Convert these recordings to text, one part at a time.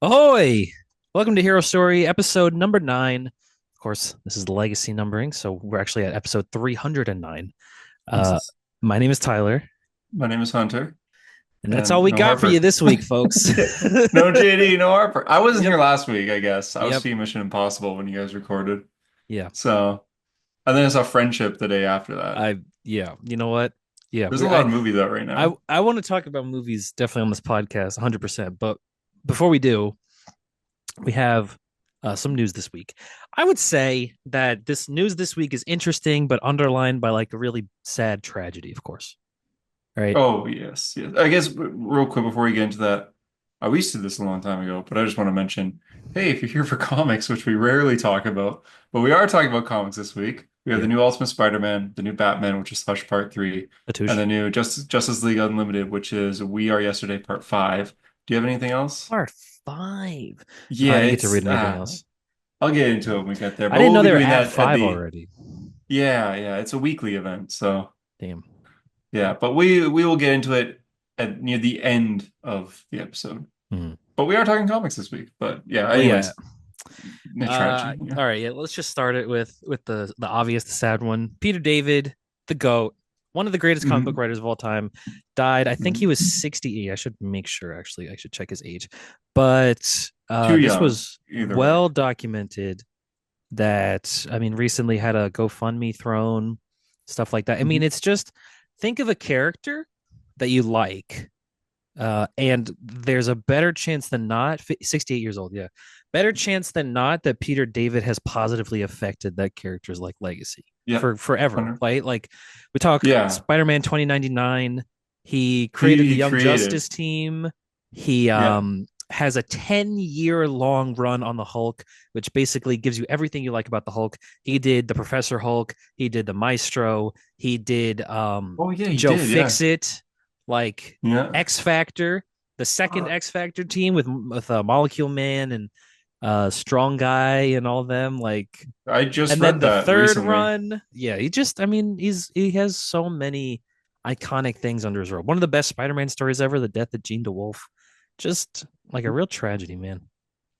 Ahoy! Welcome to Hero Story, episode number 9. Of course, this is the legacy numbering, so we're actually at episode 309. Uh, Jesus. my name is Tyler, My name is Hunter, and that's all and we no got for you Harper. this week, folks. No JD, no Harper. I wasn't Yep, here last week, I guess. I was yep, seeing Mission Impossible when you guys recorded. yeah. So, and then I saw Friendship the day after that. Yeah. You know what? Yeah, There's a lot of movies out right I, now. I want to talk about movies definitely on this podcast, 100%. But before we do, we have some news this week. I would say that this news this week is interesting, but underlined by like a really sad tragedy, of course. Right? Oh, yes, yes. I guess real quick before we get into that, we used to do this a long time ago, but I just want to mention, hey, if you're here for comics, which we rarely talk about, but we are talking about comics this week. We have the Yeah. new Ultimate Spider-Man, the new Batman, which is Hush Part 3, and Atush. the new Justice League Unlimited, which is We Are Yesterday Part 5. Do you have anything else? Part 5. No, Yeah, I didn't get to it's read anything else. I'll get into it when we get there, I but didn't we'll know be they were doing at that at 5 the already. yeah, it's a weekly event, so Damn. yeah, but we will get into it at near the end of the episode. Mhm. But we are talking comics this week. But yeah, Well, yeah. anyways, a tragedy. Yeah. All right. Yeah. Let's just start it with the obvious, the sad one. Peter David, the GOAT, one of the greatest comic book Mhm. writers of all time, died. I think he Mhm. was 68. I should make sure. Actually, I should check his age. But Too this young, was either way. well documented. That I mean, recently had a GoFundMe thrown, stuff like that. I mean, Mhm. it's just think of a character that you like. And there's a better chance than not, 68 years old, yeah, better chance than not that Peter David has positively affected that character's like legacy Yeah. for forever, 100. right? Like we talk Yeah. Spider-Man 2099. He He created the he Young created. Justice team. He Yeah. has a 10-year long run on the Hulk, which basically gives you everything you like about the Hulk. He did the Professor Hulk, he did the Maestro, he did Oh yeah, he Joe did. Yeah. Fixit, like Yeah. X Factor, the second Uh, X Factor team with Molecule Man and Strong Guy and all them, like, I just and then read the that third recently. run, yeah, he just, I mean, he has so many iconic things under his robe. One of the best Spider-Man stories ever, the death of Jean DeWolf, just like a real tragedy, man.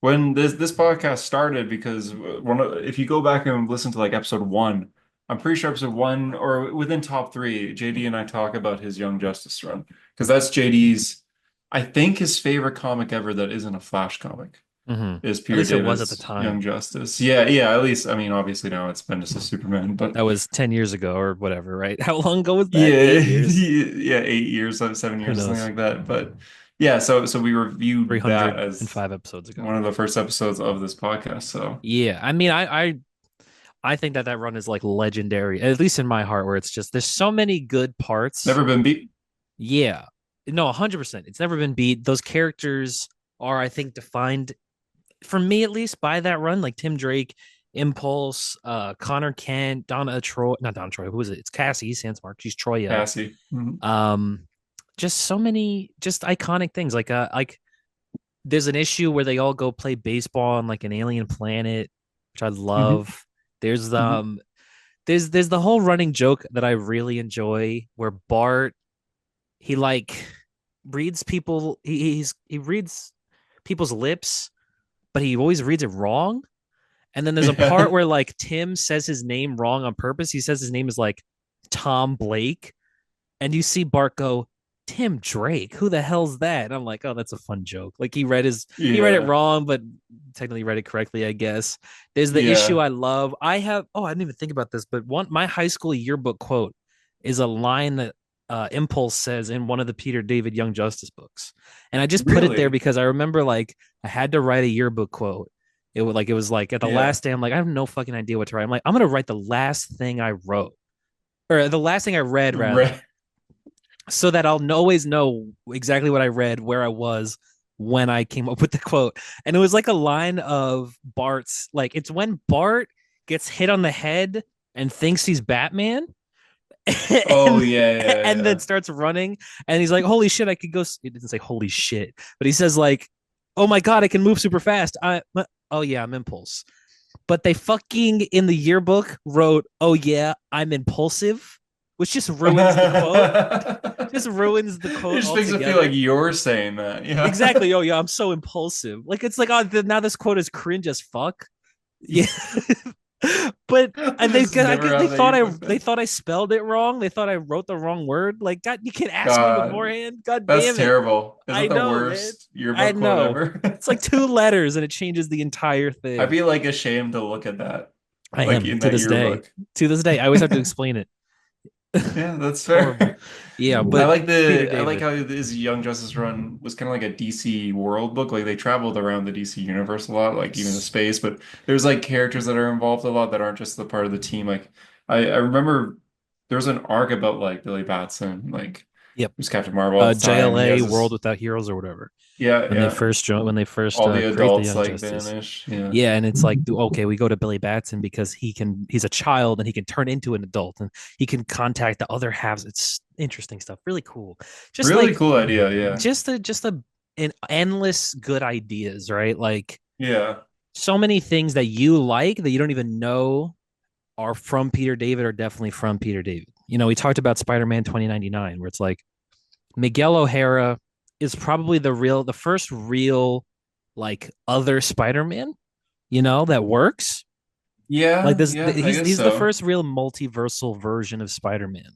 When this podcast started, because if you go back and listen to like episode one, I'm pretty sure episode one or within top three, JD and I talk about his Young Justice run because that's JD's, I think his favorite comic ever that isn't a Flash comic is At Peter least it was at the David's Young time. Justice. Yeah, yeah. At least I mean, obviously now it's been just a Superman, but That was 10 years ago or whatever, right? How long ago was that? yeah, 8 years? yeah, 8 years, 7 years, Who or something knows? like that. But yeah, so we reviewed that as 305 episodes ago. one of the first episodes of this podcast. So Yeah, I mean, I think that run is like legendary, at least in my heart, where it's just there's so many good parts. never been beat. Yeah, no, 100%. It's never been beat. Those characters are, I think, defined for me at least by that run, like Tim Drake, Impulse, Connor Kent, Donna Troy, not Donna Troy. Who is it? It's Cassie Sandsmark. She's Troya. Cassie. Mhm. Um, just so many just iconic things. Like there's an issue where they all go play baseball on like an alien planet, which I Mhm. love. There's Mhm. there's the whole running joke that I really enjoy where Bart he like reads people he reads people's lips, but he always reads it wrong. And then there's a part Yeah. where like Tim says his name wrong on purpose. He says his name is like Tom Blake, and you see Bart go, Tim Drake, who the hell's that? And I'm like, oh, that's a fun joke. Like he read it Yeah. wrong, but technically read it correctly, I guess. There's the issue Yeah. I love. I didn't even think about this, but one my high school yearbook quote is a line that Impulse says in one of the Peter David Young Justice books. And I just put it there Really? because I remember like I had to write a yearbook quote. It was like at the Yeah. last day, I'm like, I have no fucking idea what to write. I'm like, I'm gonna write the last thing I wrote. Or the last thing I read, rather, Right. so that I'll always know exactly what I read, where I was when I came up with the quote. And it was like a line of Bart's, like it's when Bart gets hit on the head and thinks he's Batman. Oh and yeah, yeah, and then yeah. starts running and he's like, holy shit, I could go. It didn't say holy shit, but he says like, oh my god, I can move super fast. Oh yeah, I'm Impulse. But they fucking in the yearbook wrote, oh yeah, I'm impulsive, which just ruins the quote. Just ruins the It quote just makes it feel like altogether. you're saying that. Yeah. Exactly. Oh yeah, I'm so impulsive. Like it's like, oh, now this quote is cringe as fuck. Yeah. But and This is never how they put they that. thought I spelled it wrong. They thought I wrote the wrong word. Like, God, you can't ask me God, beforehand. God that's damn it. terrible. Is I that the know, man. worst I yearbook quote know. ever? It's like two letters and it changes the entire I'd thing. be like ashamed to look at that, I like am in to that this day. yearbook. To this day, I always have to explain it. Yeah, that's It's horrible. fair. Yeah, but Peter I like David. how his Young Justice run was kind of like a DC world book. Like they traveled around the DC universe a lot, like even the Yes. space. But there's like characters that are involved a lot that aren't just the part of the team. Like I remember there was an arc about like Billy Batson, like Yep. who's Captain Marvel at the time, and he JLA has World this Without Heroes or whatever. yeah yeah When they first all the create the adults Young like Justice. vanish. Yeah, Yeah, and it's like, okay, we go to Billy Batson because he's a child and he can turn into an adult and he can contact the other halves. It's interesting stuff, really cool. Just really like coul idea. Yeah just a an endless good ideas, right? Like yeah. so many things that you like that you don't even know are from Peter David are definitely from Peter David. You know, we talked about Spider-Man 2099 where it's like Miguel O'Hara is probably the first real like other Spider-Man, that works. Like Yeah, this, yeah, I guess he's the so. first real multiversal version of Spider-Man.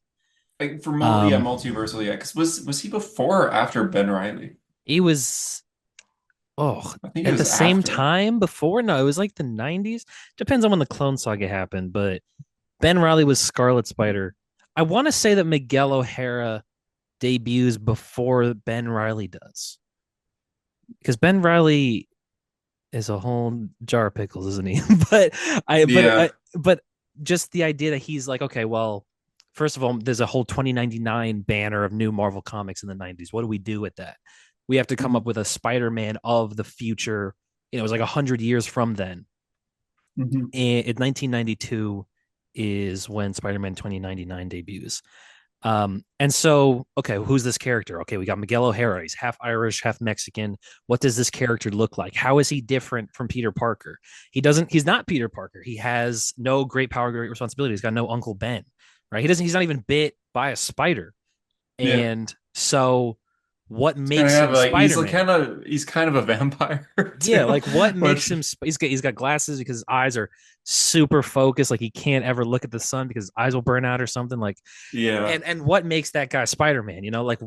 Like for yeah, Um, multiversal, yeah. Because was he before or after Ben Riley? he was I think it at the was same after. time before. No, it was like the '90s. Depends on when the Clone Saga happened, but Ben Riley was Scarlet Spider. I want to say that Miguel O'Hara debuts before Ben Riley does, because Ben Riley is a whole jar of pickles, isn't he? but Yeah. but just the idea that he's like, okay, well, first of all, there's a whole 2099 banner of new Marvel comics in the 90s. What do we do with that? We have to come up Mhm. with a Spider-Man of the future. It was like 100 years from then. Mhm. And in 1992 is when Spider-Man 2099 debuts. And so, okay, who's this character? Okay, we got Miguel O'Hara. He's half Irish, half Mexican. What does this character look like? How is he different from Peter Parker? He's not Peter Parker. He has no great power, great responsibility. He's got no Uncle Ben, right? He's not even bit by a spider. Yeah. And so what It's kind of makes have him like Spider-Man? he's kind of a vampire Yeah, too, like what makes which him he's got glasses because his eyes are super focused, like he can't ever look at the sun because his eyes will burn out or something like. yeah. And what makes that guy Spider-Man? Like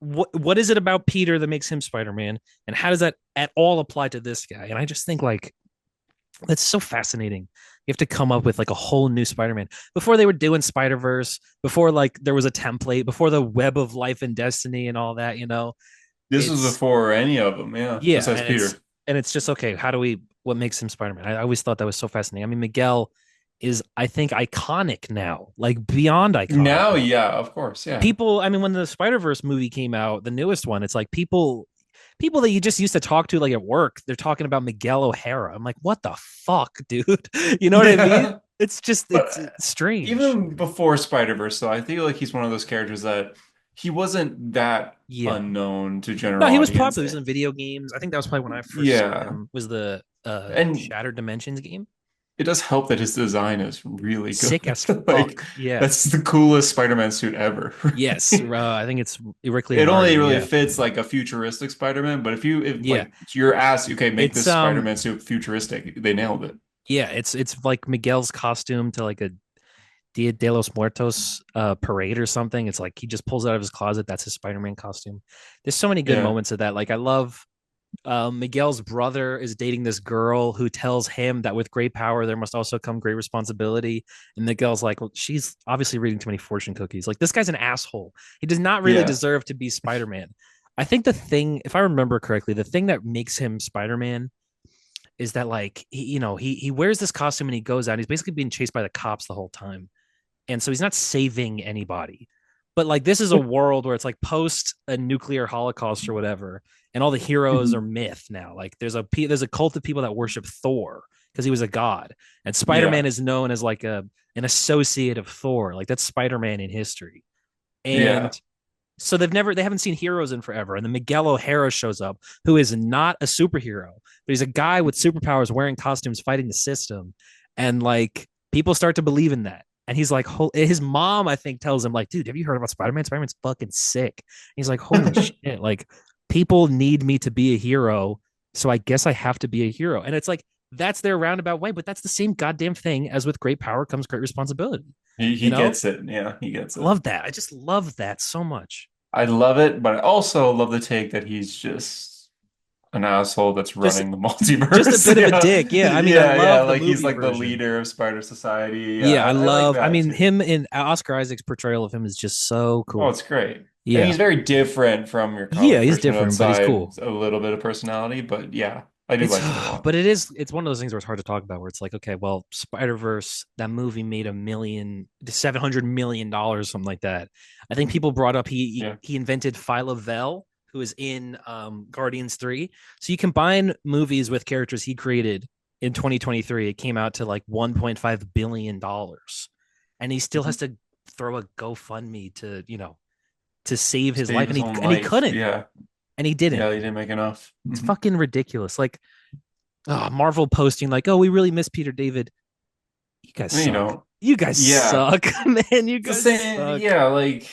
what is it about Peter that makes him Spider-Man, and how does that at all apply to this guy? And I just think like that's so fascinating. You have to come up with like a whole new Spider-Man before they were doing Spider-Verse, before like there was a template, before the web of life and destiny and all that. This was It's before any of them, yeah, yeah, besides Peter. and it's just okay. How do we? What makes him Spider-Man? I always thought that was so fascinating. I mean, Miguel is I think iconic now, like beyond iconic Now, now. yeah, of course, yeah. People, I mean, when the Spider-Verse movie came out, the newest one, it's like people that you just used to talk to like at work, they're talking about Miguel O'Hara. I'm like, what the fuck, dude? You know what I mean? Yeah. It's But strange. even before Spider-Verse, though, I feel like he's one of those characters that he wasn't that Yeah. unknown to No, general he was audience. popular. He was in video games. I think that was probably when I first saw Yeah. him. Was the And Shattered Dimensions game? it does help that his design is really Sick good. as Like fuck. Yeah. that's the coolest Spider-Man suit ever. Yes. I think it's Rick It only Leonardo. really Yeah. fits like a futuristic Spider-Man, but if Yeah. like you're asked, okay, make It's this Spider-Man suit futuristic, they nailed it. yeah, it's like Miguel's costume to like a Dia de los Muertos parade or something. It's like he just pulls it out of his closet. That's his Spider-Man costume. There's so many good Yeah. moments of that. Like I love Miguel's brother is dating this girl who tells him that with great power there must also come great responsibility. And Miguel's like, well, she's obviously reading too many fortune cookies. Like this guy's an asshole. He does not really Yeah. deserve to be Spider-Man. I think the thing, if I remember correctly, the thing that makes him Spider-Man is that like he wears this costume and he goes out. And he's basically being chased by the cops the whole time, and so he's not saving anybody. But like this is a world where it's like post a nuclear holocaust or whatever, and all the heroes are Mhm. myth now. Like there's a cult of people that worship Thor because he was a god, and Spider Man Yeah. is known as like an associate of Thor. Like that's Spider Man in history, Yeah. and so they haven't seen heroes in forever. And then Miguel O'Hara shows up, who is not a superhero, but he's a guy with superpowers wearing costumes fighting the system. And like people start to believe in that. And he's like, his mom, I think, tells him, like, dude, have you heard about Spider-Man? Spider-Man's fucking sick. And he's like, holy shit, like, people need me to be a hero. So I guess I have to be a hero. And it's like, that's their roundabout way, but that's the same goddamn thing as with great power comes great responsibility. You He know, gets it. Yeah, he gets I it. love that. I just love that so much. I love it, but I also love the take that he's just an asshole that's Just running the just a multiverse. bit of a dick. Yeah. Yeah. I mean, I Yeah, love the like he's movie like the version. leader of Spider Society. Yeah, Yeah, I I like love. I that mean, too. him in Oscar Isaac's portrayal of him is just so Oh, cool. it's great. And Yeah, he's very different from your yeah, comic he's version different, but he's outside cool. a little bit of personality, but yeah, I do It's, like it a lot. but it's one of those things where it's hard to talk about. Where it's like, okay, well, Spider Verse, that movie made $700 million, something like that. I think people brought up Yeah. he invented Phyla Vell, who is in Guardians 3. So you combine movies with characters he created in 2023, it came out to like $1.5 billion, and he still Mhm. has to throw a GoFundMe to to save his life, Save and his he own and he life. couldn't, Yeah. and he didn't. Yeah, he didn't make enough. It's fucking ridiculous. Like, Marvel posting like, "Oh, we really miss Peter David." You guys You suck. know, You guys yeah. suck, man. You It's the guys same. suck. Yeah, like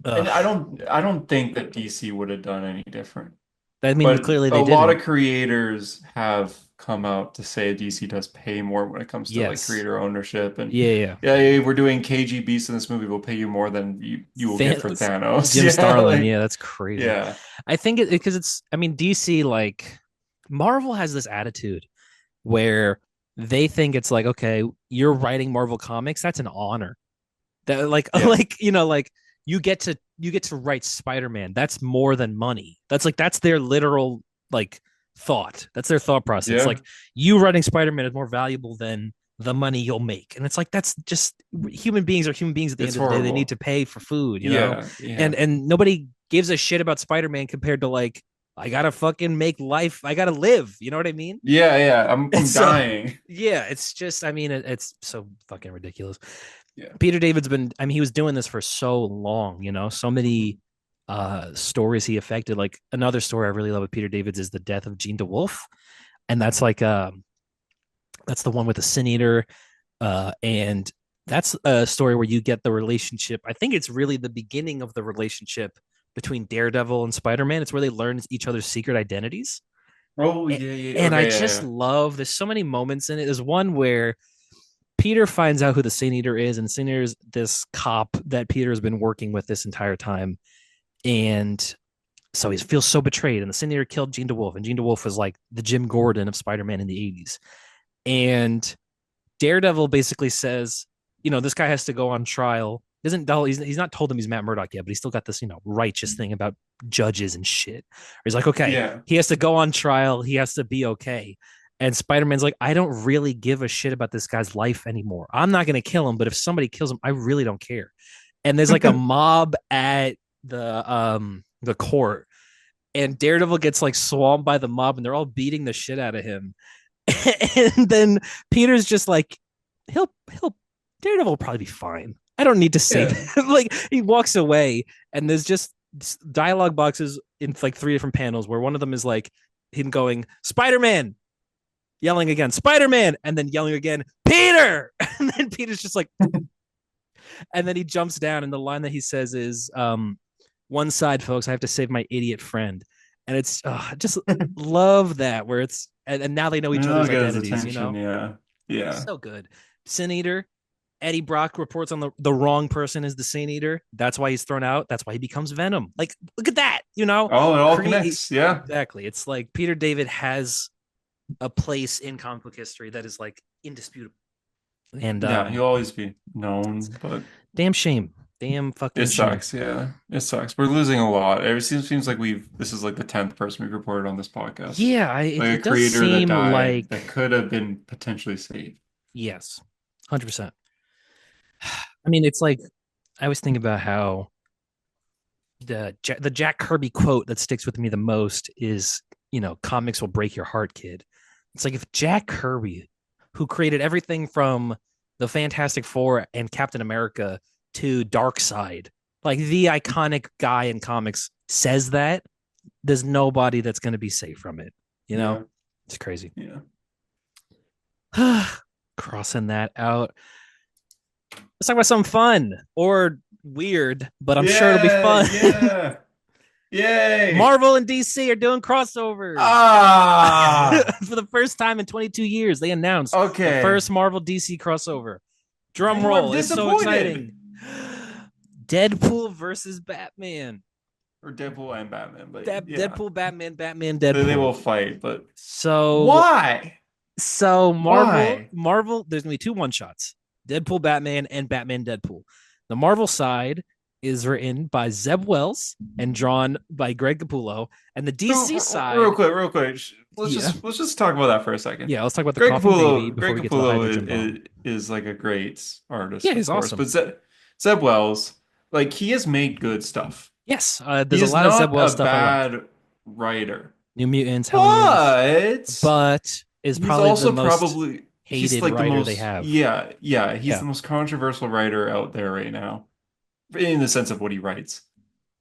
and Ugh. I don't think that DC would have done any different. I mean, But clearly a they lot didn't. of creators have come out to say DC does pay more when it comes to like Yes. creator ownership and Yeah, yeah. yeah, hey, we're doing KGBs in this movie, we'll pay you more than you will get for Thanos. Jim Yeah, Starlin. like Yeah, that's crazy. yeah. I think it because it's. I mean, DC, like, Marvel has this attitude where they think it's like, okay, you're writing Marvel comics. That's an honor. That like Yeah. like like you get to write Spider-Man. That's more than money. That's their literal like thought. That's their thought process. Yeah. Like, you writing Spider-Man is more valuable than the money you'll make. And it's like, that's just, human beings are human beings at the It's end of the day. They need horrible. to pay for food, Yeah, And yeah. nobody gives a shit about Spider-Man compared to, like, I gotta fucking make life. I gotta live. You know what I mean? Yeah, yeah. And I'm so, dying. yeah, it's just, I mean, it's so fucking ridiculous. Yeah. Peter David's been, I mean, he was doing this for so long, so many stories he affected. Like, another story I really love with Peter David's is the death of Jean DeWolf. And that's the one with the Sin Eater. And that's a story where you get the relationship. I think it's really the beginning of the relationship between Daredevil and Spider-Man. It's where they learn each other's secret identities. Oh, yeah, yeah. And I Okay, yeah, just yeah. love, there's so many moments in it. There's one where Peter finds out who the Sin Eater is, and Sin Eater is this cop that Peter has been working with this entire time. And so he feels so betrayed. And the Sin Eater killed Jean DeWolf, and Jean DeWolf was like the Jim Gordon of Spider-Man in the 80s. And Daredevil basically says, this guy has to go on trial. Isn't dull? He's not told him he's Matt Murdock yet, but he's still got this, righteous thing about judges and shit. He's like, okay, Yeah. he has to go on trial. He has to be okay. And Spider-Man's like, I don't really give a shit about this guy's life anymore. I'm not going to kill him, but if somebody kills him, I really don't care. And there's like a mob at the court, and Daredevil gets like swamped by the mob, and they're all beating the shit out of him. And then Peter's just like, he'll Daredevil will probably be fine. I don't need to say Yeah. that. Like, he walks away, and there's just dialogue boxes in like three different panels where one of them is like him going, Spider-Man, yelling again, Spider-Man, and then yelling again, Peter. And then Peter's just like, and then he jumps down, and the line that he says is, one side, folks, I have to save my idiot friend. And it's just love that, where it's, and now they know each I'll other's get his identities, attention. Yeah. Yeah. So good. Sin Eater, Eddie Brock reports on the wrong person as the Sin Eater. That's why he's thrown out. That's why he becomes Venom. Like, look at that, Oh, it all connects. Yeah. exactly. It's like Peter David has a place in comic book history that is like indisputable. And Yeah, he'll always be known, but damn shame. Damn it fucking shame. sucks. Yeah, it sucks. We're losing a lot. It seems like this is like the 10th person we've reported on this podcast. Yeah, Like a it does creator that seem died like, that could have been potentially saved. yes, 100%. I mean, it's like, I always think about how the Jack Kirby quote that sticks with me the most is, comics will break your heart, kid. It's like, if Jack Kirby, who created everything from the Fantastic Four and Captain America to Darkseid, like the iconic guy in comics, says that, there's nobody that's going to be safe from it. Yeah, It's crazy. yeah. Crossing that out. Let's talk about something fun or weird, but I'm sure it'll be Yeah, fun. yeah. Yay. Marvel and DC are doing crossovers. Ah, For the first time in 22 years, they announced the okay. first Marvel DC crossover. Drum I'm roll. It's so disappointed. exciting. Deadpool versus Batman. Or Deadpool and Batman, but yeah, Deadpool, Batman, Batman, they Deadpool. will fight, but So, why? so Why? Marvel, there's gonna be two one shots: Deadpool, Batman, and Batman, Deadpool. The Marvel side is written by Zeb Wells and drawn by Greg Capullo, and the DC Real side, quick, real quick. yeah, Let's just talk about that for a second. yeah. Let's talk about the coughing baby before Greg we get to the Capullo hydrogen bomb. is like a great artist, Yeah, of he's course, awesome. but Zeb Wells, like he has made good stuff. Yes, He there's a is lot of Zeb not a Wells stuff I like. bad writer, New Mutants, Hellions, but but is he's probably the also most probably he's hated like the writer they most have. yeah, he's Yeah, the most controversial writer out there right now in the sense of what he writes.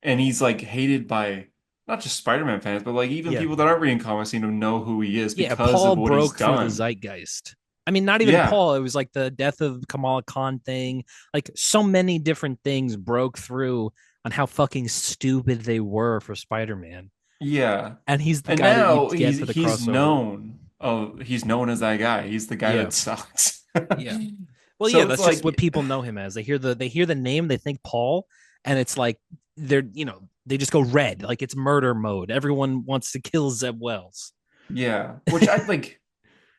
And he's like hated by not just Spider-Man fans, but like even yeah, people that aren't reading comics seem to know who he is yeah. because of Paul what he's broke through the done. zeitgeist. I mean, not even Yeah. Paul. It was like the death of Kamala Khan thing. Like so many different things broke through on how fucking stupid they were for Spider-Man. Yeah. And he's the And guy that you now get for the crossover. he's known as that guy. He's the guy Yeah, that sucks. yeah. Well, yeah, So it's that's just like what people know him as. They hear the name, they think Paul, and it's like they just go red, like it's murder mode. Everyone wants to kill Zeb Wells. yeah, which I like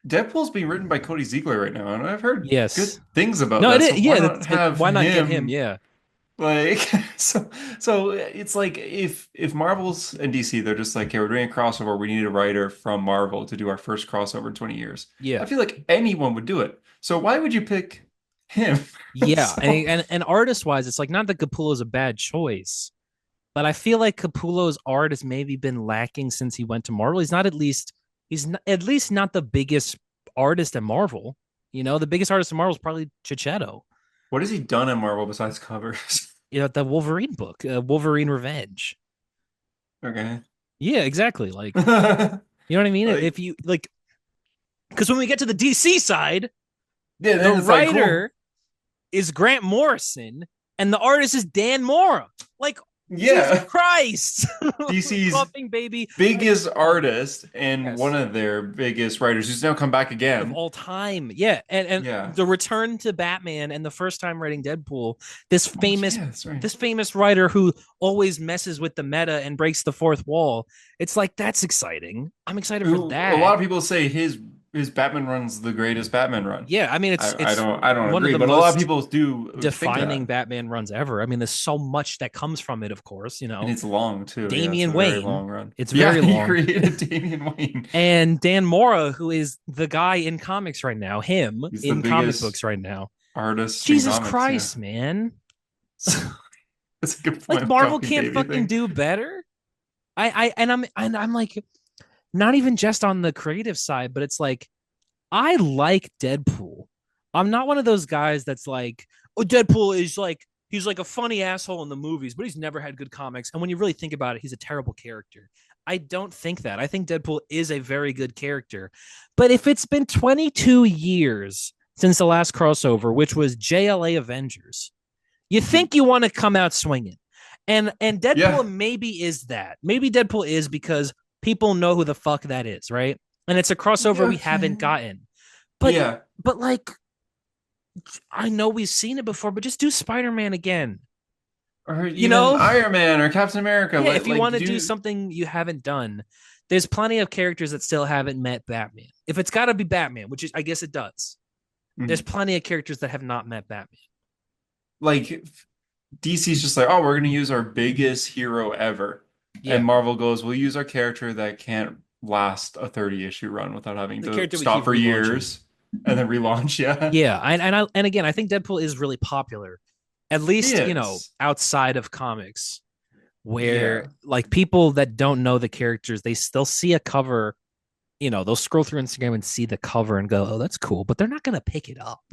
Deadpool's being written by Cody Ziegler right now, and I've heard Yes. good things about No, it that. is. So why Yeah, not have why not get him? him Yeah. like so so it's like if Marvel's and DC they're just like, okay, we're doing a crossover, we need a writer from Marvel to do our first crossover in 20 years. I Yeah. feel like anyone would do it. So why would you pick him? Yeah. So And artist wise, it's like not that Capullo's a bad choice, but I feel like Capullo's art has maybe been lacking since he went to Marvel. He's not, at least not the biggest artist at Marvel. The biggest artist at Marvel is probably Chichetto. what has he done in Marvel besides covers? The Wolverine book, Wolverine Revenge. Okay. Yeah, exactly. Like, you know what I mean? Like, If you like, because when we get to the DC side, yeah, the then it's like cool. writer is Grant Morrison and the artist is Dan Mora. Like, Jesus Yeah. Christ. DC's Coughing baby. biggest artist and one Yes. of their biggest writers who's now come back Of again. all time. Yeah. And Yeah. the return to Batman and the first time writing Deadpool, this Oh famous yeah, that's right. this famous writer who always messes with the meta and breaks the fourth wall. It's like that's exciting. I'm excited for Who a lot that. of people say his Batman run's the greatest Batman run. Yeah, I mean it's I don't one of agree, the but a lot of most people do think defining that. Batman runs ever. I mean, there's so much that comes from it, of course, And it's long too. Yeah, it's a Damian very Wayne. long run. It's Yeah, very he long. created Damian Wayne. And Dan Mora, who is the guy in comics right now, him He's the in comic biggest books right now. artist in Jesus comics, yeah. Christ, man. That's a good Like point, Marvel Coffee can't Baby fucking thing. do better. I'm like not even just on the creative side, but it's like I like Deadpool. I'm not one of those guys that's like, oh, Deadpool is like he's like a funny asshole in the movies, but he's never had good comics. And when you really think about it, he's a terrible character. I don't think that. I think Deadpool is a very good character. But if it's been 22 years since the last crossover, which was JLA Avengers, you Mhm. think you want to come out swinging. And Yeah. Deadpool maybe is that. Maybe Deadpool is because people know who the fuck that is, right? And it's a crossover Yeah, we haven't okay. gotten. But Yeah. but like I know we've seen it before, but just do Spider-Man again. Or You even know? Iron Man or Captain America. Yeah, if you Like want to do do something you haven't done, there's plenty of characters that still haven't met Batman. If it's got to be Batman, which is I guess it does. There's Mhm. plenty of characters that have not met Batman. like DC's just like, oh, we're gonna use our biggest hero ever. And Yeah, Marvel goes, we'll use our character that can't last a 30 issue run without having the to character we stop keep for relaunching. years and then relaunch. Yeah. Yeah, and again, I think Deadpool is really popular, at He least is. outside of comics, where Yeah. like people that don't know the characters, they still see a cover. They'll scroll through Instagram and see the cover and go, "Oh, that's cool," but they're not gonna pick it up.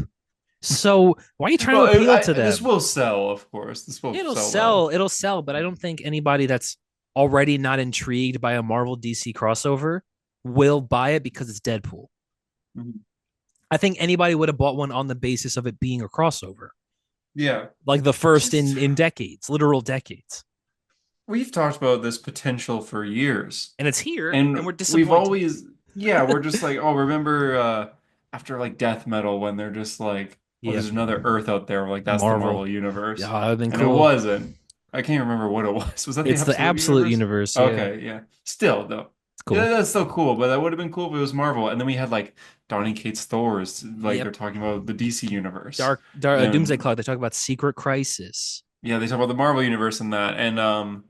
So why are you trying to Well, appeal to this them? will sell, of course. This will sell well. It'll sell, but I don't think anybody that's already not intrigued by a Marvel DC crossover will buy it because it's Deadpool. Mhm. I think anybody would have bought one on the basis of it being a crossover. Yeah. like the first Just in decades, literal decades. we've talked about this potential for years. And it's here, and And we're we've disappointed. always, yeah, we're just like, oh, remember after like death metal when they're just like, oh, Yeah, there's another Earth out there, like that's the Marvel. Marvel Yeah, universe. that would have been And it cool. wasn't. I can't remember what it was. Was that the It's the Absolute absolute Universe? universe. Yeah, Okay, yeah. Still though. it's Yeah, cool. that's still cool, but that would have been cool if it was Marvel. And then we had like Donny Cates Thor's, like Yep. they're talking about the DC universe. Dark Doomsday And Clock. They talk about Secret Crisis. yeah, they talk about the Marvel universe in that. And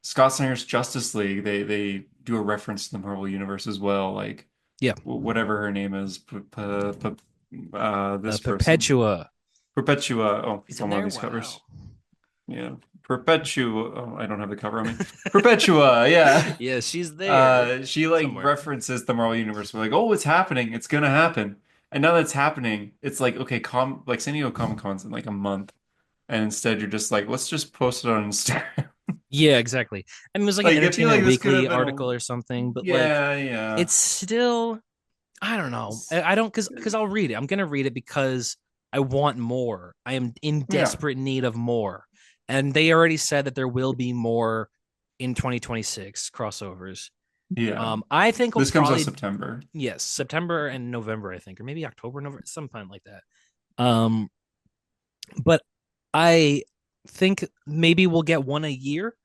Scott Snyder's Justice League, they do a reference to the Marvel universe as well, like Yeah, whatever her name is, this person, Perpetua. Perpetua. Oh, He's it's in on one of there. these Wow. covers. Yeah, Perpetua. Oh, I don't have the cover on me. Perpetua. Yeah. Yeah, she's there She like somewhere. references the Marvel universe. We're like, oh, it's happening. It's gonna happen. And now that's happening, it's like, okay, like San Diego Comic Con's in like a month, and instead you're just like, let's just post it on Instagram. Yeah, exactly. I mean, it was like an Like, I feel Entertainment like this could Weekly have been article or something, but like yeah, yeah. it's still, I don't know. I don't because I'll read it. I'm gonna read it because I want more. I am in Yeah, desperate need of more. And they already said that there will be more in 2026 crossovers. yeah. I think we'll This comes out probably, September. yes, September and November, I think, or maybe October, November, sometime like that. Um, but I think maybe we'll get one a year,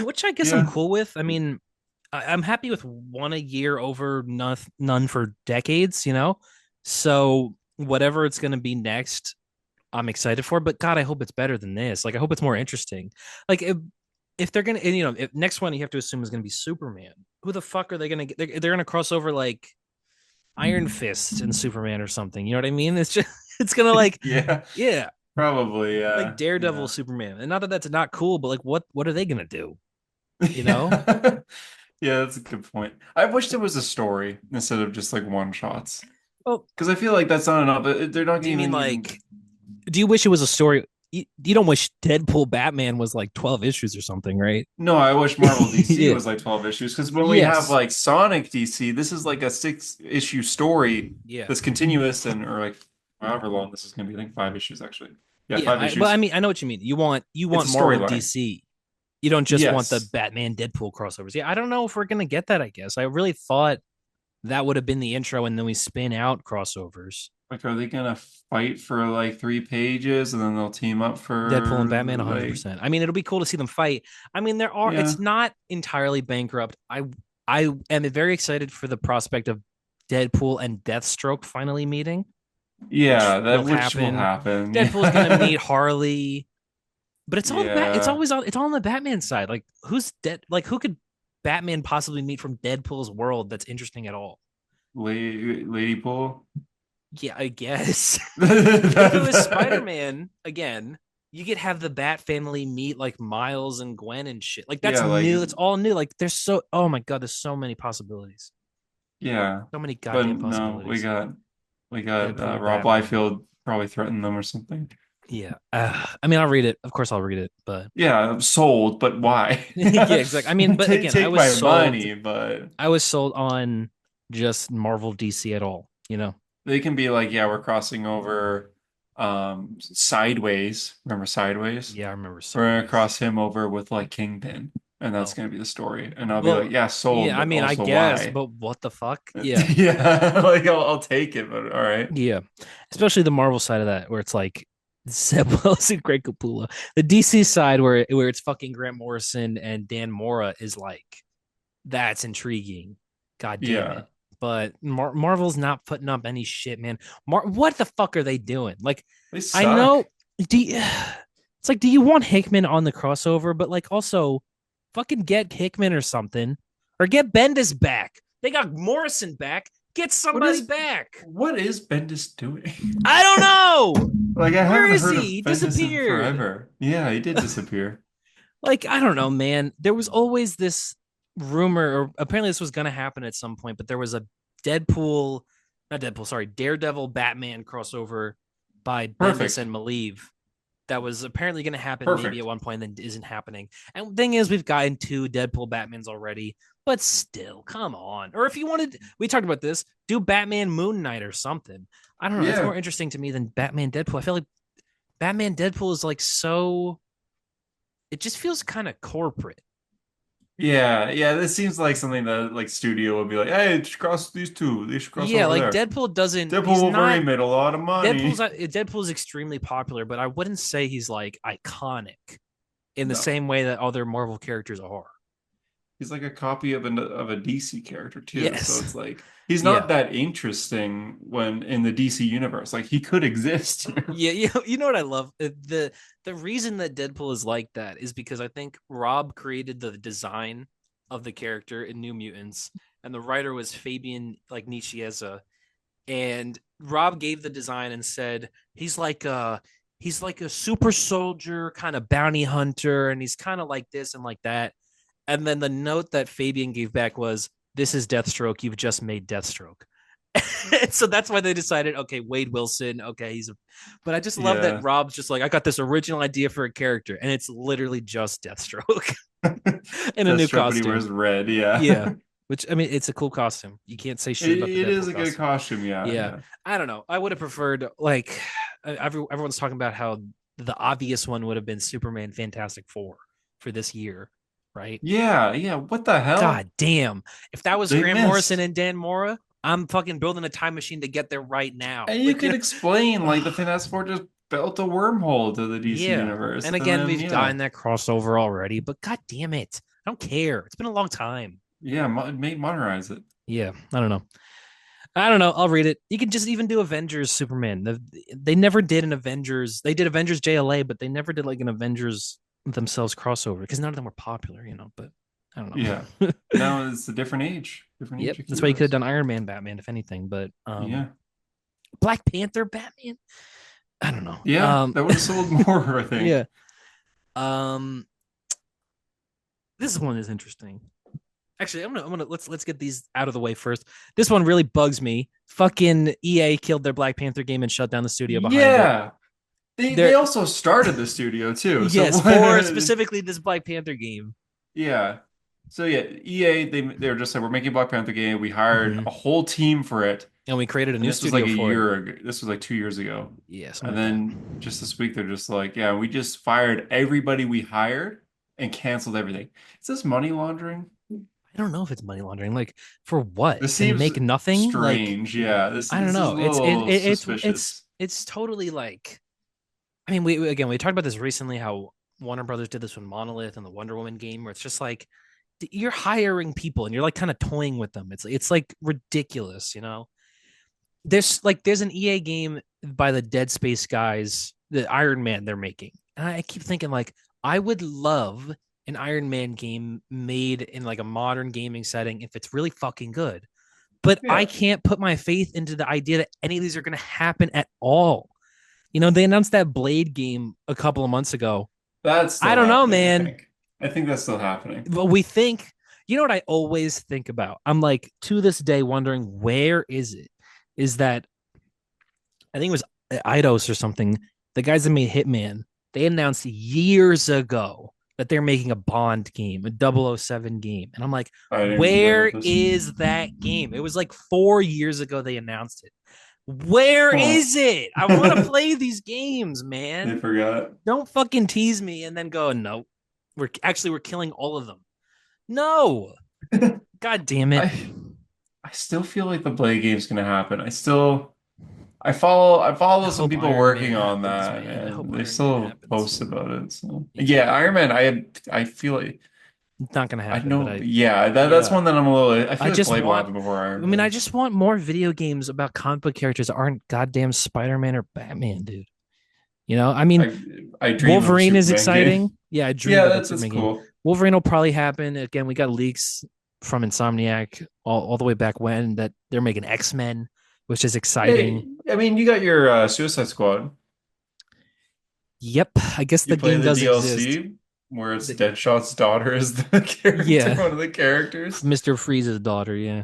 which I guess I'm Yeah, cool with. I mean, I'm happy with one a year over none for decades, you know? So whatever it's going to be next, I'm excited for. But God, I hope it's better than this. Like, I hope it's more interesting. Like, if they're going to, you know, if next one you have to assume is going to be Superman, who the fuck are they going to get? They're going to cross over like Iron Fist and Superman or something. You know what I mean? It's just, it's going to like, yeah, yeah, probably. like Yeah, Daredevil yeah. Superman. And not that that's not cool, but like, what are they going to do? You know? Yeah. Yeah, that's a good point. I wish there was a story instead of just like one shots. Oh, Because I feel like that's not enough. They're not do you mean even. like, do you wish it was a story? You don't wish Deadpool Batman was like 12 issues or something, right? No, I wish Marvel DC Yeah. was like 12 issues. Because when we have Yes. like Sonic DC, this is like a 6 issue story Yeah. that's continuous and or like however long this is going to be. I think 5 issues actually. Yeah, Yeah. five But I issues. mean, I know what you mean. You It's want a Marvel storyline. DC. You don't just want the Yes. Batman Deadpool crossovers. Yeah, I don't know if we're gonna get that. I guess I really thought that would have been the intro, and then we spin out crossovers. Like, are they gonna fight for like 3 pages and then they'll team up Deadpool and for Batman, like, 100%. I mean, it'll be cool to see them fight. I mean, there are. yeah, It's not entirely bankrupt. I am very excited for the prospect of Deadpool and Deathstroke finally meeting, which yeah, will that which will happen. happen. Deadpool's gonna Yeah, meet Harley, but it's all it's yeah, always on. It's all on the Batman side. Like who's dead? Like who could Batman possibly meet from Deadpool's world that's interesting at all? Lady Pool. Yeah, I guess. If it was Spider That- Man again, you could have the Bat family meet like Miles and Gwen and shit. Like that's yeah, like new. It's all new. Like there's so. Oh my god, there's so many possibilities. yeah, So many but goddamn no, we possibilities. got we got Deadpool, Rob Batman. Liefeld probably threatened them or something. Yeah. I mean, I'll read it. Of course, I'll read it. But Yeah, I'm sold, but why? yeah, exactly. I mean, but again, Take my money, but I was sold on just Marvel DC at all. You know? they can be like, yeah, we're crossing over Sideways. Remember Sideways? Yeah, I remember We're gonna Sideways. cross him over with like Kingpin, and that's Oh, gonna be the story. And I'll be like, well, yeah, sold, yeah. I but mean, I also guess, why? but what the fuck? Yeah, Yeah, like I'll take it, but all right. yeah. Especially the Marvel side of that, where it's like Zeb Wells and Greg Capullo. The DC side, where it's fucking Grant Morrison and Dan Mora, is like that's intriguing. God damn Yeah, it. But Marvel's not putting up any shit, man. What the fuck are they doing? Like, they I suck. know. It's like, do you want Hickman on the crossover? But like, also, fucking get Hickman or something, or get Bendis back. They got Morrison back. Get What somebody is back. what is Bendis doing? I don't know. Like I Where haven't is heard he? of He Bendis in disappeared. forever. Yeah, he did disappear. Like, I don't know, man. There was always this rumor, or apparently this was going to happen at some point, but there was a Deadpool, not Deadpool, sorry, Daredevil Batman crossover by Bendis Perfect. and Malieve that was apparently going to happen maybe at Perfect. one point, and then isn't happening. And the thing is, we've gotten two Deadpool Batmans already, but still, come on. Or if you wanted, we talked about this, do Batman Moon Knight or something. I don't know. That's Yeah. more interesting to me than Batman Deadpool. I feel like Batman Deadpool is like so. It just feels kind of corporate. Yeah, yeah, this seems like something that like studio would be like, hey, just cross these two. They should cross Yeah, over like there. Deadpool doesn't. Deadpool He's not. Wolverine made a lot of money. Deadpool's extremely popular, but I wouldn't say he's like iconic in the No. same way that other Marvel characters are. He's like a copy of a DC character too. So Yes. it's like he's not Yeah. that interesting when in the DC universe. Like he could exist. Yeah, you know what I love? The reason that Deadpool is like that is because I think Rob created the design of the character in New Mutants, and the writer was Fabian like Nicieza, and Rob gave the design and said he's like a super soldier kind of bounty hunter, and he's kind of like this and like that. And then the note that Fabian gave back was, "This is Deathstroke. You've just made Deathstroke." So that's why they decided, okay, Wade Wilson, okay, he's a. But I just love that Yeah. Rob's just like, I got this original idea for a character, and it's literally just Deathstroke in a new Deathstroke, but he costume. wears red. Yeah. Yeah, which I mean, it's a cool costume. You can't say shit about the It is Deadpool a good costume. costume. Yeah, Yeah, yeah. I don't know. I would have preferred like everyone's talking about how the obvious one would have been Superman Fantastic Four for this year, right? Yeah, yeah. What the hell? God damn. If that was They Grant Morrison missed. and Dan Mora, I'm fucking building a time machine to get there right now. And you Like, you could explain know, like the Fantastic Four just built a wormhole to the DC yeah. universe. And And again, then we've yeah. done that crossover already, but god damn it. I don't care. It's been a long time. Yeah, modernize it. Yeah, I don't know. I don't know. I'll read it. You can just even do Avengers Superman. They never did an Avengers. They did Avengers JLA, but they never did like an Avengers themselves crossover because none of them were popular, you know. But I don't Yeah. know. Now it's a different Yep, age of that's why you could have heroes. done Iron Man Batman, if anything. But Yeah. Black Panther Batman. I don't know. Yeah, that would have sold more, I think. Yeah. Um, this one is interesting. Actually, I'm gonna let's get these out of the way first. This one really bugs me. Fucking EA killed their Black Panther game and shut down the studio behind it. Yeah. They They're also started the studio too. So yes, for specifically this Black Panther game. yeah. So yeah, EA they were just like we're making a Black Panther game. We hired Mm-hmm. a whole team for it. And we created a And new this was like studio a for it. year ago. This was like 2 years ago. Yeah, something And like that. then just this week they're just like, yeah, we just fired everybody we hired and canceled everything. Is this money laundering? I don't know if it's money laundering. Like for what? This To seems make nothing? Like strange. Yeah, this I don't this is know. a little suspicious. It's totally like I mean, we talked about this recently. How Warner Brothers did this with Monolith and the Wonder Woman game, where it's just like you're hiring people and you're like kind of toying with them. It's like ridiculous, you know. There's an EA game by the Dead Space guys, the Iron Man they're making, and I keep thinking like I would love an Iron Man game made in like a modern gaming setting if it's really fucking good. But I Yeah, can't put my faith into the idea that any of these are going to happen at all. You know, they announced that Blade game a couple of months ago. that's I still don't know, happening, I man. think. I think that's still happening. But we think, you know what I always think about? I'm like, to this day, wondering where is it? Is that, I think it was Eidos or something, the guys that made Hitman, they announced years ago that they're making a Bond game, a 007 game. And I'm like, I didn't even know where about this. is that game? It was like 4 years ago they announced it. Where Huh. is it? I want to play these games, They man. forgot. Don't fucking tease me and then go, no, we're killing all of them. No. God damn it. I I still feel like the Blade game's gonna happen. I I follow some hope people Iron Man working on happens, that man. I hope and they Iron Man still happens. post about it. So Yeah. yeah, Iron Man, I feel like It's not gonna I happen, but know I yeah, that's yeah. one that I'm a little I I feel like just Blade will want happen before I Iron mean, I Man. just want more video games about comic book characters that aren't goddamn Spider-Man or Batman, dude. You know, I mean, I I dream of a Wolverine is Superman game. exciting. Yeah, I dreamed Yeah, of that that's Superman game. cool. Wolverine will probably happen. Again, we got leaks from Insomniac all the way back when that they're making X-Men, which is exciting. Hey, I mean you got your Suicide Squad. Yep, I guess You the play game the does exist. DLC where it's The- Deadshot's daughter is the character, yeah, one of the characters. Mr. Freeze's daughter, yeah.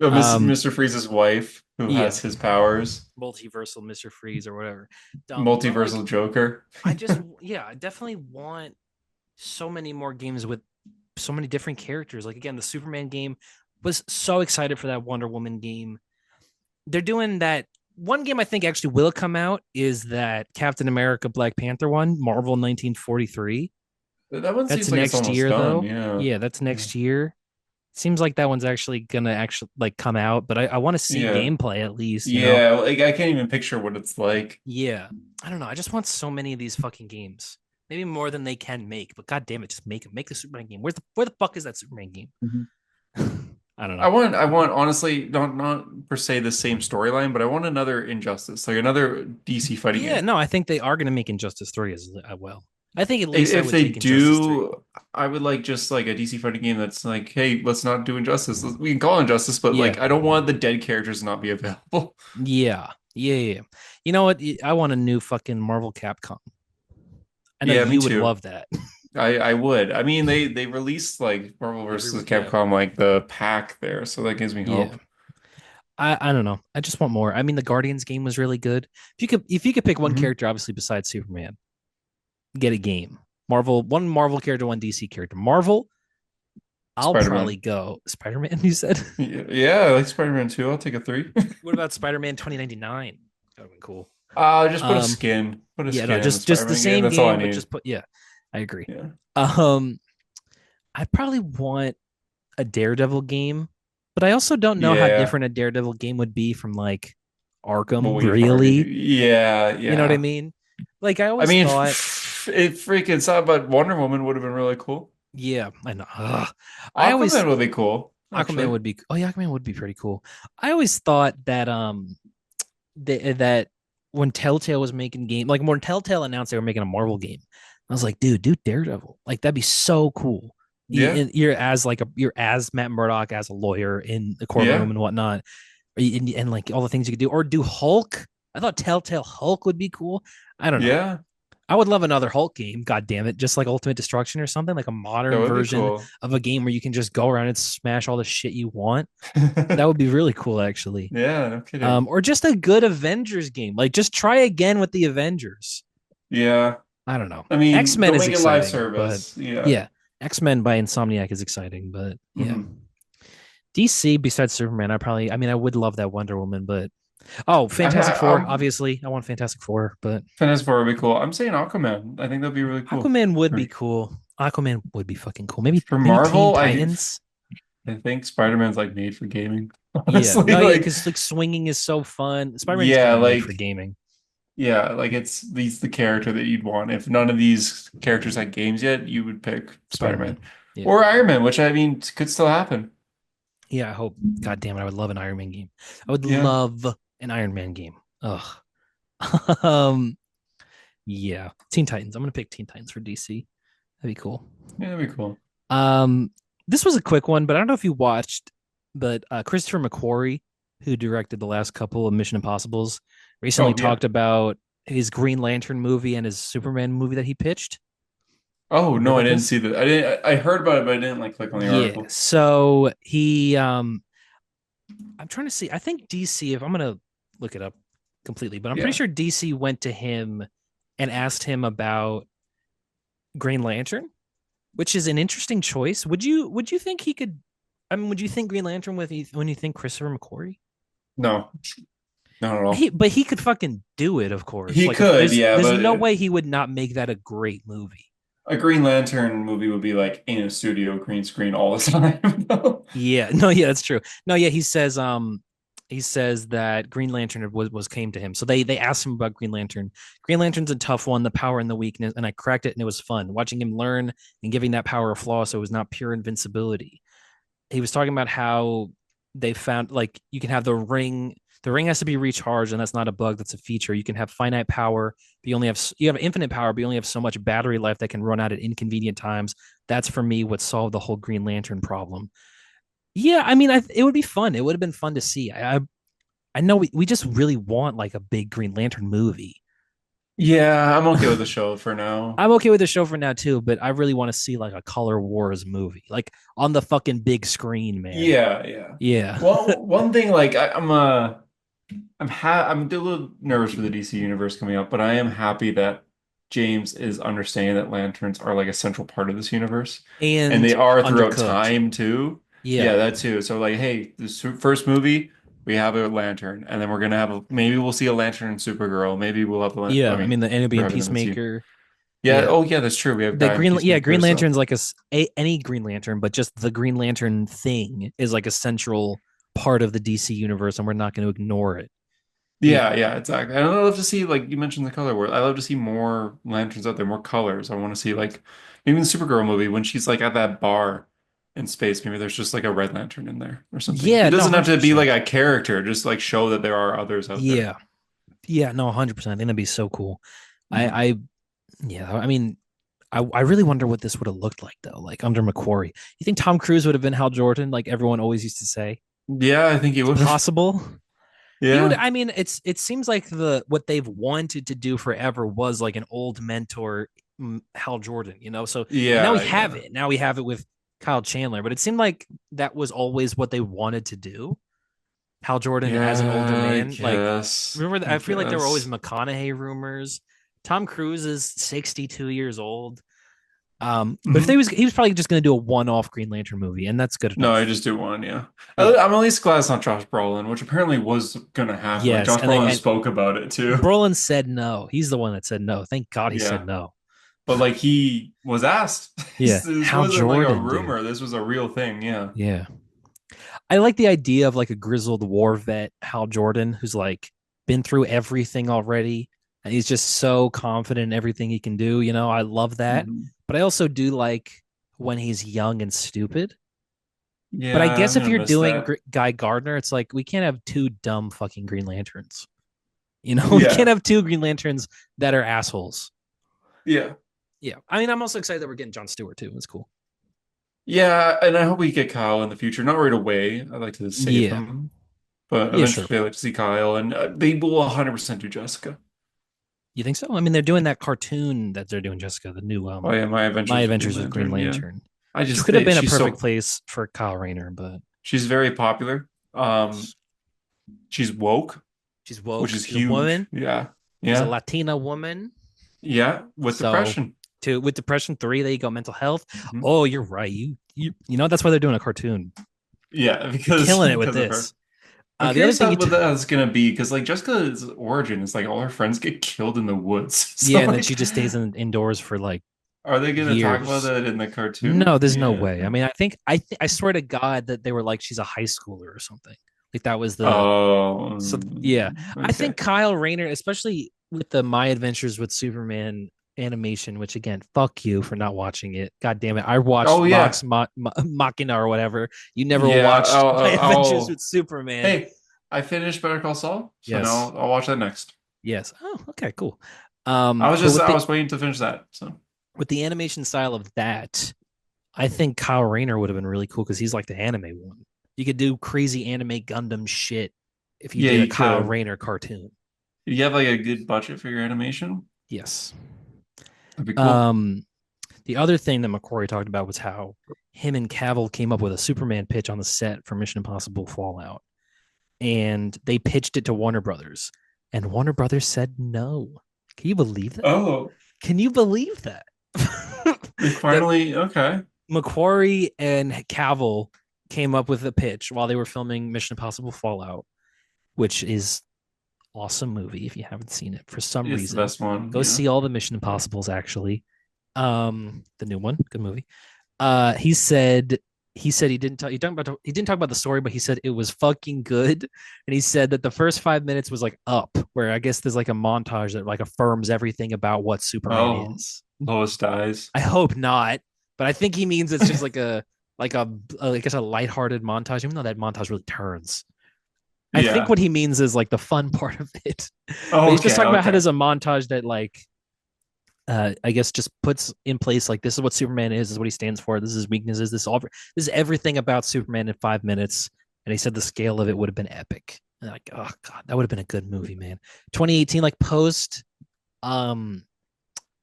Um, Mr. Freeze's wife, who yeah, has his powers, multiversal Mr. Freeze or whatever. Dumb, but like multiversal Joker. I just yeah, I definitely want so many more games with so many different characters. Like again, the Superman game was so excited for that Wonder Woman game. They're doing that one game I think actually will come out is that Captain America Black Panther one, Marvel 1943. That one That's seems like it's next almost year done. though. Yeah. Yeah, that's Yeah. next year. Seems like that one's actually gonna actually like come out, but I want to see Yeah. gameplay at least, you know? Yeah. Like I can't even picture what it's like. Yeah. I don't know. I just want so many of these fucking games. Maybe more than they can make, but god damn it, just make them. Make the Superman game. Where the fuck is that Superman game? Mhm. I don't know. I want honestly not per se the same storyline, but I want another Injustice, like another DC fighting Yeah, game. no, I think they are gonna make Injustice 3 as well. I think at least I If would they take Injustice 3. do, I would like just like a DC fighting game that's like, hey, let's not do Injustice. We can call it Injustice, but Yeah. like I don't want the dead characters to not be available. Yeah. Yeah, yeah. You know what? I want a new fucking Marvel Capcom. I know Yeah, me you would too. love that. I would. I mean, they released like Marvel versus Yeah. Capcom like the pack there, so that gives me Yeah. hope. I don't know. I just want more. I mean, the Guardians game was really good. If you could pick one Hmm. character, obviously besides Superman, get a game. Marvel character, one DC character. Marvel, I'll probably Spider-Man. go Spider-Man, you said. Yeah, I like Spider-Man too. I'll take a three. What about Spider-Man 2099? That would have been cool. Just put a Um, skin. Put a yeah, no, skin in the just the Spider-Man game. same That's all I game, but need. just put yeah, I agree. Yeah. Um, I probably want a Daredevil game, but I also don't know how Yeah. different a Daredevil game would be from like What Arkham, we from Arcade. really. Yeah, You know what I yeah. mean? Like I I always mean, thought, it freaking saw, but Wonder Woman would have been really cool. yeah, I know. I always Aquaman would be cool, Aquaman actually. would be. Oh yeah, Aquaman would be pretty cool. I always thought that that when Telltale was making game, like when Telltale announced they were making a Marvel game, I was like, dude, do Daredevil. Like that'd be so cool. Yeah, You're as Matt Murdock as a lawyer in the courtroom yeah, and whatnot, and like all the things you could do, or do Hulk. I thought Telltale Hulk would be cool. I don't know. yeah. I would love another Hulk game. God damn it, just like Ultimate Destruction or something, like a That modern would be version cool. of a game where you can just go around and smash all the shit you want. That would be really cool, actually. Yeah, no kidding. Or just a good Avengers game. Like just try again with the Avengers. Yeah. I don't know. I mean, X-Men don't is make it live exciting, but service. Yeah. yeah. X-Men by Insomniac is exciting, but yeah. Hmm. DC besides Superman, I would love that Wonder Woman, but I, Fantastic ha- Four, I'm obviously. I want Fantastic Four, but Fantastic Four would be cool. I'm saying Aquaman. I think that'd be really cool. Aquaman would be For, cool. Aquaman would be fucking cool. Maybe for Teen Marvel, Titans. I think Spider-Man's like made for gaming. Yeah. Honestly, No, yeah, like because like swinging is so fun. Spider-Man's yeah, kind of made for like gaming. yeah, like it's he's the character that you'd want. If none of these characters had games yet, you would pick Spider-Man. Spider-Man Yeah. or Iron Man, which I mean could still happen. Yeah, I hope. God damn it, I would love an Iron Man game. I would Yeah, love an Iron Man game. Ugh. um, yeah. Teen Titans. I'm gonna pick Teen Titans for DC. That'd be cool. yeah, that'd be cool. Um, this was a quick one, but I don't know if you watched, but Christopher McQuarrie, who directed the last couple of Mission Impossibles, recently Oh yeah. talked about his Green Lantern movie and his Superman movie that he pitched. Oh You heard no, I about didn't this? see that. I didn't. I heard about it, but I didn't like click on the Yeah. article. So he I'm trying to see. I think DC, if I'm gonna look it up completely, but I'm pretty Yeah. sure DC went to him and asked him about Green Lantern, which is an interesting choice. Would you think he could? I mean, would you think Green Lantern with when you think Christopher McQuarrie? No, not at all. But he could fucking do it, of course. He Like if could, yeah, there's but no way he would not make that a great movie. a Green Lantern movie would be like in a studio green screen all the time. Yeah, no, yeah, that's true. No, yeah, he says that Green Lantern was came to him. So they asked him about Green Lantern. Green Lantern's a tough one, the power and the weakness, and I cracked it and it was fun watching him learn and giving that power a flaw so it was not pure invincibility. He was talking about how they found like you can have the ring. The ring has to be recharged, and that's not a bug. That's a feature. You can have finite power, but you have infinite power, but you only have so much battery life that can run out at inconvenient times. That's for me what solved the whole Green Lantern problem. Yeah, I mean, it would be fun. It would have been fun to see. I know we just really want like a big Green Lantern movie. Yeah, I'm okay with the show for now. I'm okay with the show for now too, but I really want to see like a Color Wars movie, like on the fucking big screen, man. Yeah, yeah. Yeah. Well, one thing like I'm a little nervous for the DC universe coming up, but I am happy that James is understanding that lanterns are like a central part of this universe, and And they are throughout undercooked. time too. Yeah. Yeah, that too. So like, hey, this first movie, we have a Lantern, and then we're gonna have maybe we'll see a Lantern and Supergirl. Maybe we'll have Yeah, I I mean, mean the for Enemy and everything that's you. Peacemaker. Yeah. Yeah, Oh, yeah, that's true. We have the Guy and Green yeah Peacemaker. Green So Lantern's like any Green Lantern, but just the Green Lantern thing is like a central part of the DC universe, and we're not going to ignore it. You yeah, know. yeah, exactly. And I love to see, like you mentioned, the color world. I love to see more lanterns out there, more colors. I want to see, like, even the Supergirl movie when she's like at that bar in space. Maybe there's just like a red lantern in there or something. It Yeah, no, doesn't have to be like 100%. a character, just like show that there are others out there. Yeah, yeah, no, 100%. I think that'd be so cool. Hmm. I yeah, I mean, I really wonder what this would have looked like though, like under McQuarrie. You think Tom Cruise would have been Hal Jordan, like everyone always used to say? Yeah, I think he It's would. possible. He would. Yeah, I mean, it seems like the what they've wanted to do forever was like an old mentor, Hal Jordan. So and now we yeah, have yeah, it. Now we have it with Kyle Chandler, but it seemed like that was always what they wanted to do. Hal Jordan as an older yeah. I man. Like, guess. remember that? I I feel like there were always guess. McConaughey rumors. Tom Cruise is 62 years old. But if Mhm. he was probably just going to do a one-off Green Lantern movie, and that's good No, I enough. just do one. Yeah, Yeah. I'm at least glad it's not Josh Brolin, which apparently was gonna happen. Like Yes, Josh and they Brolin and spoke about it too. Brolin said no. He's the one that said no. Thank God he said Yeah. no. But like he was asked. Yeah, This Hal wasn't like a Jordan, dude. rumor. This was a real thing. Yeah. Yeah, I like the idea of like a grizzled war vet, Hal Jordan, who's like been through everything already, and he's just so confident in everything he can do. I love that, Mhm. but I also do like when he's young and stupid. But I Yeah, I'm guess if gonna you're miss doing that. Guy Gardner, it's like we can't have two dumb fucking Green Lanterns. We can't Yeah. have two Green Lanterns that are assholes. Yeah. Yeah, I mean, I'm also excited that we're getting Jon Stewart too. It's cool. Yeah, and I hope we get Kyle in the future. Not right away. I'd like to save Yeah, him, but yeah, sure. eventually I'd like to see Kyle, and they will 100% do Jessica. You think so? I mean, they're doing that cartoon that they're doing, Jessica, the new Oh yeah, My My Adventures with Green Adventures with Green Lantern. Yeah, Lantern, I which just could have been a she's perfect so place for Kyle Rayner, but she's very popular. yes, She's woke, she's which woke. is She's a huge. woman. Yeah, She's a yeah, Latina woman. yeah. With So, depression. with depression three, there you go. Mental health. Mhm. Oh, you're right. You know that's why they're doing a cartoon. Yeah, They're because killing it with because of her. this. I'm The other curious thing how you, what that's gonna be because like Jessica's origin is like all her friends get killed in the woods. So yeah, and then she like, just stays indoors for like are they gonna talk about years. that in the No, cartoon? there's no Yeah. way. I mean, I swear to God that they were like she's a high schooler or something. Like that was the Oh, so yeah. I okay. think Kyle Rayner, especially with the My Adventures with Superman animation, which again, fuck you for not watching it. God damn it. I watched Oh Vox yeah, Machina or whatever. You never yeah. watched My Adventures with Superman. Hey, I finished Better Call Saul, so Yes. now I'll watch that next. Yes. Oh, okay, cool. But I was waiting to finish that. So with the animation style of that, I think Kyle Rayner would have been really cool because he's like the anime one. You could do crazy anime Gundam shit if you yeah, did a you Kyle could. Rayner cartoon. You have like a good budget for your animation. Yes. That'd be cool. Um, the other thing that McQuarrie talked about was how him and Cavill came up with a Superman pitch on the set for Mission Impossible Fallout, and they pitched it to Warner Brothers, and Warner Brothers said no. Can you believe that? Oh, Can you believe that? they That finally okay. McQuarrie and Cavill came up with a pitch while they were filming Mission Impossible Fallout, which is awesome movie if you haven't seen it for some It's the reason. best one. Go Yeah. see all the Mission Impossibles actually. The new one, good movie. He said he didn't talk about the story, but he said it was fucking good. And he said that the first 5 minutes was like up, where I guess there's like a montage that like affirms everything about what Superman Oh, is. Lois dies. I hope not, but I think he means it's just like I guess a lighthearted montage, even though that montage really turns. I think Yeah. what he means is like the fun part of it. But Oh, he's just okay, talking about how okay. there's a montage that like I guess just puts in place like this is what Superman is, this is what he stands for, this is his weaknesses, this is everything about Superman in 5 minutes. And he said the scale of it would have been epic. And like, oh god, that would have been a good movie, man. 2018, like post um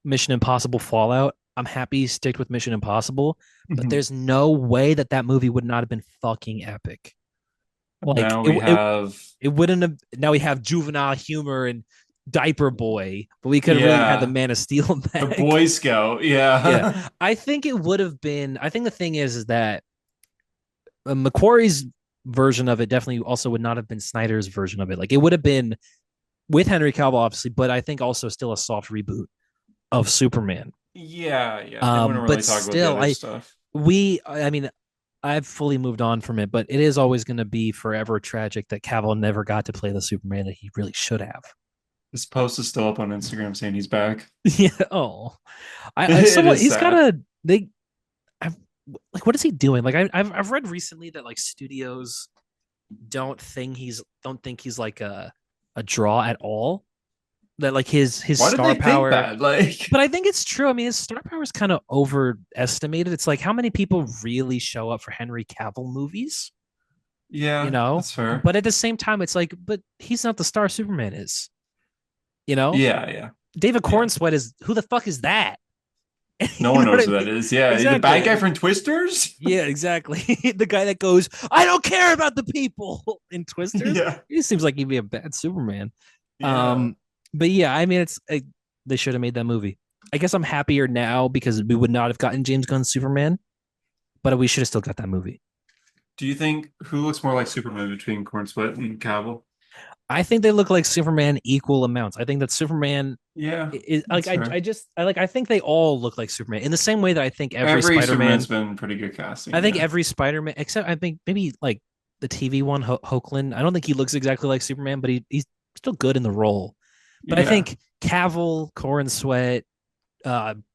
Mission Impossible Fallout. I'm happy he sticked with Mission Impossible, but Mhm. there's no way that that movie would not have been fucking epic. Like Now we have it wouldn't have. Now we have juvenile humor and Diaper Boy, but we could have really had the yeah, Man of Steel the back. Boy Scout. Yeah, Yeah. I think it would have been. I think the thing is that McQuarrie's version of it definitely also would not have been Snyder's version of it. Like it would have been with Henry Cavill, obviously, but I think also still a soft reboot of Superman. Yeah, yeah. They wouldn't But really talk about the still, other stuff. I mean, I've fully moved on from it, but it is always going to be forever tragic that Cavill never got to play the Superman that he really should have. This post is still up on Instagram saying he's back. Yeah. Oh, I It someone is he's got sad. a they. I've, like, what is he doing? Like, I've read recently that like studios don't think he's like a draw at all. That like his Why did star they think power, that? Like, but I think it's true. I mean, his star power is kind of overestimated. It's like how many people really show up for Henry Cavill movies, you yeah, know? that's fair. But at the same time, it's like, but he's not the star Superman is, you know? Yeah, yeah, David yeah. Cornsweat is who the fuck is that? No You one know what knows I who that mean? is. Yeah, the bad guy Exactly. from Twisters? Yeah, exactly. The guy that goes, I don't care about the people in Twisters. Yeah, He seems like he'd be a bad Superman. yeah. Um, but yeah, I mean, they should have made that movie. I guess I'm happier now because we would not have gotten James Gunn's Superman, but we should have still got that movie. Do you think who looks more like Superman between Cornsweet and Cavill? I think they look like Superman equal amounts. I think that Superman Yeah, is like that's fair. I think they all look like Superman in the same way that I think every Every Spider-Man. Superman's been pretty good casting. I think Yeah, every Spider-Man except I think maybe like the TV one, Hoagland. I don't think he looks exactly like Superman, but he's still good in the role. But I yeah. think Cavill, Corin Sweat,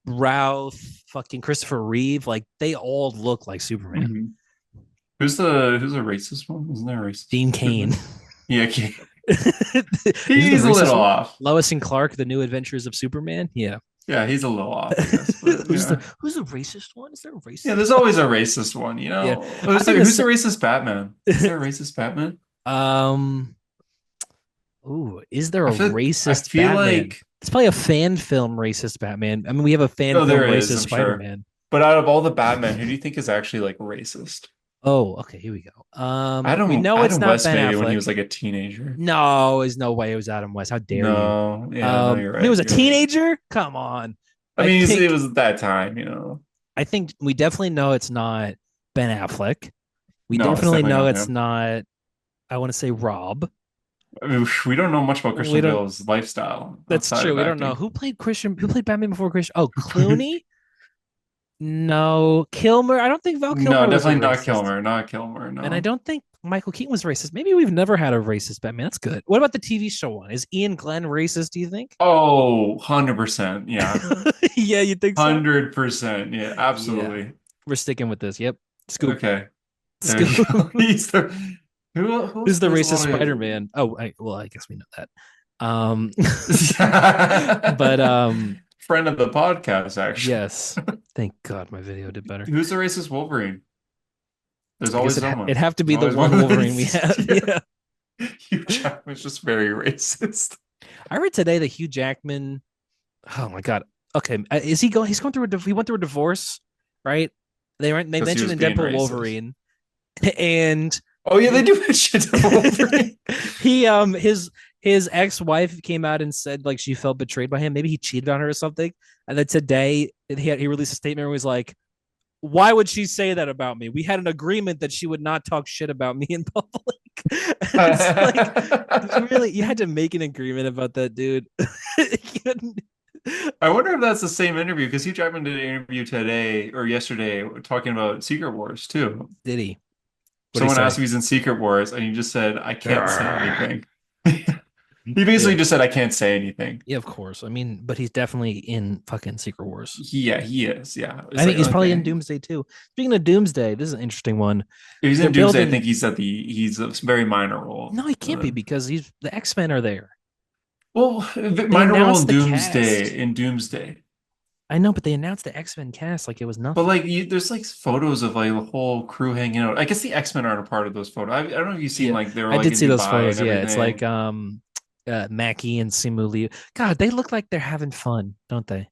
Routh, fucking Christopher Reeve, like they all look like Superman. Mhm. Who's the racist one? Isn't there a racist Dean Cain. Superman? Yeah, okay. Is the He's a racist little one? off. Lois and Clark, The New Adventures of Superman. Yeah. Yeah, he's a little off, I guess. But yeah. Who's the racist one? Is there a Yeah, racist? there's always a racist one, you Yeah, know? I think Who's the this. racist Batman? Is there a racist Batman? Um. Ooh, is there a I racist feel Batman? like It's probably a fan film racist Batman. I mean, we have a fan oh, film there is, racist I'm Spider sure. Man. But out of all the Batman, who do you think is actually like racist? Oh, okay, here we go. We know it's Adam not West Ben maybe when he Affleck. was like a teenager. No, there's no way it was Adam West. How dare you? No, yeah, no, you're He right. was a You're right. teenager. Come on. I I mean, it think was at that time, you know. I think we definitely know it's not Ben Affleck. We No, it's definitely definitely know not it's him. not. I want to say Rob. I mean, we don't know much about We Christian don't. Bale's lifestyle That's outside true. of We don't know acting. who played Christian. Who played Batman before Christian? Oh, Clooney. No, Kilmer. I don't think Val No, Kilmer was a definitely not racist, Kilmer. Not Kilmer. and I No. don't think Michael Keaton was racist. Maybe we've never had a racist Batman. That's good. What about the TV show one? Is Ian Glenn racist? Do you think? Oh, 100%. Yeah. Yeah, you think so? 100%. Yeah, Yeah, absolutely. we're sticking with this. Yep. Scoop. Okay. There you Scoop. go. He's the who else Who's the plays a racist lot of Spider-Man? Oh, well, I guess we know that. Um, but friend of the podcast, actually. yes. Thank God my video did better. Who's the racist Wolverine? There's I guess always someone. it'd have to There's be the always one one. Wolverine we have. Yeah. Yeah. Hugh Jackman's just very racist. I read today that Hugh Jackman. Oh my God. Okay, is he going? He's going through he went through a divorce, right? They Because he mentioned was in being Deadpool racist. Wolverine, and Oh yeah, they do mention Wolverine. he his ex-wife came out and said like she felt betrayed by him. Maybe he cheated on her or something. And then today he released a statement where he was like, why would she say that about me? We had an agreement that she would not talk shit about me in public. It's like really you had to make an agreement about that, dude. I wonder if that's the same interview because Hugh Jackman did an interview today or yesterday talking about Secret Wars too. Did he? What did he Someone asked say? if he's in Secret Wars, and he just said, "I can't say Yeah, anything." He basically just said, "I can't say anything." yeah, of course. I mean, but he's definitely in fucking Secret Wars. Yeah, he is. Yeah, I it's think like he's probably in okay. Doomsday too. Speaking of Doomsday, this is an interesting one. If he's They're in Doomsday, I building. think he's a very minor role. No, he can't be because he's the X-Men are there. Well, They minor role announced in the Doomsday cast. in Doomsday. I know, but they announced the X-Men cast like it was But nothing. like, there's like photos of like the whole crew hanging out. I guess the X-Men aren't a part of those photos. I don't know if you've seen Yeah, like they were I like did in see those Dubai and photos. Yeah, it's like everything. Mackie and Simu Liu. God, they look like they're having fun, don't they?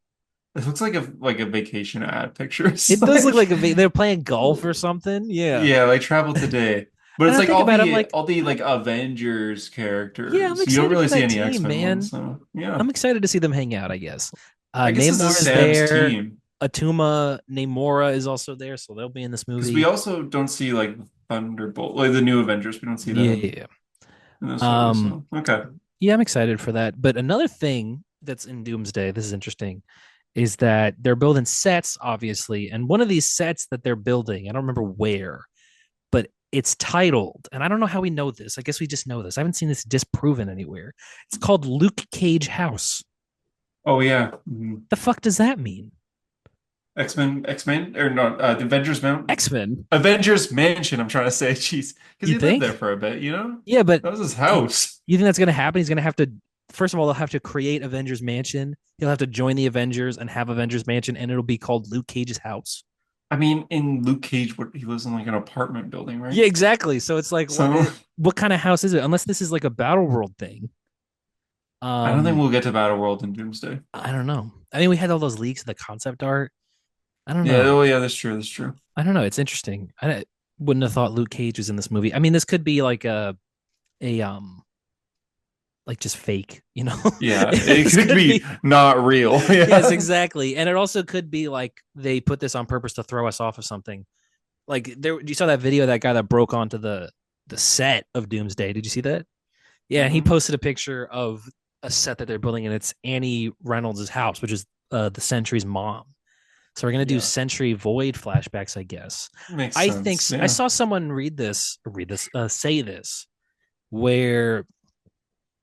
It looks like a vacation ad pictures. It does look like Like they're playing golf or something. Yeah, yeah, like travel today. But and it's I like think about it, I'm like, all the like Avengers yeah, I'm characters. You don't excited really for see that any team, X-Men ones, man. so yeah. I'm excited to see them hang out, I guess. I guess this is Namor is Sam's there. team Atuma Namora is also there, so they'll be in this because we movie. also don't see like Thunderbolt, like the new Avengers. We don't see Yeah, that yeah, yeah. in this movie, Um, so okay. yeah, I'm excited for that. But another thing that's in Doomsday, this is interesting, is that they're building sets, obviously, and one of these sets that they're building, I don't remember where, but it's titled, and I don't know how we know this. I guess we just know this. I haven't seen this disproven anywhere. It's called Luke Cage House. Oh yeah, mhm. The fuck does that mean? X-Men, or not? Avengers Mount, X-Men. Avengers Mansion. I'm trying to say, jeez, because You he lived there think? for a bit. Yeah, but That was his you house. think that's gonna happen? He's gonna have to. First of all, they'll have to create Avengers Mansion. He'll have to join the Avengers and have Avengers Mansion, and it'll be called Luke Cage's house. I mean, in Luke Cage, what he lives in like an apartment building, right? Yeah, exactly. So it's like, So what kind of house is it? Unless this is like a battle world thing. I don't think Um, we'll get to Battle World in Doomsday. I don't know. I mean, we had all those leaks of the concept art. I don't Yeah, know. oh yeah, that's true. That's true. I don't know. It's interesting. I wouldn't have thought Luke Cage was in this movie. I mean, this could be like a like just fake, you know? Yeah, it This could could be be. not real. Yes, Yeah. exactly. And it also could be like they put this on purpose to throw us off of something. Like there, you saw that video of that guy that broke onto the set of Doomsday. Did you see that? Yeah, he Hmm. posted a picture of a set that they're building, and it's Annie Reynolds' house, which is the Sentry's mom. So we're gonna do Yeah, Sentry Void flashbacks, I guess. makes I think sense. I Yeah. saw someone say this, where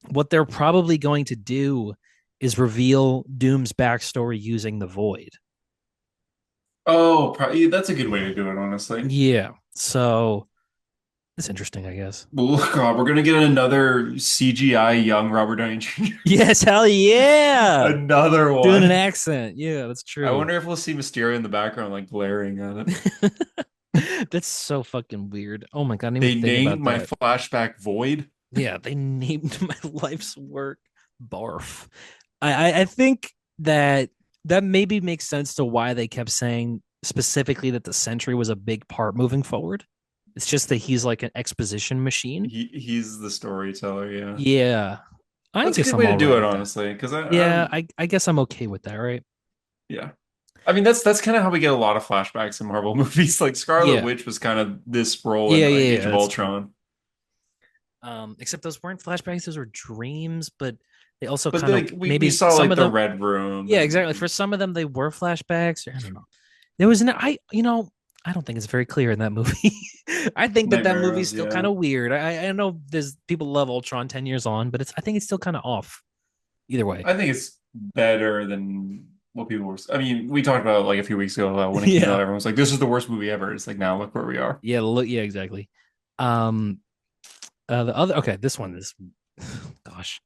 what they're probably going to do is reveal Doom's backstory using the Void. Oh, probably, that's a good way to do it, honestly. Yeah, so it's interesting, I guess. Well, God, we're gonna get another CGI young Robert Downey Jr. Yes, hell yeah, Another doing an one. accent. Yeah, that's I true. wonder if we'll see Mysterio in the background, like glaring at it. That's so fucking weird. Oh my god, I didn't even They think named about my that. flashback Void. Yeah, they named my life's work barf. I think that that maybe makes sense to why they kept saying specifically that the Sentry was a big part moving forward. It's just that he's like an exposition machine. He's the storyteller. Yeah, Yeah, I that's a guess good I'm way to all do right it, with that. honestly. Because Yeah, I'm I guess I'm okay with that, right? yeah. I mean, that's kind of how we get a lot of flashbacks in Marvel movies. Like Scarlet Yeah, Witch was kind of this role in yeah, like yeah, Age yeah. of That's true. Ultron. Except those weren't flashbacks; those were dreams. But they also But kind of like we maybe saw some like of the them. Red Room Yeah, exactly. and For some of them, they were flashbacks. Or, I don't know. There was no. I don't think it's very clear in that movie. I think that movie's Nightmares. still kind Yeah, of weird. I know there's people love Ultron 10 years on, but I think it's still kind of off. Either way. I think it's better than what people were. I mean, we talked about it, like a few weeks ago when it came out. Yeah. Everyone was like, "This is the worst movie ever." It's like now look where we are. Yeah. Look. Yeah. Exactly. Um. The other. Okay. This one is. Gosh.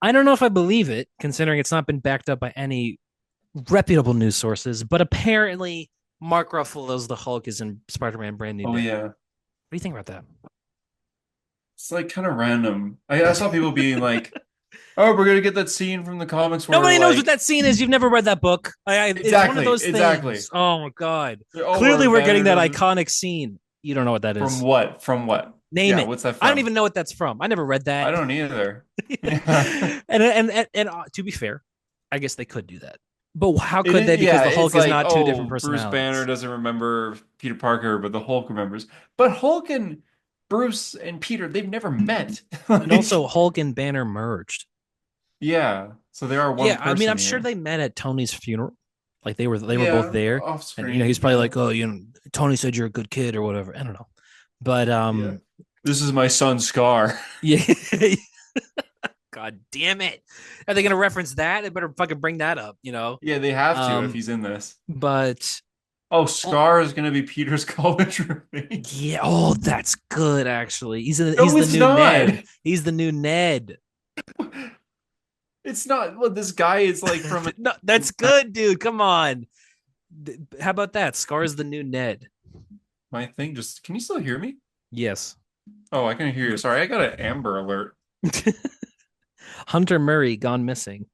I don't know if I believe it, considering it's not been backed up by any reputable news sources. But apparently, Mark Ruffalo's the Hulk is in Spider-Man: Brand New Oh Day. yeah. What do you think about that? It's like kind of random. I saw people being like, "Oh, we're gonna get that scene from the comics where Nobody knows what like that scene is. You've never read that book. It's one of exactly, those exactly." things. Oh my god! Oh, Clearly, or we're getting Banner that doesn't. iconic scene. You don't know what that From is. what? From what? Name Yeah, it. what's that I don't from? even know what that's from. I never read I that. don't either. Yeah. And to be fair, I guess they could do that. But how could they? Because Yeah, the it's Hulk is like, not two different oh, Bruce Banner personalities. doesn't remember Peter Parker, but the Hulk remembers. But Hulk and Bruce and Peter, they've never met. And also, Like, Hulk and Banner merged. yeah. So they are one Yeah, I mean, I'm person sure here. they met at Tony's funeral. Like they were both Yeah, there, off and screen. he's probably Yeah. like, oh, Tony said you're a good kid or whatever. I don't know, but Yeah. This is my son Scar. yeah. God damn it. Are they going to reference that? They better fucking bring that up, you know? Yeah, they have to if Um, he's in this. but Oh, oh, Scar is gonna be Peter's college roommate. yeah, oh, that's good actually. He's No, the it's new not. Ned. He's the new Ned. It's not. Well, this guy is like from No, that's good, dude. Come on. How about that? Scar's the new Ned. my thing. Just can you still hear me? Yes. Oh, I can hear you. Sorry, I got an Amber Alert. Hunter Murray gone missing.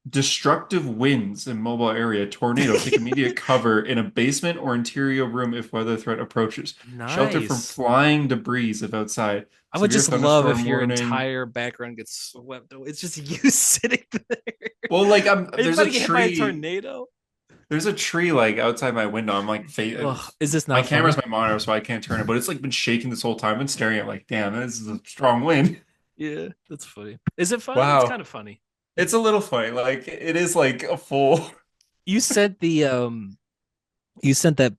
Destructive winds in mobile area. Tornado. Take immediate cover in a basement or interior room if weather threat approaches. Shelter from Nice. flying debris if outside. I would Severe just love if thunderstorm your warning. entire background gets swept away. It's just you sitting there. Well, like Are you there's about a to get hit by a tree. tornado? There's a tree like outside my window. I'm like, Ugh, is this my not camera's funny? my monitor, so I can't turn it. But it's like been shaking this whole time. I've been staring at it like, damn, this is a strong wind. Yeah, that's funny. Is it funny? It's kind Wow, of funny. it's a little funny. Like it is like a full. You sent the you sent that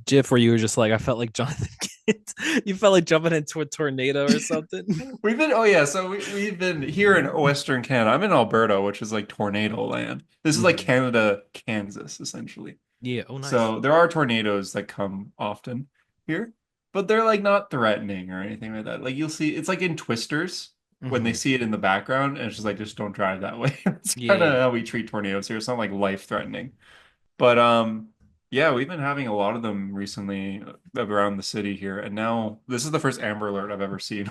gif where you were just like, I felt like Jonathan Kidd. You felt like jumping into a tornado or something. We've been, oh yeah, so we've been here in Western Canada. I'm in Alberta, which is like tornado land. This is like Hmm. Canada, Kansas, essentially. Yeah. Oh, nice. So there are tornadoes that come often here, but they're like not threatening or anything like that. Like you'll see, it's like in Twisters when they Hmm. see it in the background, and it's just like, just don't drive that way. It's kind of Yeah. how we treat tornadoes here. It's not like life threatening. But yeah, we've been having a lot of them recently around the city here, and now this is the first Amber Alert I've ever seen.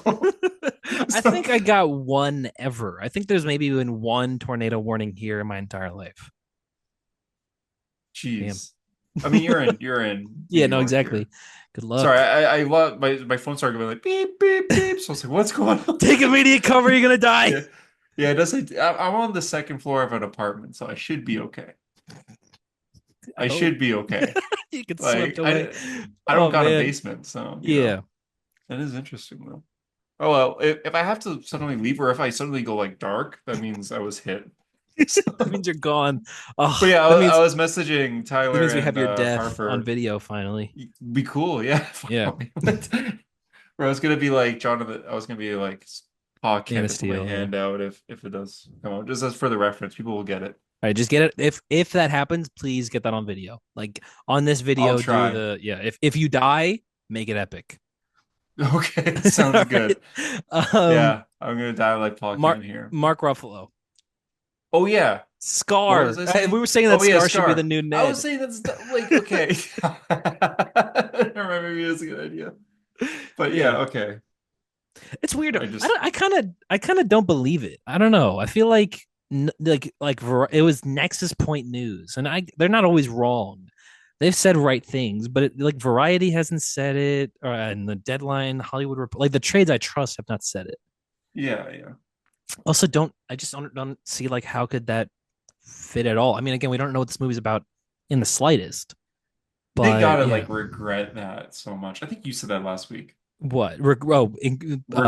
I So, think I got one ever. I think there's maybe been one tornado warning here in my entire life. Damn. jeez. I mean, you're in New Yeah. No. York Exactly. here. Good Sorry, luck. I love my phone started going like beep beep beep. So I was like, what's going on? Take immediate cover. You're gonna die. Yeah, yeah. It does say I'm on the second floor of an apartment, so I should be okay. I I hope should be okay. you get swept Like away. I don't Oh got a man. basement, so Yeah. that is interesting though. Oh well, if I have to suddenly leave or if I suddenly go like dark, that means I was hit. That means you're gone. But Oh, yeah, that I means was messaging that Tyler means we have and your death on Harper. video finally. Be cool, yeah. Yeah. Finally. Where I was gonna be like Jonathan, I was gonna be like, "Oh, Man can't of to put my Steel. Yeah. hand out if it does come out." Just as for the reference, people will get it. All right, just get it. If that happens, please get that on video. Like on this I'll video, do try. the yeah. If you die, make it epic. Okay, All sounds right. good. Um, Yeah, I'm gonna die like Paul Mark Kent here. Mark Ruffalo. Oh yeah, what was Scar. I We saying? were saying that Oh yeah, Scar should be the Scar. new I was Ned. saying that's like okay. I remember maybe it's a good idea, but Yeah. yeah, okay. It's weird. I just I kind of don't believe it. I don't know. I feel like it was Nexus Point News, and I they're not always wrong. They've said right things, but like Variety hasn't said it, or and the Deadline, Hollywood Report, like the trades I trust have not said it. yeah, yeah. Also, don't see like how could that fit at all. I mean, again, we don't know what this movie's about in the slightest, They but gotta yeah, like regret that so much. I think you said that last week. what? Regret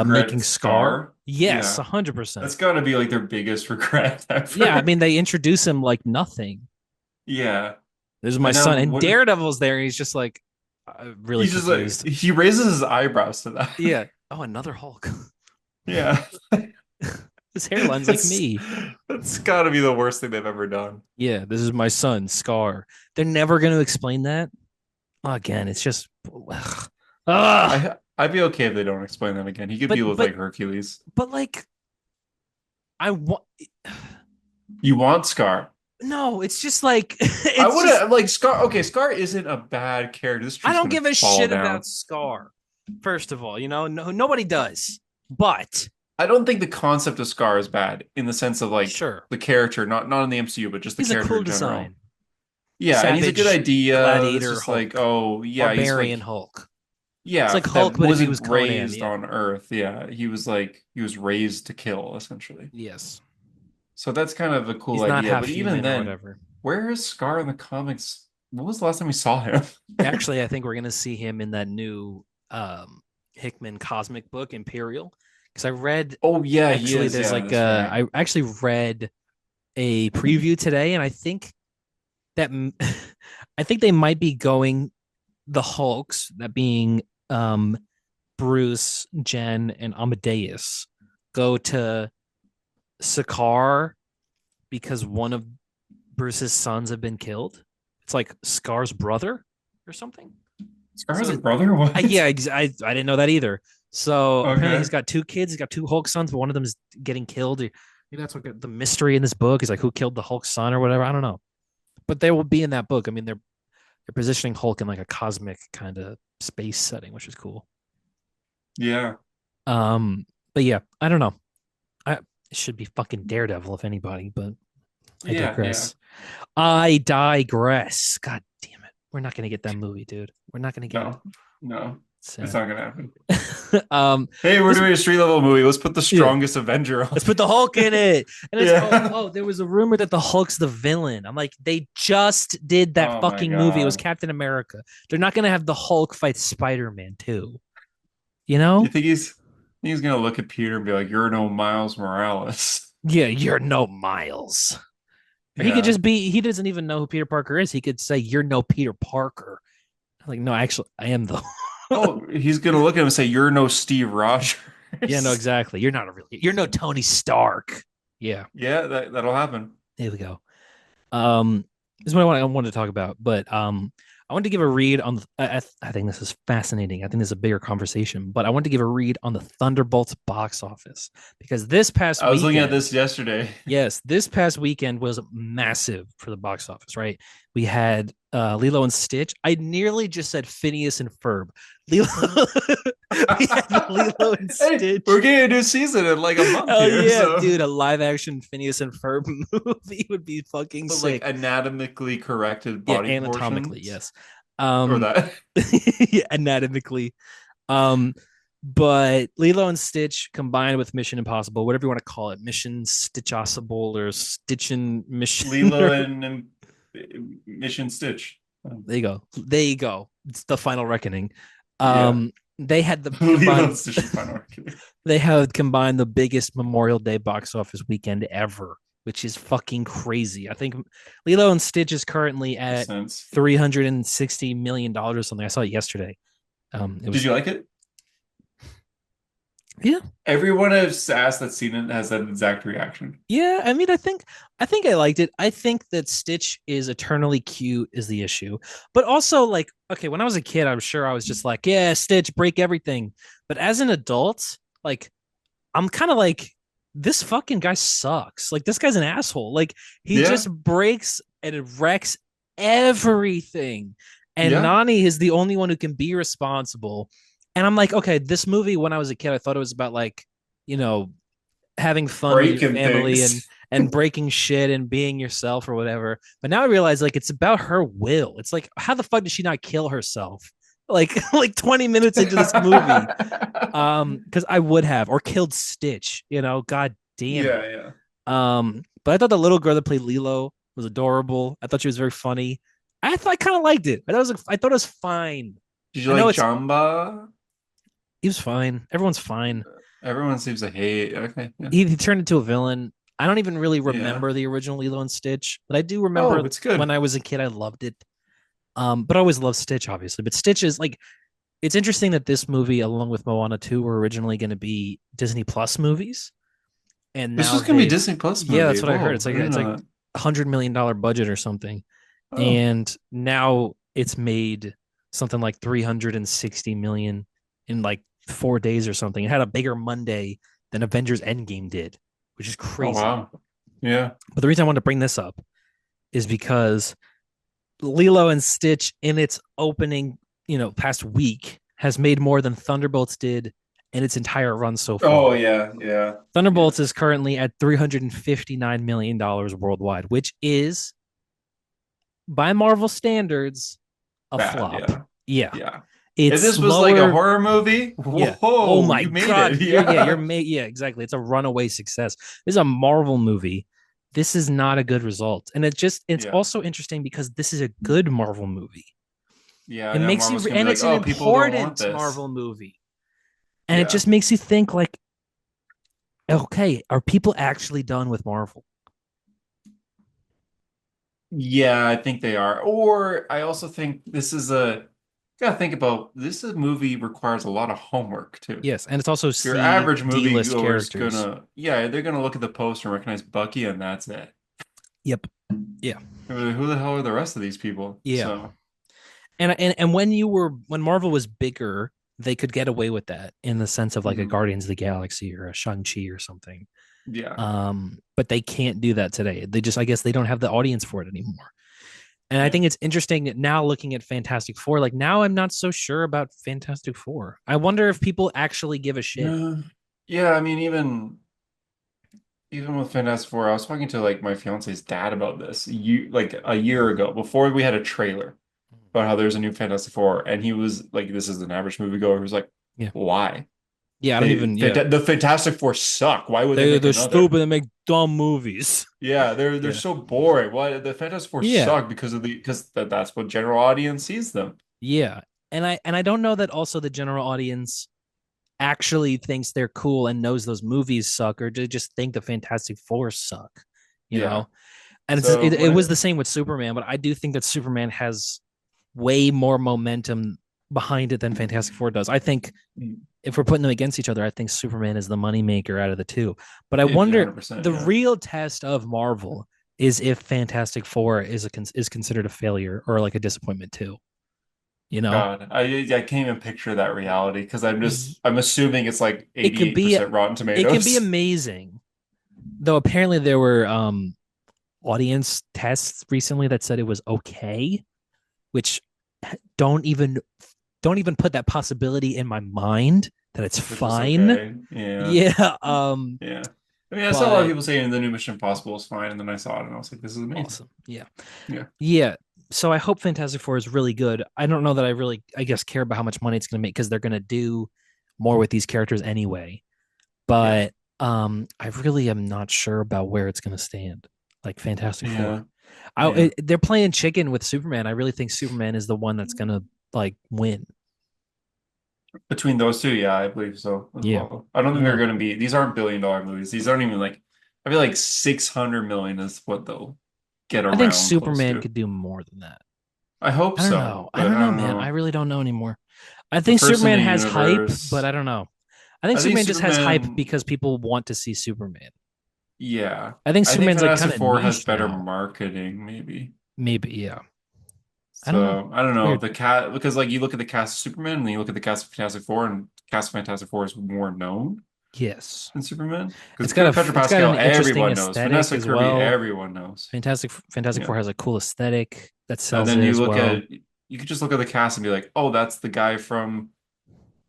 Making Scar? Scar. Yes, Yeah, 100%. that's gotta be like their biggest regret Yeah, I ever. mean, they introduce him like nothing. Yeah, This is my and now son, and what? Daredevil's there, and he's just like really He's just like confused. he raises his eyebrows to that. Yeah. Oh, another Hulk. Yeah, His hairline's like that's me. that's gotta be the worst thing they've ever done. Yeah, this is my son, Scar. They're never going to explain that. Again, it's just ugh. Ugh. I'd be okay if they don't explain that again. He could But be with but like Hercules. but like I want You want Scar? no, it's just like I it's would just have like Scar. Okay, Scar isn't a bad character. This I tree's don't gonna give a fall shit down. about Scar. First of all, no, nobody does. But I don't think the concept of Scar is bad in the sense of like sure, the character, not in the MCU, but just the he's a character cool in general. design. Yeah, and he's a good Savage idea. It's gladiator just like, Hulk, oh yeah, he's barbarian like Hulk. It's yeah, like that Hulk, but if he was wasn't Conan, raised yeah. on Earth. Yeah, he was like he was raised to kill essentially. Yes. So that's kind of a cool He's not idea. half But even human or then, whatever. where is Scar in the comics? When was the last time we saw him? Actually, I think we're gonna see him in that new Hickman cosmic book, Imperial. Because I read Oh yeah, he actually is. there's Yeah, like that's right. I actually read a preview today, and I think that I think they might be going the Hulks, that being Bruce, Jen, and Amadeus, go to Sakaar because one of Bruce's sons have been killed. It's like Scar's brother or something. Scar has So a brother? What? yeah, I didn't know that either. So apparently he's Okay. got two kids. He's got two Hulk sons, but one of them is getting killed. Maybe that's what the mystery in this book is like who killed the Hulk son or whatever. I don't know, but they will be in that book. I mean, they're positioning Hulk in like a cosmic kind of space setting, which is cool. Yeah. Um, but yeah, I don't know. It should be fucking Daredevil if anybody, but I Yeah, yeah. digress. I digress. God damn it. We're not gonna get that movie, dude. We're not gonna get it. No. No. It's Sad. not gonna happen. um, Hey, we're this doing a street level movie. Let's put the yeah. strongest Avenger on Let's put the it. Hulk in it. And it's Yeah. there was a rumor that the Hulk's the villain. I'm like, they just did that Oh my fucking movie. It was God. Captain America. They're not gonna have the Hulk fight Spider-Man too. You You know? think he's gonna look at Peter and be like, "You're no Miles Morales." Yeah, you're no Miles. Or he could Yeah. just be, he doesn't even know who Peter Parker is. He could say, you're no Peter Parker. Like, no, actually, I am though. Oh, he's gonna look at him and say, "You're no Steve Yeah, no, Rogers." exactly. You're not a really, you're no Tony Stark. Yeah, Yeah, that'll happen. there we go. This is what I wanted to talk about, but I wanted to give a read on. I think this is fascinating. I think this is a bigger conversation, but I wanted to give a read on the Thunderbolts box office because this past I was looking at weekend, this yesterday. yes, this past weekend was massive for the box office. Right, we had Lilo and Stitch. I nearly just said Phineas and Ferb. Lilo, we had Lilo and Hey, Stitch. we're getting a new season in like a month Oh here, yeah, so dude, a live action Phineas and Ferb movie would be fucking but like sick. anatomically corrected Yeah, body anatomically, proportions yes. or Um that. yeah, anatomically. Um but Lilo and Stitch combined with Mission Impossible, whatever you want to call it, Mission Stitchpossible or Stitchin' Mission Lilo or and Mission Stitch. there you go. There you go. It's the final reckoning. Yeah. They had the Lilo and combined Stitch the final reckoning. they have combined the biggest Memorial Day box office weekend ever, which is fucking crazy. I think Lilo and Stitch is currently Makes at sense. $360 million or something. I saw it yesterday. It Did was you like it? yeah, Everyone I've asked that's seen it has that exact reaction. yeah. I mean, I think I liked it. I think that Stitch is eternally cute is the issue, but also like okay, when I was a kid, I'm sure I was just like, yeah, Stitch, break everything. But as an adult, like I'm kind of like, this fucking guy sucks. Like, this guy's an asshole. Like, he Yeah, just breaks and wrecks everything. And yeah. Nani is the only one who can be responsible. And I'm like, okay, this movie, when I was a kid, I thought it was about like, you know, having fun with your Breaking family things. and breaking shit and being yourself or whatever. But now I realize like it's about her will. It's like, how the fuck did she not kill herself? Like like 20 minutes into this movie because I would have or killed Stitch, god damn it. Yeah, yeah. But I thought the little girl that played Lilo was adorable. I thought she was very funny. I kind of liked it. I thought it was fine. Did you I like know Jamba? he was fine. Everyone's fine. Everyone seems to hate. Okay, yeah. He turned into a villain. I don't even really Yeah. remember the original Lilo and Stitch, but I do remember Oh, it's when good. I was a kid, I loved it. But I always loved Stitch, obviously. But Stitch is like it's interesting that this movie, along with Moana 2, were originally going to be Disney Plus movies. And This now was gonna be a they've Disney Plus yeah, movie. that's what I heard. Whoa, It's I like didn't it's like know that. $100 million budget or something. Oh, And now it's made something like 360 million in like 4 days or something. It had a bigger Monday than Avengers Endgame did, which is oh crazy. wow. Yeah. But the reason I wanted to bring this up is because Lilo and Stitch in its opening, past week has made more than Thunderbolts did in its entire run so Oh far. yeah, yeah, yeah. Thunderbolts is currently at $359 million worldwide, which is by Marvel standards a Bad, flop. yeah. Yeah. Yeah. If It's this was like a lower. horror movie, Yeah. Oh whoa, my you made it. God. You're Yeah. made. Yeah, exactly. It's a runaway success. This is a Marvel movie. This is not a good result. And it's Yeah. also interesting because this is a good Marvel movie. Yeah, It now makes you, Marvel's gonna be and like, it's an oh, people don't want important this. Marvel movie. And it Yeah. just makes you think like, okay, are people actually done with Marvel? Yeah, I think they are. Or I also think this is gotta think about this is movie requires a lot of homework too. Yes. And it's also Your C, average D-list moviegoer is characters. gonna, yeah, they're gonna look at the poster and recognize Bucky, and that's it. Yep. Yeah. Who the hell are the rest of these people? Yeah. So, And when Marvel was bigger, they could get away with that in the sense of like a mhm. Guardians of the Galaxy or a Shang-Chi or something. Yeah. But they can't do that today. They just I guess they don't have the audience for it anymore. And I Yeah. think it's interesting that now looking at Fantastic Four, like now I'm not so sure about Fantastic Four. I wonder if people actually give a shit. No. Yeah, I mean, even with Fantastic Four, I was talking to like my fiance's dad about this you like a year ago before we had a trailer. about how there's a new Fantastic Four, and he was like, "This is an average moviegoer." He was like, Yeah. "Why? Yeah, I don't even. Yeah, The Fantastic Four suck. Why would they they're make they're another?" stupid and make dumb movies. Yeah, they're Yeah. so boring. Why the Fantastic Four Yeah. suck because that's what general audience sees them. Yeah. And I don't know that also the general audience actually thinks they're cool and knows those movies suck, or they just think the Fantastic Four suck, you Yeah. know? And So it when was the it, same with Superman, but I do think that Superman has way more momentum behind it than Fantastic Four does. I think if we're putting them against each other, I think Superman is the moneymaker out of the two. But I it'd be wonder 100%, the yeah. real test of Marvel is if Fantastic Four is considered a failure or like a disappointment too. You know, God, I can't even picture that reality because I'm assuming it's like it could be 88% Rotten it can be Tomatoes. amazing. Though apparently there were audience tests recently that said it was okay, which don't even don't even put that possibility in my mind that it's It's just fine. okay. Yeah. Yeah. Yeah. I mean, I saw a lot of But people saying the new Mission Impossible is fine, and then I saw it and I was like, this is amazing. awesome. Yeah. Yeah. Yeah. So I hope Fantastic Four is really good. I don't know that I really, I guess, care about how much money it's going to make because they're going to do more with these characters anyway. Yeah. But I really am not sure about where it's going to stand. Like Fantastic Four, Yeah. Yeah. they're playing chicken with Superman. I really think Superman is the one that's going to like win. Between those two, yeah, I believe so as Yeah. well. I don't I think don't they're know. going to be, these aren't billion-dollar movies. These aren't even like, I feel like 600 million is what they'll get I think around close Superman to. could do more than that. I hope I don't so, know. I but don't I know, don't man. I know. really don't know anymore. I The think first in Superman the has hype, but universe, I don't know. I think I think Superman just has hype Superman, because people want to see Superman. yeah. I think I think Superman's like kind Fantastic of Four has niche better now. marketing, maybe. Maybe, yeah. I don't know. So I don't It's know weird. the cat because like you look at the cast of Superman and then you look at the cast of Fantastic Four and cast of Fantastic Four is more known Yes. than Superman because It's got Pedro it's got Pascal an interesting everyone knows aesthetic Vanessa as Kirby well. everyone knows Fantastic yeah Four has a cool aesthetic that and sells then it you as look well. at you could just look at the cast and be like oh that's the guy from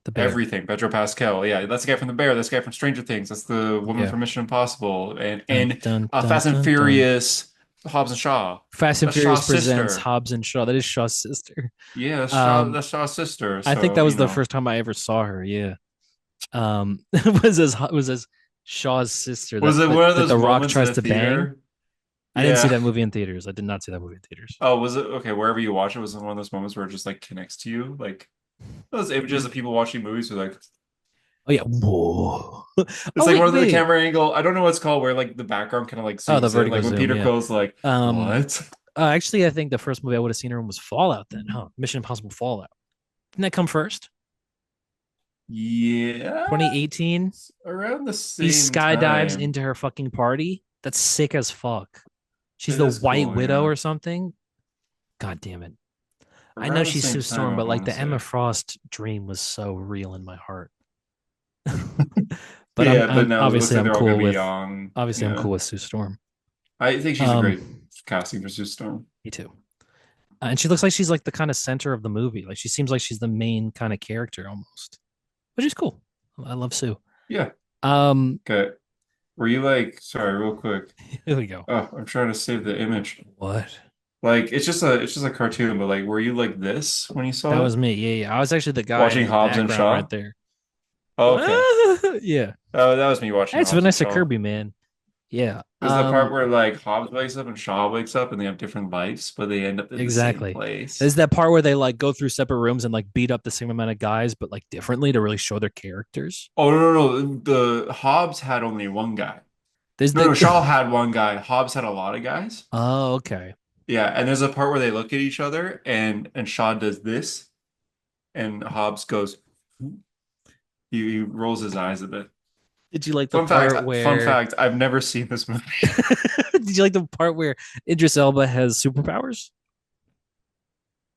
The Bear. everything Pedro Pascal yeah that's the guy from The Bear that's the guy from Stranger Things that's the woman Yeah. from Mission Impossible Dun and dun dun Fast and dun dun. Furious Hobbs and Shaw Fast and that's Furious Shaw's presents sister Hobbs and Shaw. That is Shaw's sister. yeah Um, that's Shaw's sister I think so that you was the know. first time I ever saw her. Yeah. Was as Shaw's sister Was it one of that those The Rock moments in tries the to bang. theater? I didn't see Yeah. that movie in theaters. I did not see that movie in theaters. Oh, was it okay? Wherever you watch it, was it one of those moments where it just like connects to you? Like those images of people watching movies who like Oh yeah. Whoa. it's Oh like one wait, of the wait. camera angle. I don't know what it's called, where like the background kind of like Oh, the zooms in. vertigo Like when zoom. Peter Yeah. Quill's like, Um. "What?" Actually, I think the first movie I would have seen her in was Fallout. Then, huh? Mission Impossible Fallout. Didn't that come first? Yeah, 2018. around the He same skydives time. into her fucking party. That's sick as fuck. She's It the is White cool, Widow yeah. or something. God damn it. I know Around the she's same Sue time, Storm, I but like want to the Emma say. Frost dream was so real in my heart. But Yeah, but I'm now it looks obviously like I'm they're all gonna cool be with young. obviously I'm Yeah, cool with Sue Storm. I think she's a great Um, casting for Sue Storm. Me too. And she looks like she's like the kind of center of the movie. Like she seems like she's the main kind of character almost, which is cool. I love Sue. Yeah. Um, Okay. Were you like, sorry, real quick. Here we go. Oh, I'm trying to save the image. What? Like it's just a cartoon, but like were you like this when you That saw was it? me. Yeah, yeah. I was actually the guy in Watching the Hobbs and background right Shaw? there. Oh, okay. Yeah. Oh, that was me watching That's Hobbs and Vanessa Shaw. Kirby, man. Yeah. There's the part where like Hobbs wakes up and Shaw wakes up and they have different lives, but they end up in the same Exactly. place. There's that part where they like go through separate rooms and like beat up the same amount of guys, but like differently to really show their characters. Oh no. The Hobbs had only one guy. There's No, the no, Shaw had one guy. Hobbs had a lot of guys. Oh, okay. Yeah, and there's a part where they look at each other and Shaw does this and Hobbs goes he rolls his eyes a bit. Did you like the part Fun where fact, I've never seen this movie. Did you like the part where Idris Elba has superpowers?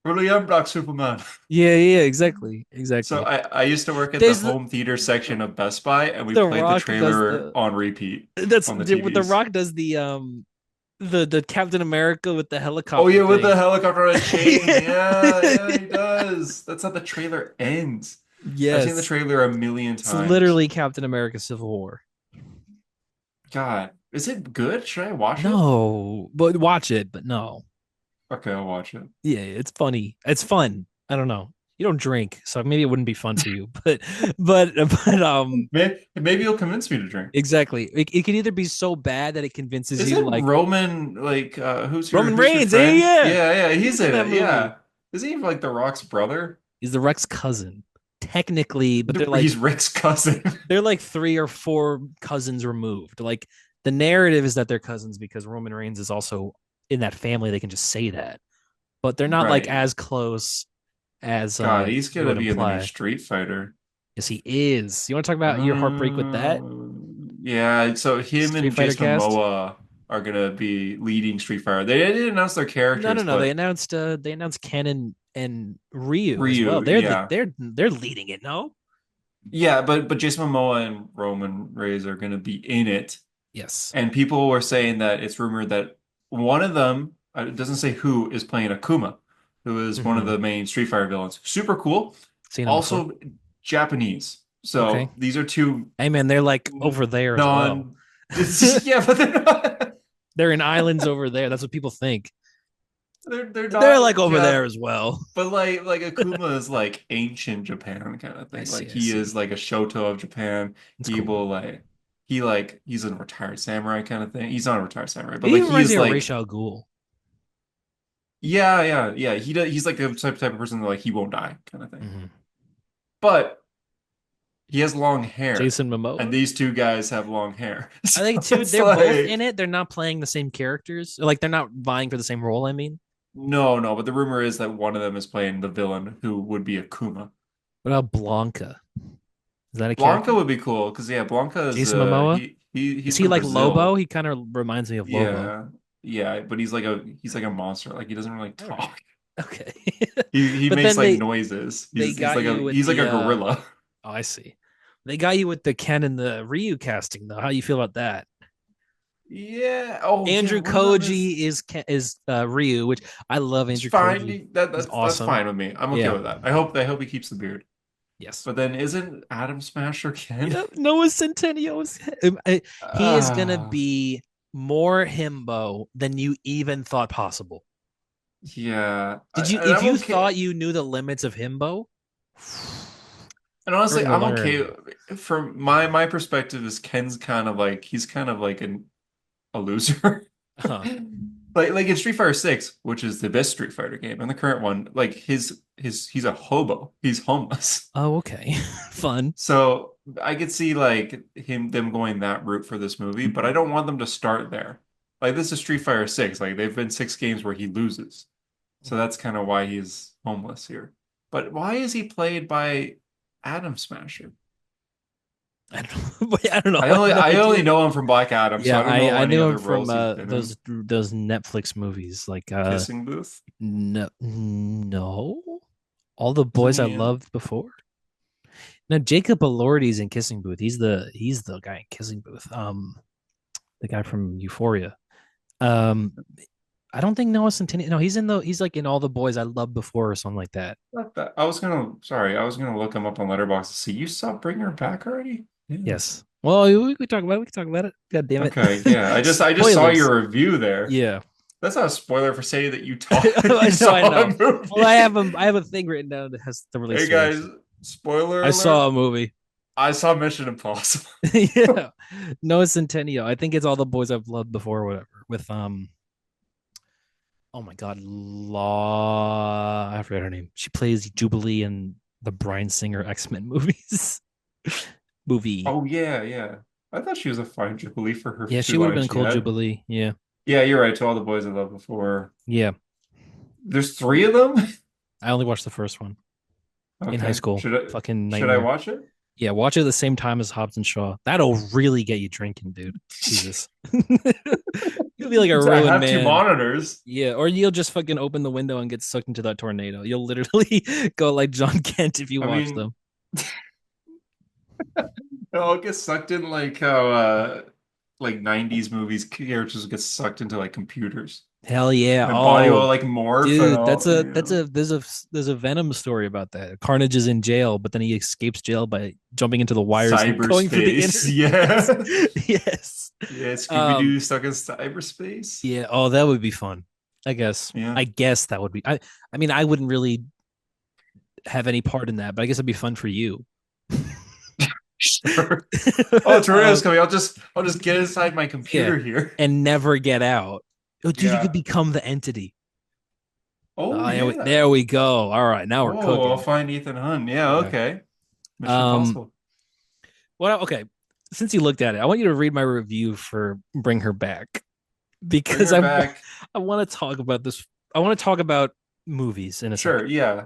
Really young Black Superman. Yeah, yeah, exactly. So Exactly. I used to work at the There's home theater section of Best Buy and we the played the Rock does trailer the on repeat that's on the what the TVs. Rock does the Captain America with the Oh helicopter yeah, with the thing. helicopter on a chain. Yeah, yeah, he Yeah. does. That's how the trailer ends. I've seen the Yes. trailer a million It's times. literally Captain America Civil War. God, is it good? Should I watch it? No, but watch it, but no. Okay, I'll watch it. Yeah, it's funny. It's fun. I don't know. You don't drink, so maybe it wouldn't be fun for you. But Maybe you'll convince me to drink. exactly. It can either be so bad that it convinces you, Isn't like Roman like Roman who's your Reigns. Yeah, friend? yeah. Yeah, yeah, he's He's in in that it. movie. Yeah. Is he like The Rock's brother? He's the Rex cousin, technically, but He's Rick's cousin. they're like three or four cousins removed. Like the narrative is that they're cousins because Roman Reigns is also in that family. They can just say that, but they're not like Right. as close as God, he's it gonna would be in the new imply. Street Fighter. Yes, he is. You want to talk about your heartbreak with that Yeah, so him Street and Fighter Jason cast? Momoa are gonna be leading Street Fighter. They didn't announce their No, no, characters, no. but They announced Ken and Ryu as well. Ryu, yeah. They're leading it. No. Yeah, but Jason Momoa and Roman Reigns are gonna be in it. Yes. And people were saying that it's rumored that one of them, it doesn't say who, is playing Akuma, who is one of Mm-hmm. the main Street Fighter villains. Super cool. Seen him before. Also Japanese. Okay. So these are two Hey man, they're like over there as well. non yeah, but they're not They're in islands over there. That's what people think. they're They're like not over there Jap as well. but like Akuma is like ancient Japan kind of I thing. see. Like I he is see. like a Shoto of Japan. It's He cool. will he's a retired samurai kind of thing. He's not a retired samurai, but He like he reminds me is of Ra's like al Ghul. yeah. He's like the type of person that like he won't die kind of thing. Mm-hmm. But he has long hair, Jason and Momoa. these two guys have long hair. I So think too. it's They're both in like it. They're not playing the same characters. Like they're not vying for the same role. I mean, no, but the rumor is that one of them is playing the villain who would be Akuma. what about Blanca? Is that a Blanca character? would be cool because yeah, Blanca is Jason Momoa. he's Is he from like Lobo? Brazil. He kind of reminds me of Lobo. Yeah. Yeah, but he's like a monster. Like he doesn't really All right. talk. Okay. He But makes then like noises. they got you with He's like the a gorilla. oh, I see. They got you with the Ken and the Ryu casting though. How you feel about that? Yeah. Oh yeah, Andrew one of them is Koji is Ryu, which I love it's Andrew Koji. fine. He's That's awesome. fine with me. I'm okay Yeah. with that. I hope he keeps the beard. Yes. But then isn't Adam Smasher Ken? Yeah. Noah Centineo he is gonna Uh, be more himbo than you even thought possible. yeah. Did you And if I'm you okay. thought you knew the limits of himbo, And you're honestly, gonna I'm okay. learn. From my perspective is Ken's kind of like he's kind of like a loser. Huh. Like in Street Fighter 6, which is the best Street Fighter game, and the current one, like his he's a hobo. He's homeless. Oh, okay. Fun. So I could see like them going that route for this movie, but I don't want them to start there. Like this is Street Fighter 6. Like they've been six games where he loses. So that's kind of why he's homeless here. But why is he played by Adam Smasher? I don't know. I don't know. I I have only no I only idea. know him from Black Adam, so Yeah, I don't know I any knew him other from roles he's been in. those Netflix movies. Like Kissing Booth? no. All the Isn't boys I he in? loved before. No, Jacob Elordi's in Kissing Booth. He's the guy in Kissing Booth. The guy from Euphoria. Um, I don't think Noah Centineo. No, he's like in all the boys I loved before or something like that. Not that. I was gonna look him up on Letterboxd to see. You saw Bring Her Back already? Yeah. Yes. Well, we could talk about it. We could talk about it. God damn it. Okay, yeah. I just saw Spoilers. your review there. Yeah. That's not a spoiler for saying that you you I know, I saw a know. Well, movie. I have a thing written down that has the release Hey date guys, actually. spoiler I saw alert. a movie. I saw Mission Impossible. Yeah. Noah Centineo. I think it's all the boys I've loved before or whatever. With oh my god, Law I forget her name. She plays Jubilee in the Bryan Singer X-Men movies. Movie. Oh yeah. I thought she was a fine Jubilee for her Yeah, she two would have lines been she called had. Jubilee. Yeah. Yeah, you're right. To all the boys I loved before. Yeah. There's three of them? I only watched the first one in high Okay. school. Fucking Should I nightmare. watch it? Yeah, watch it at the same time as Hobbs and Shaw. That'll really get you drinking, dude. Jesus. You'll be like a I ruined have two man. monitors. Yeah, or you'll just fucking open the window and get sucked into that tornado. You'll literally go like John Kent if you I watch mean, them. I'll get sucked in like how like 90s movies characters get sucked into like computers. Hell yeah. My body will Oh, like morph and dude, all, you know. there's a Venom story about that. Carnage is in jail, but then he escapes jail by jumping into the wires and going through the Cyberspace. internet. Yeah. Yes. Yes. Yeah, Scooby-Doo stuck in cyberspace. Yeah, oh, that would be fun. I guess. Yeah. I guess that would be. I mean, I wouldn't really have any part in that, but I guess it'd be fun for you. Sure. Oh, tornado's um, coming. I'll just get inside my yeah, computer here. and never get out. Oh, dude, you could Yeah. become the entity. Oh yeah. There we go. All right, now we're Oh, I'll cooking. find Ethan Hunt. Yeah, Yeah. okay. Mission Um. Impossible. Well, okay. Since you looked at it, I want you to read my review for Bring Her Back Bring because her back. I want to talk about this. I want to talk about movies in a Sure, second. yeah.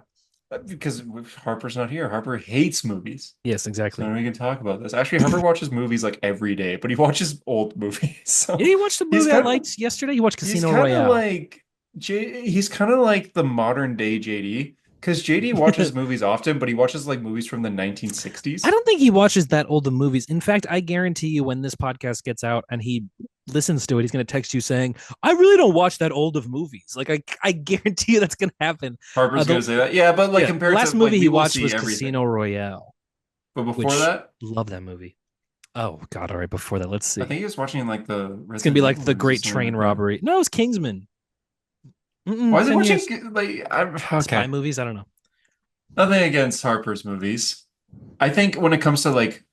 Because Harper's not here. Harper hates movies. Yes, So exactly. we can talk about this. Actually, Harper watches movies like every day, but he watches old movies. Did So you watch the he's movie I kind of liked yesterday? You watched he's Casino kind of Royale. like he's kind of like the modern day JD because JD watches movies often, but he watches like movies from the I 1960s. don't think he watches that old of movies. In fact, I guarantee you when this podcast gets out and he listens to it, he's going to text you saying, I really don't watch that old of movies. Like, I guarantee you that's going to happen. Harper's The gonna say that. Yeah, but like Yeah, the compared to last like movie we he will watched see was everything. Casino Royale, But before which that, love that movie. Oh God! All right, before that, let's I see. think he was watching like the It's gonna be Resident like Evil the movies or Great something Train like that. Robbery. No, it's Kingsman. Why is he 10 years. watching like I'm Spy okay. movies. I don't know. Nothing against Harper's movies. I think when it comes to like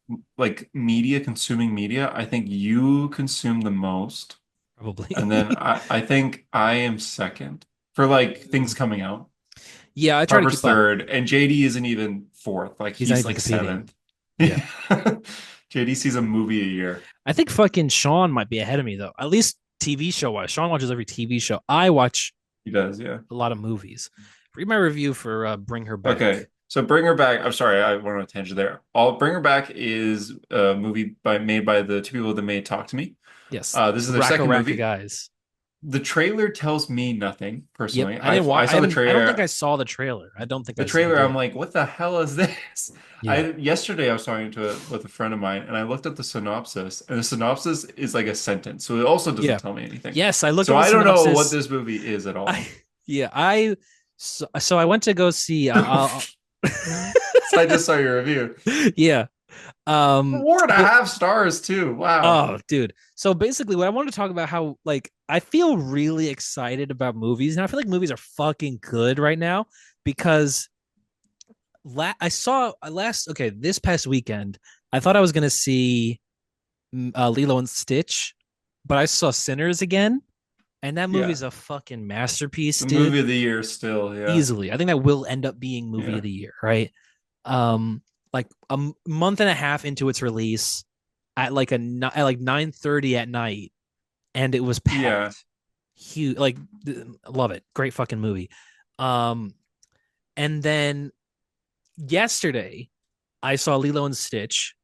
media, consuming media, I think you consume the most. And then Probably. I think I am second for like things coming out. Yeah, I try to Harper's keep up. third, and JD isn't even fourth. Like He's not he's even like competing. seventh. Yeah, JD sees a movie a year. I think fucking Sean might be ahead of me though. At least TV show wise. Sean watches every TV show. I watch He does, yeah. a lot of movies. Read my review for Bring Her Okay. Back. So Bring Her Back. I'm sorry, I went on a tangent there. All Bring Her Back is a movie made by the two people that made Talk to Me. Yes, This is their Racka second Racka movie. guys. The trailer tells me nothing Yep, personally. I didn't I watch. I saw the haven't. I don't think I trailer. saw the trailer. I don't think The I trailer, I'm did. like, what the hell is this? Yeah, I yesterday I was talking to it with a friend of mine, and I looked at the synopsis, and the synopsis is like a sentence, so it also doesn't yeah. tell me anything. Yes, I looked So at the I don't know what synopsis. this movie is at I all. yeah. So I went to go see. So I just saw your review. Yeah. Four and a But half stars too. Wow. oh, dude. So basically, what I wanted to talk about how like I feel really excited about movies, and I feel like movies are fucking good right now because I saw last okay this past weekend. I thought I was gonna see Lilo and Stitch, but I saw Sinners again, and that Yeah. movie's a fucking masterpiece, The dude. movie of the year still, yeah. Easily, I think that will end up being movie of Yeah. the year, right? Um, like month and a half into its release, at like at like 9:30 at night, and it was Yeah. packed. Huge, like love it, great fucking movie. Um, and then yesterday, I saw Lilo and Stitch.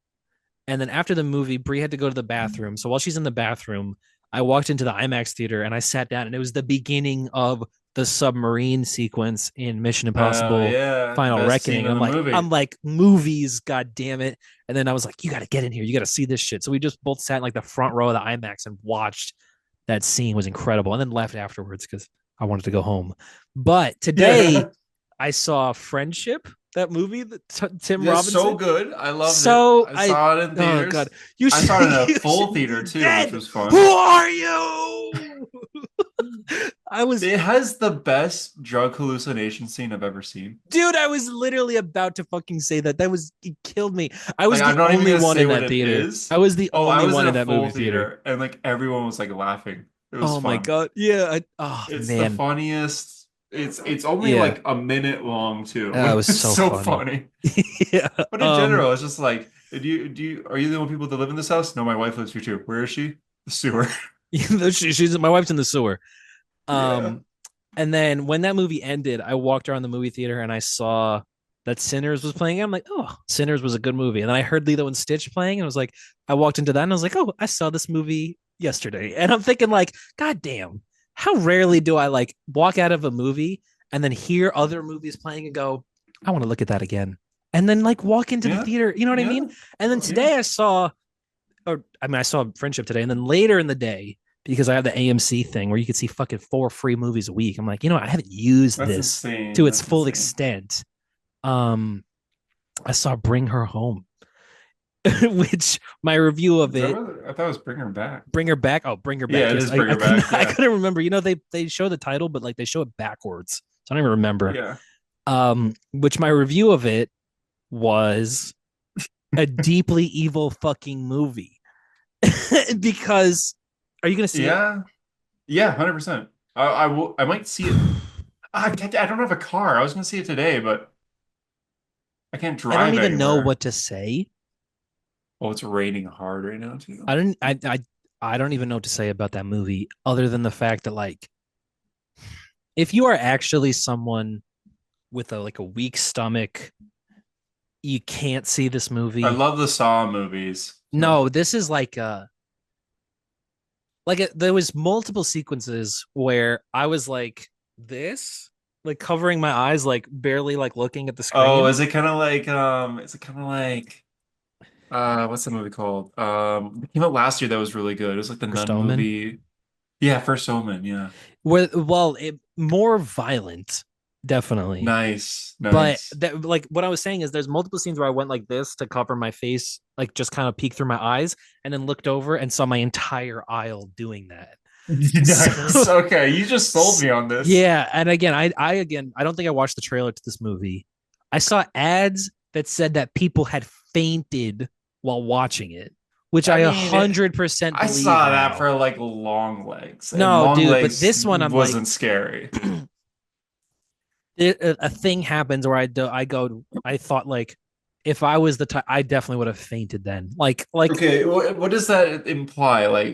And then after the movie, Brie had to go to the bathroom. So while she's in the bathroom, I walked into the IMAX theater and I sat down, and it was the beginning of the submarine sequence in Mission Oh Impossible yeah. Final Best scene Reckoning. of the I'm movie. like, movies, god damn it. And then I was like, you got to get in here. You got to see this shit. So we just both sat in like the front row of the IMAX and watched that scene. It was incredible. And then left afterwards because I wanted to go home. But today Yeah. I saw Friendship, that movie that Tim It's so Robinson. good. I loved it. So I I saw it in oh god, theaters. you I should saw it in a you full should theater be too, which dead. was Who fun. are you? I was It has the best drug hallucination scene I've ever seen. dude, I was literally about to fucking say that. That was it killed me. I was Like the I'm not even only gonna one say in what that it theater. is. I was the Oh, I only was one in in a that full movie theater. theater and like everyone was like laughing. It was Oh my fun. god. Yeah. Oh It's the man. funniest. It's only Yeah. like a minute long too, It but was it's so so funny. funny. Yeah. But in general, it's just like, are you the only people that live in this house? No, my wife lives here too. Where is she? The sewer. She's my wife's in the sewer. Yeah. Um, and then when that movie ended, I walked around the movie theater and I saw that Sinners was playing. I'm like, oh, Sinners was a good movie. And then I heard Lilo and Stitch playing, and I was like, I walked into that and I was like, oh, I saw this movie yesterday. And I'm thinking, like, God damn, how rarely do I like walk out of a movie and then hear other movies playing and go, I want to look at that again. And then like walk into the Yeah. theater, you know what I Yeah. mean? And then Yeah. today I saw Friendship today, and then later in the day, because I have the AMC thing where you could see fucking 4 free movies a week. I'm like, I haven't used That's this insane. to its That's full insane. extent. Um, I saw Bring Her Home. which my review of Is that it, what I thought it was Bring Her Back? Bring Her Back. Oh, Bring Her Yeah, Back. it Yes, is Bring I Her Back. couldn't I Yeah. couldn't remember. They show the title, but like they show it backwards, so I don't even remember. Yeah. Which my review of it was a deeply evil fucking movie because are you gonna see it? Yeah. Yeah, 100%. I will I might see it. I don't have a car. I was gonna see it today, but I can't I don't drive even know anywhere. what to say. Oh, it's raining hard right now too. I don't I don't even know what to say about that movie other than the fact that like if you are actually someone with a like a weak stomach, you can't see this I movie. love the Saw movies. So No, this is there was multiple sequences where I was like this, like covering my eyes, like barely like looking at the oh, screen. is it kind of like what's the movie called? It came out last year that was really good. It was like the First Nun Omen, movie. Yeah, First Omen, yeah. where more violent, definitely. Nice, But nice. that like what I was saying is there's multiple scenes where I went like this to cover my face, like just kind of peek through my eyes, and then looked over and saw my entire aisle doing that. So Nice. Okay, you just sold me on this. yeah, and again, I don't think I watched the trailer to this movie. I saw ads that said that people had fainted while watching it, which I I a mean, hundred percent I believe saw that now. for like Long Legs, and No, Long dude, but Legs this one I'm like, wasn't scary. a thing happens where I thought like if I was the type, I definitely would have fainted then. Like Okay, what does that imply? Like,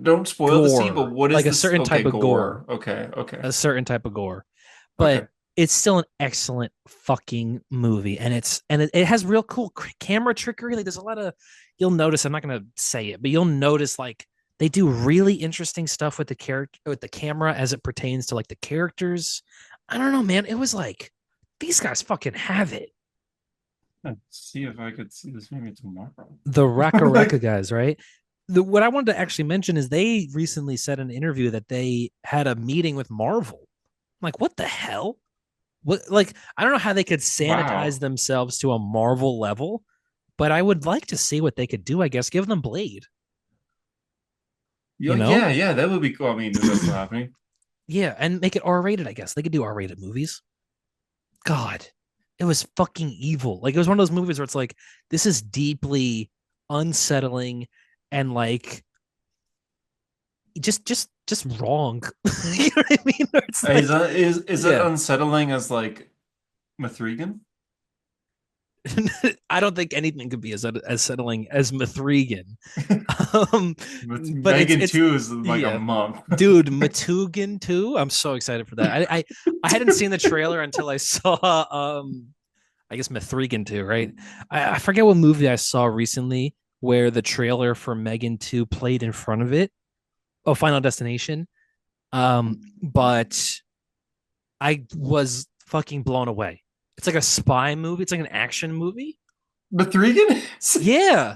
don't spoil the scene, but gore, what is like a this? certain Okay, type of gore, gore. Okay, okay, a certain type of gore. But okay. it's still an excellent fucking movie, and it has real cool camera trickery. Like there's a lot of you'll notice. I'm not gonna say it, but you'll notice like they do really interesting stuff with the character with the camera as it pertains to like the characters. I don't know, man. It was like these guys fucking have it. Let's see if I could see this movie tomorrow. The Raka Raka Like, guys, right? What I wanted to actually mention is they recently said in an interview that they had a meeting with Marvel. I'm like, what the hell? What like I don't know how they could sanitize wow. themselves to a Marvel level, but I would like to see what they could do. I guess give them Blade. You know, Yeah, yeah, that would be cool. I mean, is that still happening? yeah, and make it R-rated. I guess they could do R-rated movies. God, it was fucking evil. Like it was one of those movies where it's like this is deeply unsettling and like just wrong. You know what I mean? It's Is like, that is it yeah. unsettling as like Mithrigan? I don't think anything could be as settling as Mithrigan. But Megan it's 2 is like a yeah, month. dude, Matugan too. I'm so excited for that. I hadn't seen the trailer until I saw I guess Mithrigan too, right? I forget what movie I saw recently where the trailer for Megan 2 played in front of it. Oh, Final Destination. But I was fucking blown away. It's like a spy movie. It's like an action movie. Mithrigan? Yeah.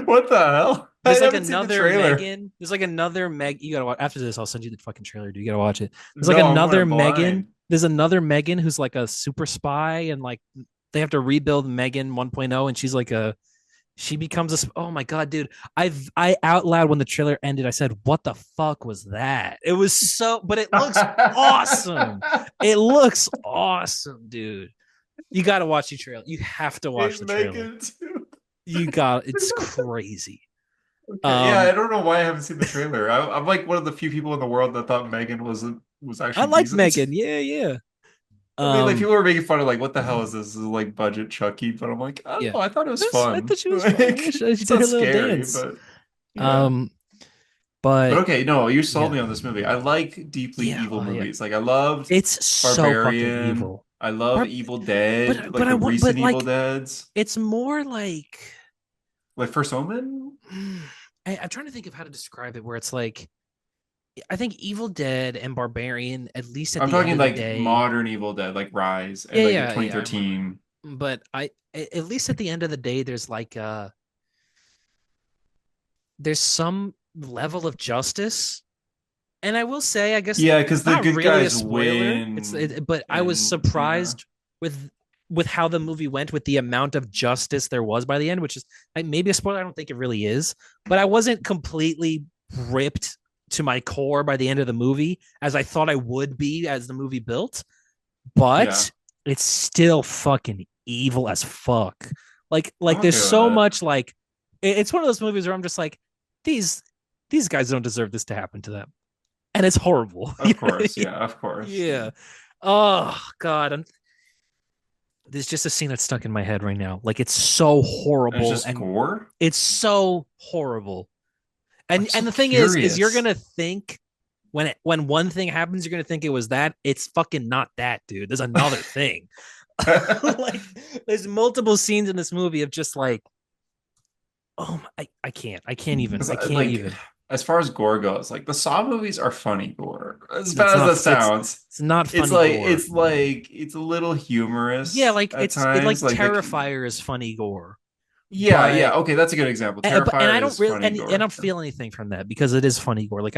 What the hell? I haven't seen the trailer. There's like another Meg. You gotta watch after this. I'll send you the fucking trailer. Dude, you gotta watch it. There's like No, I'm going another in Megan. blind. There's another Megan who's like a super spy, and like they have to rebuild Megan 1.0, and she's like a she becomes a oh my god, dude. I out loud when the trailer ended, I said, "What the fuck was that?" It was so, but it looks awesome. It looks awesome, dude. You got to watch the trailer. You have to Hey, watch the trailer. Megan too. You got it's crazy. Okay, yeah, I Um, don't know why I haven't seen the trailer. I'm like one of the few people in the world that thought Megan was I actually like decent. Megan. Yeah, yeah. I mean, like Um, people were making fun of like, what the hell is this? This is like budget Chucky, but I'm like, I don't yeah. know. I thought it was This I fun. thought she was fun. Yeah, Like, she it's did not her little scary, dance. but yeah. Um, But but okay, no, you sold yeah, me on this movie. I like deeply yeah, evil oh yeah. movies. Like I loved It's so fucking Barbarian. evil. I love But Evil Dead, like I the want recent but Evil like Deads, it's more like like First Omen. I'm trying to think of how to describe it where it's like I think Evil Dead and Barbarian, at least at I'm the end talking of the like day, modern Evil Dead, like Rise and yeah, like the yeah, I remember. 2013. But at least at the end of the day, there's some level of justice. And I will say, I guess Yeah, because the not good really a guys spoiler. win, But I was and yeah. surprised with with how the movie went, with the amount of justice there was by the end, which is maybe a spoiler. I don't think it really is, but I wasn't completely ripped to my core by the end of the movie as I thought I would be as the movie built. Yeah, But it's still fucking evil as fuck. I'm There's okay with so that. much like it's one of those movies where I'm just like these these guys don't deserve this to happen to them, and it's horrible. Of course, yeah, of course, yeah. Yeah. Oh God, there's just a scene that's stuck in my head right now. Like it's so And it's horrible, just and gore. it's so horrible. I'm so And the thing is you're curious. gonna think when one thing happens, you're gonna think it was that. It's fucking not that, dude. There's another thing. Like there's multiple scenes in this movie of just like, oh, I can't Like, even. as far as gore goes, like the Saw movies are funny gore. As It's bad as not. that sounds, It's not funny gore. it's a little Yeah, humorous like at times. Like Terrifier is funny gore, yeah, yeah. but Okay, that's a good example. and Terrifier I don't is really funny and I gore. don't feel anything from that because it is funny gore. Like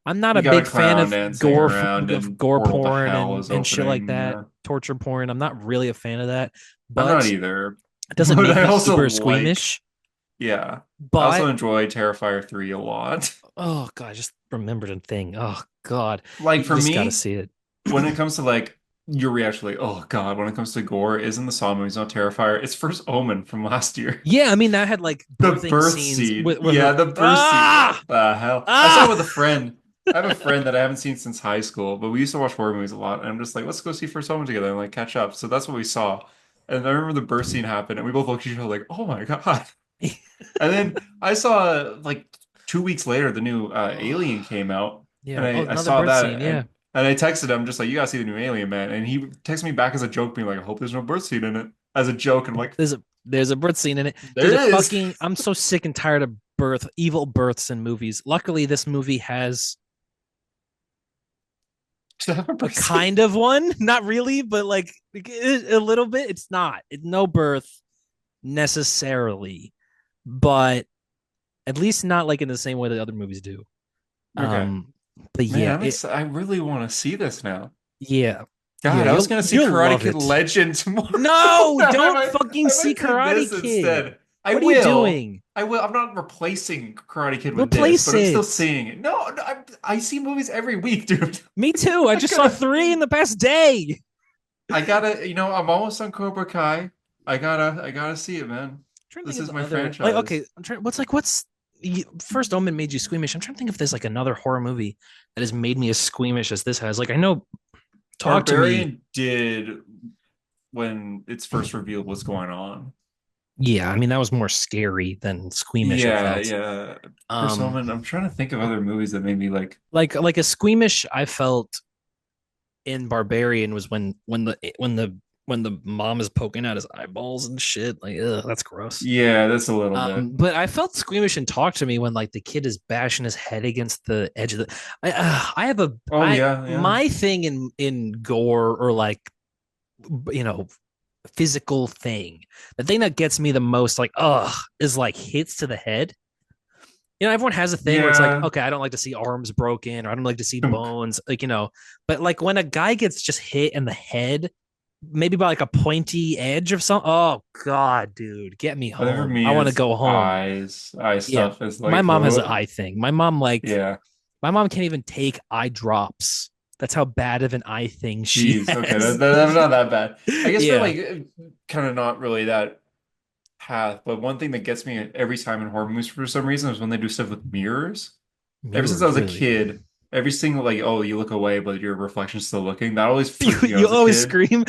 I'm not You a got a big fan clown of dancing around of and gore portal to porn hell is and shit like opening. that, Yeah, torture porn. I'm not really a fan of that, I'm not but either, it doesn't but make I me also super like. squeamish. Yeah, I also But enjoy Terrifier 3 a lot. oh god, I just remembered a thing. Oh god, Like you for just got to me, see it. when it comes to like your reaction, like, oh God, when it comes to gore, isn't the Saw movies not Terrifier? It's First Omen from last year. Yeah, I mean that had like The birthing birth scenes scene. with Yeah, her. the birth scene. What Ah the hell? I saw it with a ah. friend. I have a friend that I haven't seen since high school, but we used to watch horror movies a lot. And I'm just like, let's go see First Omen together and like catch up. So that's what we saw. And I remember the birth scene happened, and we both looked at each other like, oh my God. And then I saw like 2 weeks later the new Alien came out, and Yeah. Oh, I another saw birth scene. that Yeah. and I texted him just like you gotta see the new Alien, man. And he texted me back as a joke, being like, I hope there's no birth scene in it as a joke. And I'm like, There's a birth scene in it. there it is. I'm so sick and tired of evil births in movies. Luckily, this movie has Should I have a a birth scene? kind of one. Not really, but like a little bit. It's not. No birth necessarily, but at least not like in the same way that other movies do. Okay. Um, but Man, yeah, I really want to see this now. yeah, yeah. God, I was gonna see You'll Karate love Kid it. Legend tomorrow. No, don't fucking I see might see this Karate Kid. instead. I What are you will. doing? I will. I'm not replacing Karate Kid with this, Replace but I'm still it. seeing it. No, no, I see movies every week, dude. Me too. I I just saw gotta, three in the past day. I gotta, I'm almost on Cobra Kai. I gotta see it, man. Trying to This think is of my other like okay, franchise. I'm trying what's First Omen made you squeamish. I'm trying to think if there's like another horror movie that has made me as squeamish as this has. Like I know Talk to Me. Barbarian did when it's first revealed what's going on. Yeah, I mean that was more scary than squeamish, I Yeah, felt. yeah. First Um Omen, I'm trying to think of other movies that made me like, like a squeamish I felt in Barbarian was when the mom is poking out his eyeballs and shit. Like, ugh, that's gross. yeah, that's a little bit. But I felt squeamish and Talk to Me when like the kid is bashing his head against the edge of the. I have a Oh I yeah, yeah. my thing in gore or like you know physical thing. The thing that gets me the most like is like hits to the head. Everyone has a thing where it's like, Yeah. okay, I don't like to see arms broken or I don't like to see bones, like, but like when a guy gets just hit in the head, maybe by like a pointy edge of something. Oh God, dude, get me I think for home. me I want to it's go home. eye Yeah. stuff is My like mom has an eye thing. yeah. My mom can't even take eye drops. That's how bad of an eye thing she Jeez, okay, has. that's not that bad. I guess we're Yeah. like kind of not really that path, but one thing that gets me every time in horror movies for some reason is when they do stuff with mirrors. Ever since I Mirrors, was a really. kid, every single like, oh, you look away, but your reflection's still looking. That always You freaked me out you as a always kid. scream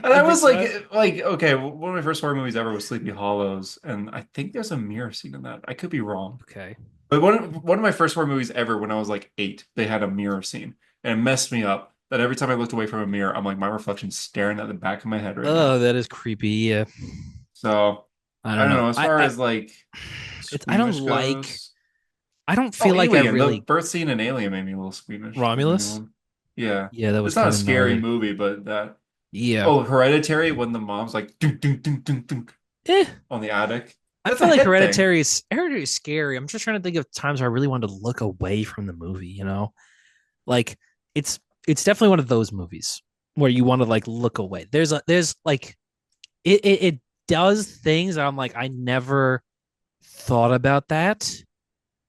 And I every was time. like, okay, one of my first horror movies ever was Sleepy Hollows, and I think there's a mirror scene in that. I could be wrong. Okay. But one of my first horror movies ever, when I was like 8, they had a mirror scene, and it messed me up. That every time I looked away from a mirror, I'm like, my reflection's staring at the back of my head right now. Oh, that is creepy. Yeah. So I I don't don't know. know. As far as like I don't squeamish like goes, I don't oh, feel like I Alien, the really birth scene in Alien made me a little squeamish. The new Romulus. one. Yeah, Yeah, that was it's not a kind of scary gnarly. movie, but that. Yeah. Oh, Hereditary, when the mom's like dunk, dunk, dunk, dunk, dunk, Eh, on the attic. I That's a feel like head thing. Hereditary is scary. I'm just trying to think of times where I really wanted to look away from the movie, Like it's it's definitely one of those movies. where you want to like look away. There's like it does things that I'm like I never thought about that,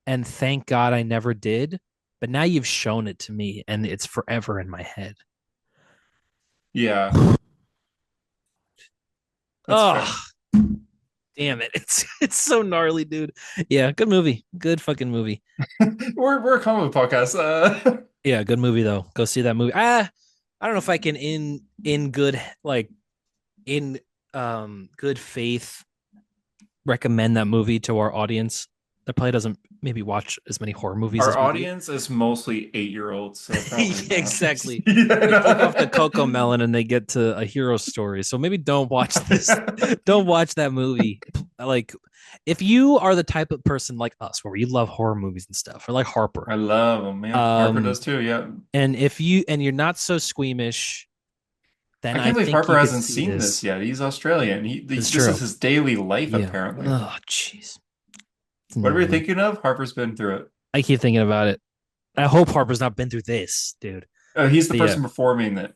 and thank God I never did. But now you've shown it to me, and it's forever in my head. Yeah, that's fair. Oh, damn it! It's so gnarly, dude. Yeah, good movie. Good fucking movie. We're a comic book podcast. Yeah, good movie though. Go see that movie. I don't know if I can in good like in good faith recommend that movie to our audience that probably doesn't maybe watch as many horror movies Our as we do. audience is mostly 8-year-olds, so probably Yeah, not. exactly. Yeah, They click off the Coco no. Melon and they get to a hero story. So maybe don't watch this. Don't watch that movie. Like, if you are the type of person like us, where you love horror movies and stuff, or like Harper, I love them. Yeah, Harper um, does too. Yeah. and if you and you're not so squeamish, then I I can't believe think Harper you could hasn't see seen this this. yet. He's Australian. It's This is true. his daily life, Yeah. apparently. Oh, jeez. It's Whatever you're gnarly. thinking of, Harper's been through it. I keep thinking about it. I hope Harper's not been through this, dude. He's the But yeah. person performing that.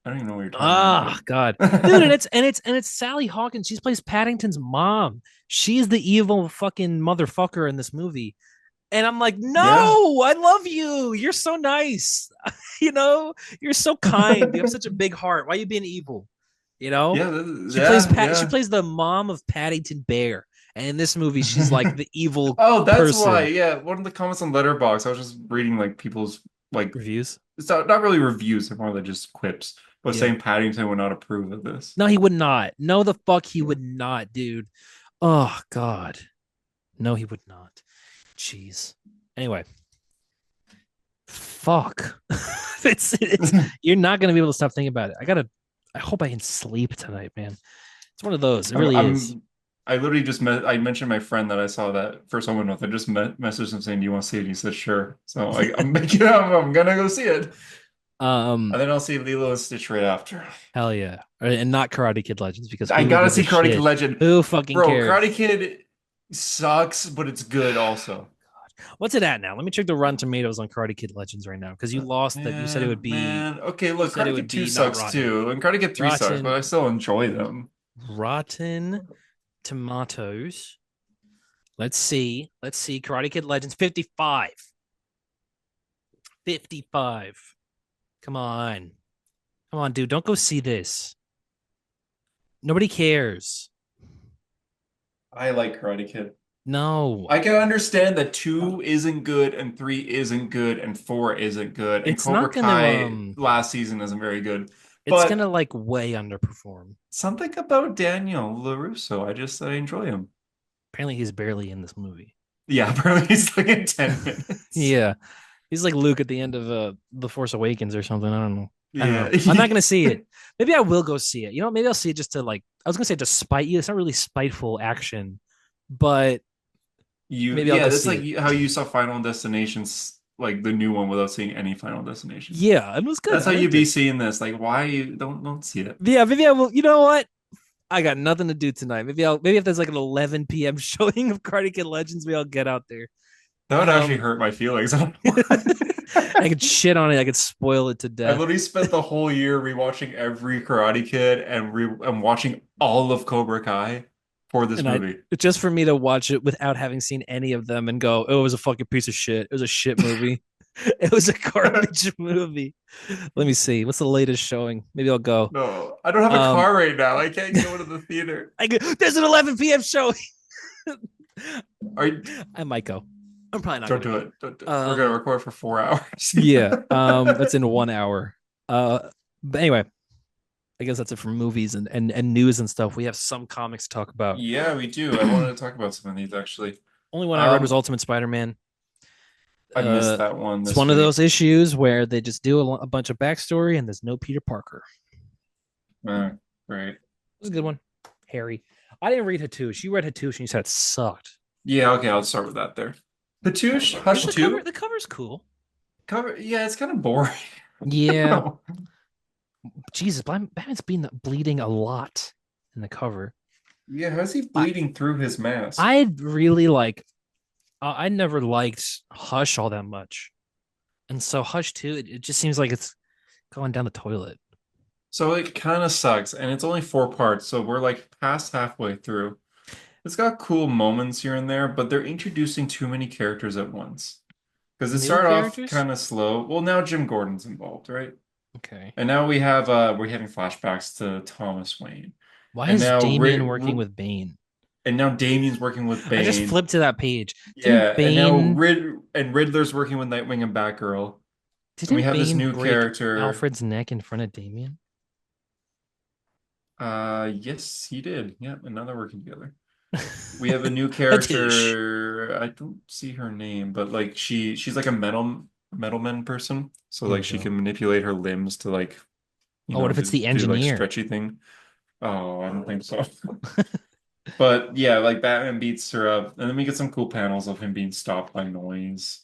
I don't even know what you're talking Ah, about, God, dude, and but it's Sally Hawkins. She plays Paddington's mom. She's the evil fucking motherfucker in this movie. And I'm like, yeah, no, I love you. You're so nice. You're so kind. You have such a big heart. Why are you being evil? You know, yeah, She yeah. plays the mom of Paddington Bear, and in this movie, she's like the evil Oh, that's why. person. Yeah, one of the comments on Letterboxd, I was just reading like people's like Reviews. it's not really reviews, they're more like just quips, but Yeah. saying Paddington would not approve of this. No, he would not. No, the fuck he would not, dude. Oh God. No, he would not. Jeez. Anyway, fuck. It's you're not gonna be able to stop thinking about it. I hope I can sleep tonight, man. It's one of those. It I'm, really is. I'm I literally just I mentioned my friend that I saw that for someone with. I just messaged him saying, "Do you want to see it?" And he said, "Sure." So I'm making I'm gonna go see it, um, and then I'll see Lilo and Stitch right after. hell yeah. And not Karate Kid Legends because I who gotta gives a see Karate Kid shit? Legend, Who fucking bro. cares? Karate Kid sucks, but it's good also. What's it at now? Let me check the Rotten Tomatoes on Karate Kid Legends right now because you lost that. You said it would be. Man. Okay, You look, said it Karate would Kid 2 be not sucks rotten. too, and Karate Kid 3 sucks, but Rotten I still enjoy them. Rotten Tomatoes. Let's see. Let's see. Karate Kid Legends 55. 55. Come on. Come on, dude. Don't go see this. Nobody cares. I like Karate Kid. No. I can understand that 2 isn't good and 3 isn't good and 4 isn't good and It's Cobra not gonna Kai last season isn't very good. it's gonna But like way underperform. something about Daniel LaRusso, I enjoy him. Apparently he's barely in this movie. Yeah, apparently he's like in 10 minutes. Yeah. He's like Luke at the end of The Force Awakens or something. I don't know. I don't Yeah. know. I'm not gonna see it. Maybe I will go see it. Maybe I'll see it just to like I was gonna say to spite you. It's not really spiteful action, but maybe I'll Yeah, go that's see like it. how you saw Final Destinations, like the new one without seeing any Final Destination. Yeah, it was good. That's I how you liked be it. seeing this. Like, why you don't see it? Yeah, maybe I will. You know what? I got nothing to do tonight. Maybe if there's like an 11 p.m. showing of Karate Kid Legends, maybe I'll get out there. That would actually Um, hurt my feelings. I don't know I why. could shit on it. I could spoil it to I death. literally spent the whole year rewatching every Karate Kid and watching all of Cobra Kai for this And I movie. just for me to watch it without having seen any of them and go, oh, it was a fucking piece of shit. It was a shit movie. It was a garbage movie. Let me see. What's the latest showing? Maybe I'll go. No, I don't have a Um, car right now. I can't go to the theater. there's an 11 p.m. show. Are you, I might go. I'm probably not don't gonna do go. it. Don't do it. We're gonna Um, record for 4 hours. yeah. That's in 1 hour. But anyway, I guess that's it for movies and news and stuff. We have some comics to talk about. Yeah, we do. I wanted to talk about some of these actually. Only one I read was Um, Ultimate Spider-Man. I missed that one It's this one of week. those issues where they just do a bunch of backstory and there's no Peter Parker. Great. It was a good one. Harry. I didn't read Hattush. You read Hattush and you said it sucked. Yeah, okay, I'll start with that there. Hattush, What's Hush the cover? 2. The cover's cool. Cover, yeah, it's kind of boring. Yeah. Jesus, Batman's been bleeding a lot in the cover. Yeah, how's he I bleeding through his mask? I really like. I never liked Hush all that much, and so Hush too. It just seems like it's going down the toilet. So it kind of sucks, and it's only 4 parts, so we're like past halfway through. It's got cool moments here and there, but they're introducing too many characters at once. Because it New started off characters? kind of slow. Well, now Jim Gordon's involved, right? Okay. And now we're having flashbacks to Thomas Wayne. Why And is now Damien working with Bane? Damien's working with I just Bane. flipped to that page. Yeah, and now Bane Riddler's working with Nightwing and Batgirl. And we didn't have this Bane new break character. Alfred's neck in front of Damien? Yes, he did. Yeah, and now they're working together. We have a new A douche. character. I don't see her name, but like she's like a metalman person. So Here we like she go. can manipulate her limbs to like, Oh, what if it's the do like engineer? stretchy thing. Oh, I don't think so. But yeah, like Batman beats her up, and then we get some cool panels of him being stopped by noise.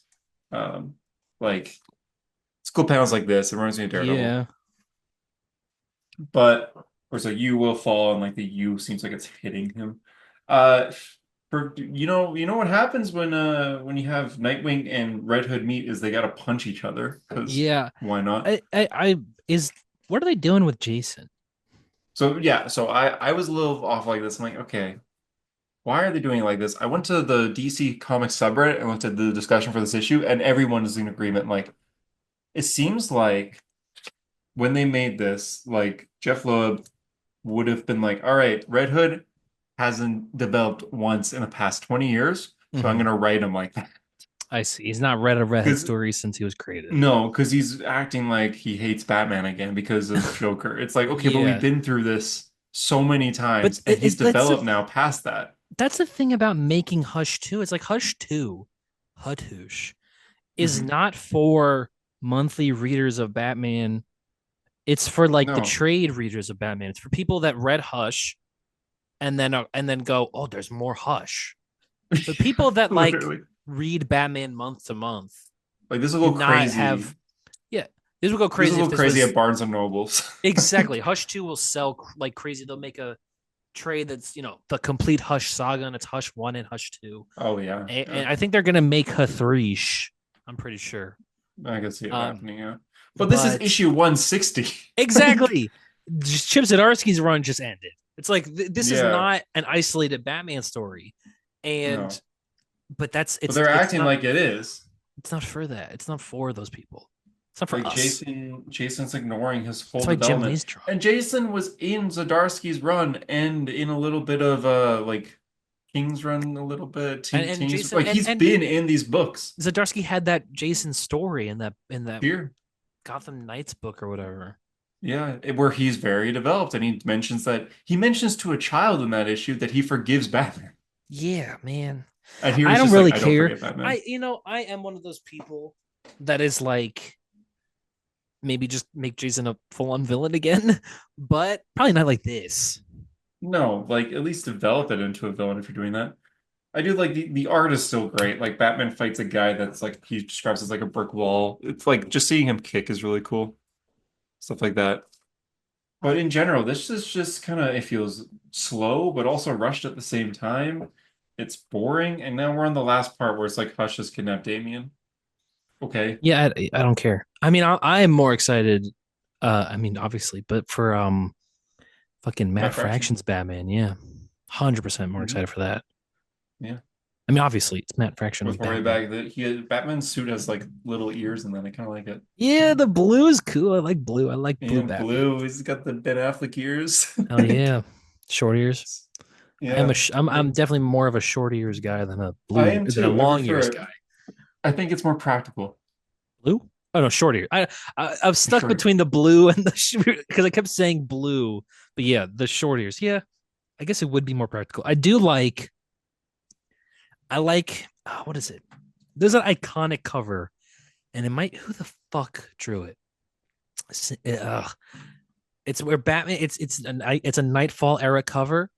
Um, like it's cool panels like this. It reminds me of Daredevil. Yeah. But of course, like you will fall, and like the U seems like it's hitting him. Uh, you know what happens when you have Nightwing and Red Hood meet is they gotta punch each other because Yeah. why not? I is what are they doing with Jason? So yeah, so I was a little off like this. I'm like, okay, why are they doing it like this? I went to the DC Comics subreddit and looked at the discussion for this issue, and everyone is in agreement. Like, it seems like when they made this, like Jeff Loeb would have been like, all right, Red Hood hasn't developed once in the past 20 years, so I'm Hmm. gonna write him like that. I see. He's not read a Red Hood Because story since he was created. no, because he's acting like he hates Batman again because of Joker. It's like, okay, but we've Yeah. been through this so many But times, and he's developed now past that. that's the thing about making Hush 2. It's like Hush 2, Hutush, is Hmm. not for monthly readers of Batman. It's for like the No, trade readers of Batman. It's for people that read Hush and then go, "Oh, there's more Hush." But people that like literally. read Batman month to month Like this will do go not crazy. have. Yeah, this would go This will crazy if go this crazy was at Barnes and Nobles. exactly Hush 2 will sell like crazy. They'll make a trade that's the complete Hush saga, and it's Hush 1 and Hush 2. Oh yeah, yeah. And I think they're gonna make Hathreesh. I'm pretty sure. I can see it Um, happening, yeah. But this is but issue 160. Like, exactly, Chip Zdarsky's run just ended. It's like this is yeah, not an isolated Batman story, and no. but that's But they're it's acting not like it is. it's not for that. It's not for those people. It's not for Like us. Jason's ignoring his That's whole why Jim development. Lee's drawing. And Jason was in Zdarsky's run and in a little bit of like King's run a little bit, And Teeny's Jason like he's and been in these books. Zdarsky had that Jason story in that Here. Gotham Knights book or whatever. Yeah, where he's very developed and he mentions to a child in that issue that he forgives Batman. Yeah, man. And here I he's don't just like, really I don't care. forgive Batman. I am one of those people that is like maybe just make Jason a full on villain again, but probably not like this. No, like at least develop it into a villain if you're doing that. I do like the art is still great. Like Batman fights a guy that's like he describes as like a brick wall. It's like just seeing him kick is really cool. Stuff like that. But in general, this is just kind of it feels slow, but also rushed at the same time. It's boring, and now we're on the last part where it's like Hush has kidnapped Damien. Okay, Yeah, I don't care. I mean, I am more excited. I mean, obviously, but for fucking Matt Matt Fraction. Fraction's Batman, yeah, 100% more Hmm. excited for that. Yeah, I mean, obviously, it's Matt Fraction as with Roy Batman. back, Batman's suit has like little ears, and then I kind of like it. Yeah, the blue is cool. I like blue. I like blue And Batman. blue, he's got the Ben Affleck ears. Hell yeah, short ears. Yeah, I'm definitely more of a short ears guy than a I blue am than a too. I long prefer ears it. guy. I think it's more practical. Blue? Oh no, short ears. I'm stuck Short. between the blue and the because I kept saying blue, but yeah, the short ears. Yeah, I guess it would be more practical. I like what is it? There's an iconic cover, and it might who the fuck drew it? Ugh. It's where Batman. It's a Nightfall era cover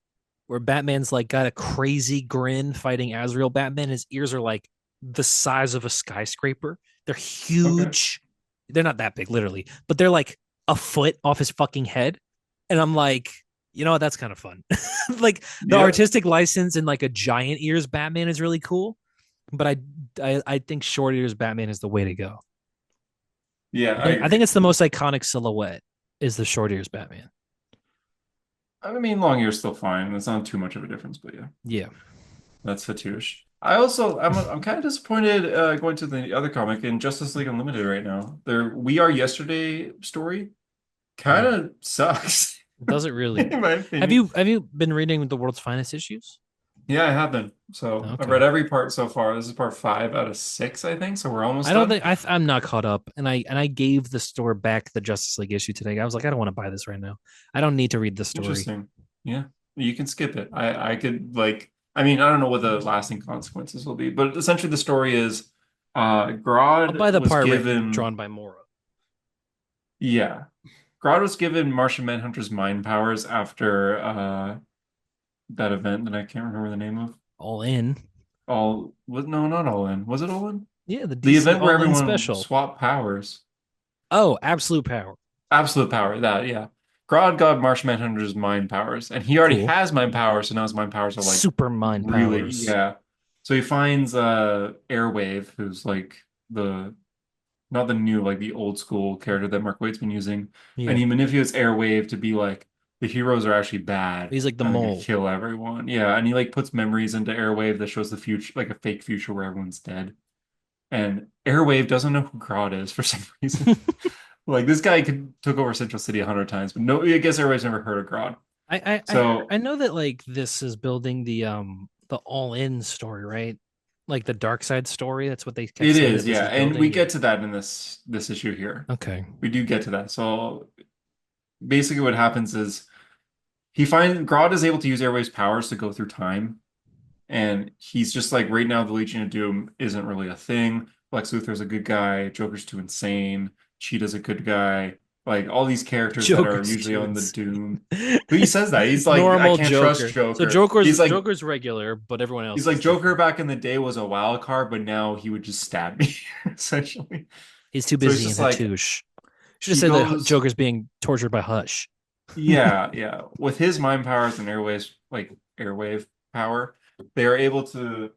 where Batman's like got a crazy grin fighting Azrael Batman. His ears are like the size of a skyscraper. They're Okay. huge. They're not that big, literally, but they're like a foot off his fucking head. And I'm like, you know what? That's kind of fun. Like the Yeah. artistic license and like a giant ears Batman is really cool. But I think short ears Batman is the way to go. Yeah, I I think agree. it's the most iconic silhouette. is the short ears Batman. I mean, long ear's still fine. It's not too much of a difference, but yeah, Yeah. that's Fatouche. I'm kind of disappointed going to the other comic in Justice League Unlimited right now. Their We Are Yesterday story kind Mm. of sucks, Does it really? in my opinion. Have you been reading the world's finest issues? Yeah, I have been. So I've read Okay. every part so far. This is part 5 out of 6, I think. So we're I almost don't done. think I'm not caught up, and I gave the store back the Justice League issue today. I was like, I don't want to buy this right now. I don't need to read the story. Interesting. Yeah, you can skip it. I could like. I mean, I don't know what the lasting consequences will be, but essentially the story is, I'll Grodd buy the was part given. drawn by Mora. Yeah, Grodd was given Martian Manhunter's mind powers after that event that I can't remember the name of. All in. All was no, not All In. Was it All In? Yeah, the The DC event where All In everyone special. swapped powers. Oh, absolute power. Absolute power, that, yeah. Grodd got Martian Manhunter's mind powers, and he already Cool. has mind powers, so now his mind powers are like Super mind really, powers. yeah. So he finds Airwave, who's like the not the new, like the old school character that Mark Waid's been using, and Yeah. he manipulates Airwave to be like the heroes are actually bad He's like the and they're gonna mole. kill everyone. Yeah, and he like puts memories into Airwave that shows the future, like a fake future where everyone's dead. And Airwave doesn't know who Grodd is for some reason. Like this guy took over Central City 100 times, but no, I guess everybody's never heard of Grodd. I So know that like this is building the all in story, right? Like the dark side story. That's what they kept it saying that is, this yeah, is and building. we Yeah. get to that in this issue here. Okay. We do get to that. So basically, what happens is Grodd is able to use Airwave's powers to go through time, and he's just like right now the Legion of Doom isn't really a thing. Lex Luthor's a good guy, Joker's too insane, Cheetah's a good guy. Like all these characters that are Joker's usually too on the insane. Doom. But he says that. He's like, I Normal can't trust Joker. So Joker. Joker's regular, but everyone He's else like is Joker different. back in the day was a wild card, but now he would just stab me, essentially. He's too So it's busy in just like Hattush. Should have he said that goes, Joker's being tortured by Hush. yeah, yeah. With his mind powers and airwave power, they are able to.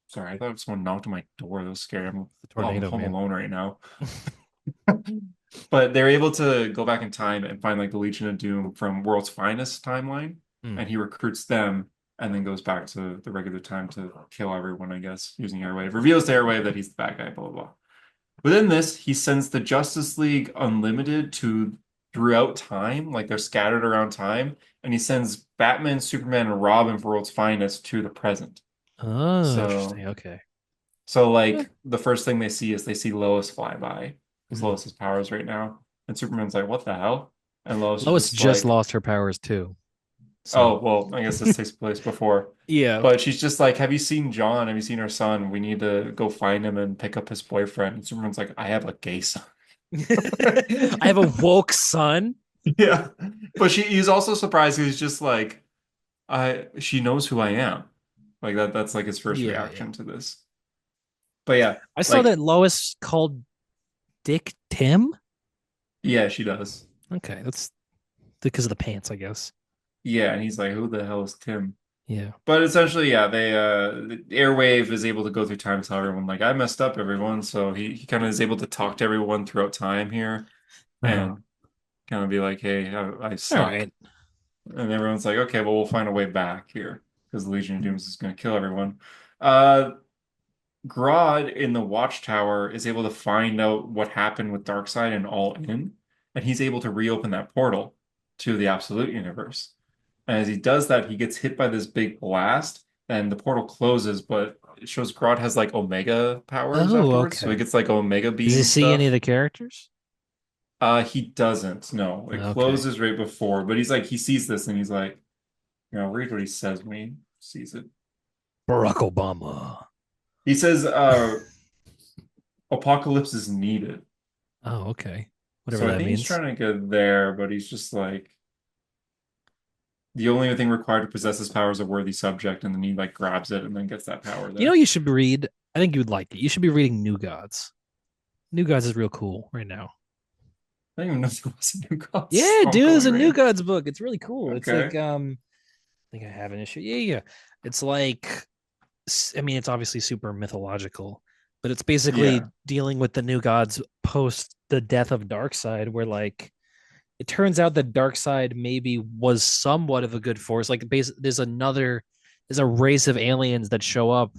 Sorry, I thought someone knocked on my door. That was scary. The I'm tornado home man. alone right now. But they're able to go back in time and find like the Legion of Doom from World's Finest timeline, Mm. and he recruits them and then goes back to the regular time to kill everyone, I guess, using Airwave. Reveals to Airwave that he's the bad guy, blah blah blah. Within this, he sends the Justice League Unlimited to throughout time, like they're scattered around time, and he sends Batman, Superman, and Robin for World's Finest to the present. Oh, So interesting. Okay. so Eh. like the first thing they see is they see Lois fly by because Mm. Lois has powers right now. And Superman's like, what the hell? And Lois is Lois just just like, lost her powers too. So oh, well, I guess this takes place before. yeah. But she's just like, have you seen John? Have you seen her son? We need to go find him and pick up his boyfriend. And Superman's like, I have a gay son. I have a woke son. Yeah. But he's also surprised. He's just like, she knows who I am. Like that's like his first Yeah, yeah. reaction to this. But yeah, I saw that like, Lois called Dick Tim. yeah, she does. Okay, that's because of the pants, I guess. Yeah, and he's like, who the hell is Tim? Yeah. But essentially, yeah, the Airwave is able to go through time and tell everyone like I messed up, everyone. So he kind of is able to talk to everyone throughout time here Uh-huh. and kind of be like, hey, I All suck. right. And everyone's like, okay, well, we'll find a way back here because the Legion of Dooms is going to kill everyone. Uh, Grodd in the Watchtower is able to find out what happened with Darkseid and All In, and he's able to reopen that portal to the Absolute Universe. And as he does that, he gets hit by this big blast, and the portal closes, but it shows Grodd has like Omega powers Oh, afterwards, so he okay. gets like Omega Does he beam see any of stuff. the characters? He doesn't. No, it Okay. closes right before, but he's like he sees this and he's like, read what he says when he sees it. Barack Obama. He says, apocalypse is needed. Oh, okay. Whatever So I that think he's means. trying to get there, but he's just like the only thing required to possess his power is a worthy subject, and then he like grabs it and then gets that power You know, there. you should read. I think you would like it. You should be reading New Gods. New Gods is real cool right now. I don't even know if there was a new Gods Yeah, dude, there's ongoing a right New now. Gods book. It's really cool. It's like Okay. I think I have an issue. Yeah, yeah. It's like I mean, it's obviously super mythological, but it's basically Yeah. dealing with the New Gods post the death of Darkseid, where like it turns out that Darkseid maybe was somewhat of a good force. Like there's a race of aliens that show up,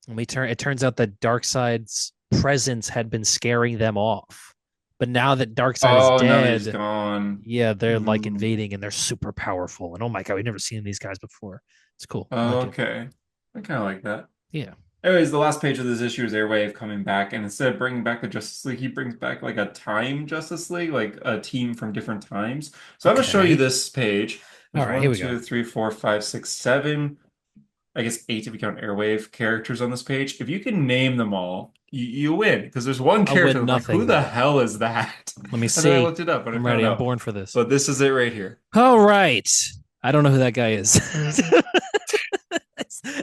and it turns out that Darkseid's presence had been scaring them off. But now that Darkseid is Oh, now that he's dead, gone. yeah, they're like Hmm. invading and they're super powerful. And oh my god, we've never seen these guys before. It's cool. I like it. Okay. I kind of like that. Yeah. Anyways, the last page of this issue is Airwave coming back, and instead of bringing back the Justice League, he brings back like a time Justice League, like a team from different times. So I'm gonna show you Okay. this page. All There's right, here one, we go. two, three, four, five, six, seven. I guess eight if you count Airwave characters on this page. If you can name them all, you win. Because there's one I'll character win I'm like, who nothing the though. hell is that? Let me And then I see. looked it up and I I'm found ready. I'm out. born for this. But this is it right here. All right. I don't know who that guy is.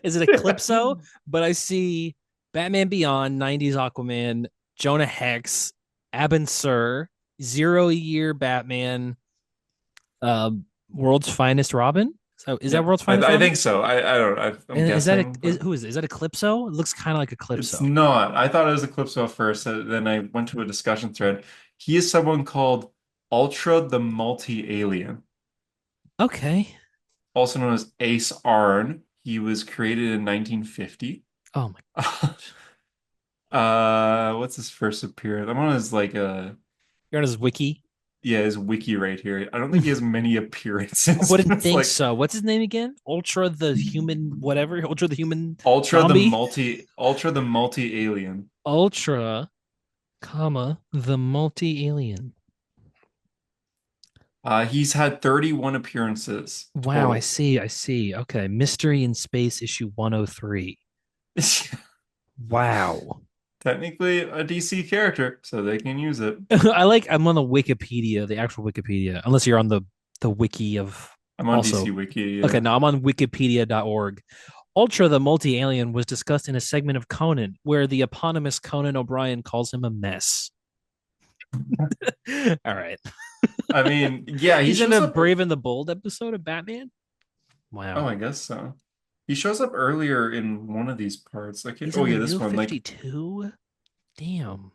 Is it Eclipso? But I see Batman Beyond, 90s Aquaman, Jonah Hex, Abin Sur, Zero Year Batman, uh, World's Finest Robin. So is that Yeah, World's Finest I Robin? think so. I don't know. I'm And is that guessing, but who is it? Is that Eclipso? It looks kind of like it's Eclipso. not. I thought it was Eclipse first. Then I went to a discussion thread. He is someone called Ultra the Multi-Alien, Okay. also known as Ace Arn. He was created in 1950. Oh my. What's his first appearance? I'm on his like You're on his wiki. yeah, his wiki right here. I don't think he has many I appearances, wouldn't but it's think like so. What's his name again? Ultra the human whatever. Ultra the human zombie. Ultra the Multi-Alien. Ultra, comma, the multi-alien. He's had 31 appearances Wow, I total. see. I see. Okay. Mystery in Space issue 103. Wow. Technically a DC character, so they can use it. I'm on the Wikipedia, the actual Wikipedia, unless you're on the wiki of I'm on DC also. Wiki, Okay, yeah. now I'm on wikipedia.org. Ultra the multi-alien was discussed in a segment of Conan where the eponymous Conan O'Brien calls him a mess. All right. I mean, yeah, he He's in shows a up. Brave and the Bold episode of Batman. Oh, Wow. I guess so. He shows up earlier in one of these parts. Like, He's oh in the yeah, this new one. Like, 52? Damn.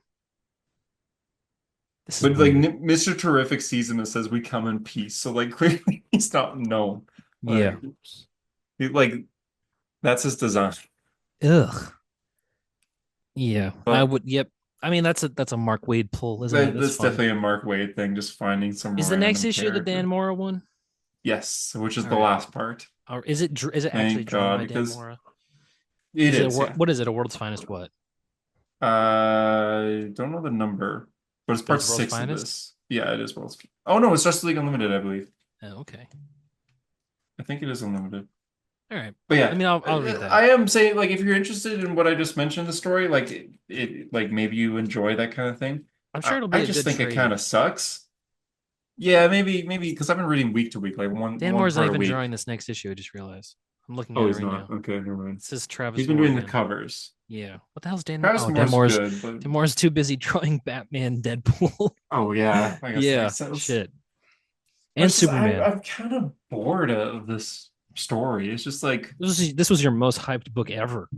This is but like weird. Mr. Terrific season, it says we come in peace. So like clearly he's not known. Yeah. Like, like that's his design. Ugh. Yeah. I But would yep. I mean that's a Mark Wade pull, isn't it? That's that's fun. definitely a Mark Wade thing, just finding some Is the next random issue the Dan character. Mora one? Yes, which is All the right. last part. Or is it actually Thank drawn God, by Dan because Mora? it Is it is, yeah. what is it? A World's Finest what? Don't know the number, but it's But part it's World's six of Finest? this. Yeah, it is World's. Oh no, it's Justice League Unlimited, I believe. Oh, okay. I think it is Unlimited. All right. But I yeah, mean I'll read that. I am saying like if you're interested in what I just mentioned the story, like like maybe you enjoy that kind of thing. I'm sure it'll be I a just good think it kind trade. of sucks. Yeah, maybe because I've been reading week to week, like Dan one Mora's not part a even week. drawing this next issue, I just realized. I'm looking Oh, at it he's right not. now. Okay, never mind. It says He's Travis been Moore doing the again. covers. Yeah. What the hell's Dan Moore? Travis Oh, Dan Moore's Moore's good, but Dan Moore's too busy drawing Batman, Deadpool. oh yeah, I guess that Yeah. makes sense. Shit. But And it's just Superman. I'm kind of bored of this story. It's just like This was your most hyped book ever.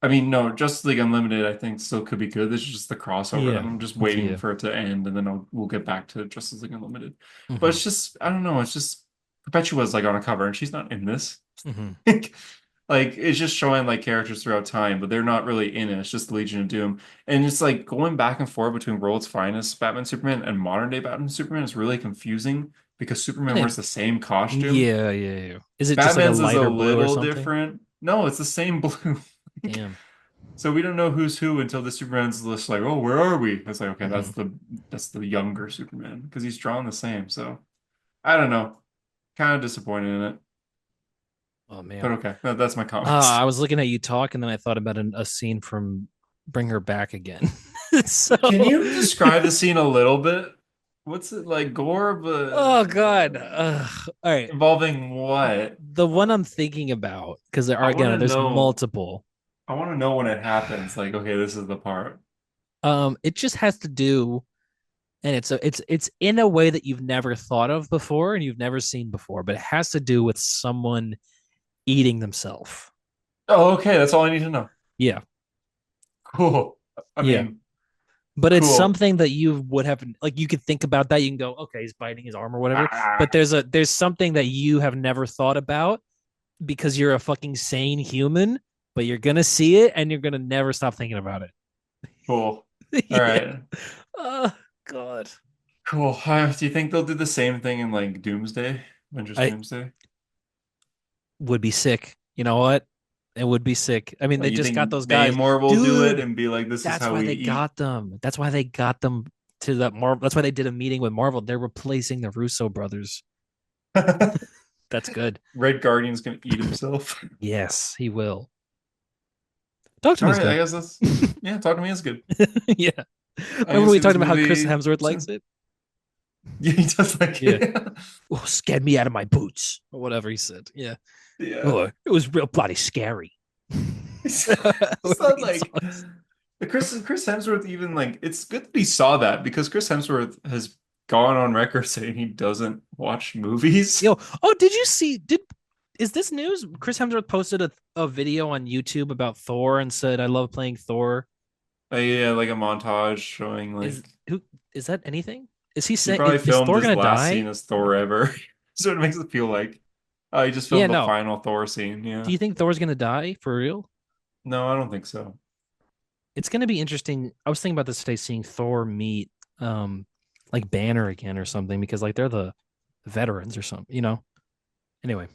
I mean, no, Justice League Unlimited I think still could be good. This is just the crossover. Yeah. I'm just waiting Yeah. for it to end and then we'll get back to Justice League Unlimited. But hmm it's just I don't know, it's just Perpetua's like on a cover and she's not in this. hmm Like it's just showing like characters throughout time, but they're not really in it. It's just the Legion of Doom. And it's like going back and forth between World's Finest Batman Superman and modern day Batman Superman is really confusing because Superman wears the same costume. Yeah, yeah, yeah. Is it just like a Batman's is a lighter blue or little something? different. No, it's the same blue. Damn. So we don't know who's who until the Superman's just like, oh, where are we? It's like, okay, hmm that's the younger Superman because he's drawn the same. So I don't know. Kind of disappointed in it. Oh But man. okay, that's my comments. I was looking at you talk, and then I thought about a scene from Bring Her Back Again. So, Can you describe the scene a little bit? What's it like gore, oh but god. All right. involving what? The one I'm thinking about, because there are I want again, to there's know. multiple. I want to know when it happens. Like, okay, this is the part. It just has to do, and it's in a way that you've never thought of before and you've never seen before, but it has to do with someone eating themselves. Oh, okay, that's all I need to know. Yeah, Cool. I yeah. mean. But it's Cool. something that you would have like you could think about that. You can go, okay, he's biting his arm or whatever. But Ah, there's something that you have never thought about because you're a fucking sane human, but you're gonna see it and you're gonna never stop thinking about cool. All it. right. Yeah. Oh God. Cool. Do you think they'll do the same thing in like Doomsday? Avengers I Doomsday? would be sick. You know what? It would be sick. I mean, Like they you just got think those guys. Namor will do it Dude, and be like, this is that's how why we they eat? got them. That's why they got them to that Marvel. That's why they did a meeting with Marvel. They're replacing the Russo brothers. That's good. Red Guardian's gonna eat himself. Yes, he will. Talk to All me is right, I good. guess that's yeah, talk to me is good. Yeah. I'm Remember gonna we see talked this about how Chris movie Hemsworth likes soon. it? Yeah, he does like Yeah. it. Oh, scared me out of my boots or whatever he said. Yeah. Yeah. Oh, it was real bloody scary. It's Whatever not he like talks. Chris Hemsworth even like it's good that he saw that because Chris Hemsworth has gone on record saying he doesn't watch movies. Yo, oh, did you see? Did is this news? Chris Hemsworth posted a video on YouTube about Thor and said, "I love playing Thor." Yeah, like a montage showing Is like who is that anything? Is he he saying probably is filmed Thor his gonna last die? scene as Thor ever. So it makes it feel like he just Yeah, filmed the no. final Thor scene. Do Yeah. you think Thor's gonna die for real? No, I don't think so. It's gonna be interesting. I was thinking about this today, seeing Thor meet like Banner again or something because like they're the veterans or something, you know. Anyway,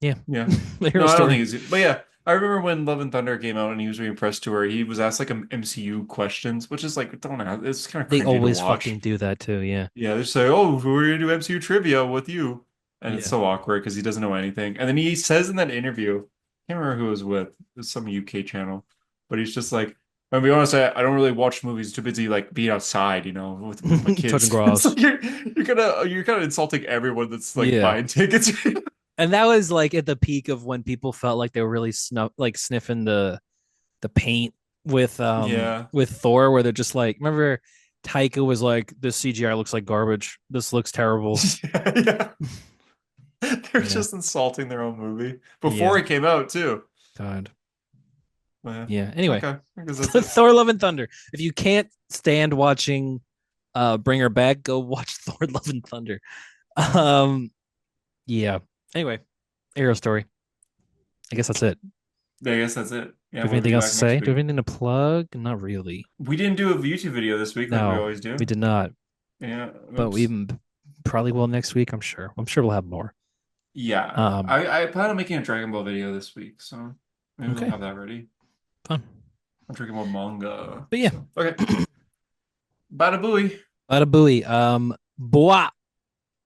yeah, Yeah. the No, hero I don't story. think it's but yeah, I remember when Love and Thunder came out and he was doing press tour, he was asked like MCU questions, which is like don't ask, it's kind of They cringy to always watch. fucking do that too. Yeah, Yeah, they say, "Oh, we're gonna do MCU trivia with you," and it's yeah. so awkward because he doesn't know anything. And then he says in that interview, I can't remember who it was with, it's some UK channel, but he's just like, "I'll be honest, I don't really watch movies. Too busy like being outside, with my Touching kids." It's grass. like you're kind of insulting everyone that's like Yeah, buying tickets. and that was like at the peak of when people felt like they were really sniffing the paint Yeah, with Thor, where they're just like, remember Taika was like, "This CGI looks like garbage. This looks terrible." yeah, yeah. They're Yeah, just insulting their own movie yeah. before it came out too. God. Yeah. Yeah. Anyway, Okay, I guess that's it. Thor: Love and Thunder. If you can't stand watching Bring Her Back, go watch Thor: Love and Thunder. Um, yeah. Anyway, Arrow story. I guess that's it. I guess that's it. Do Yeah, you have we'll anything be else to back next say? Do you have week. anything to plug? Not really. We didn't do a YouTube video this week like we No, always we do. did not. Yeah, But we oops. probably will next week. I'm sure. I'm sure we'll have more. Yeah, Um. I plan on making a Dragon Ball video this week, so maybe we'll Okay. have that ready. Fun. I'm drinking more manga. But yeah. So, okay. Bada booey. Bada booey. Boa.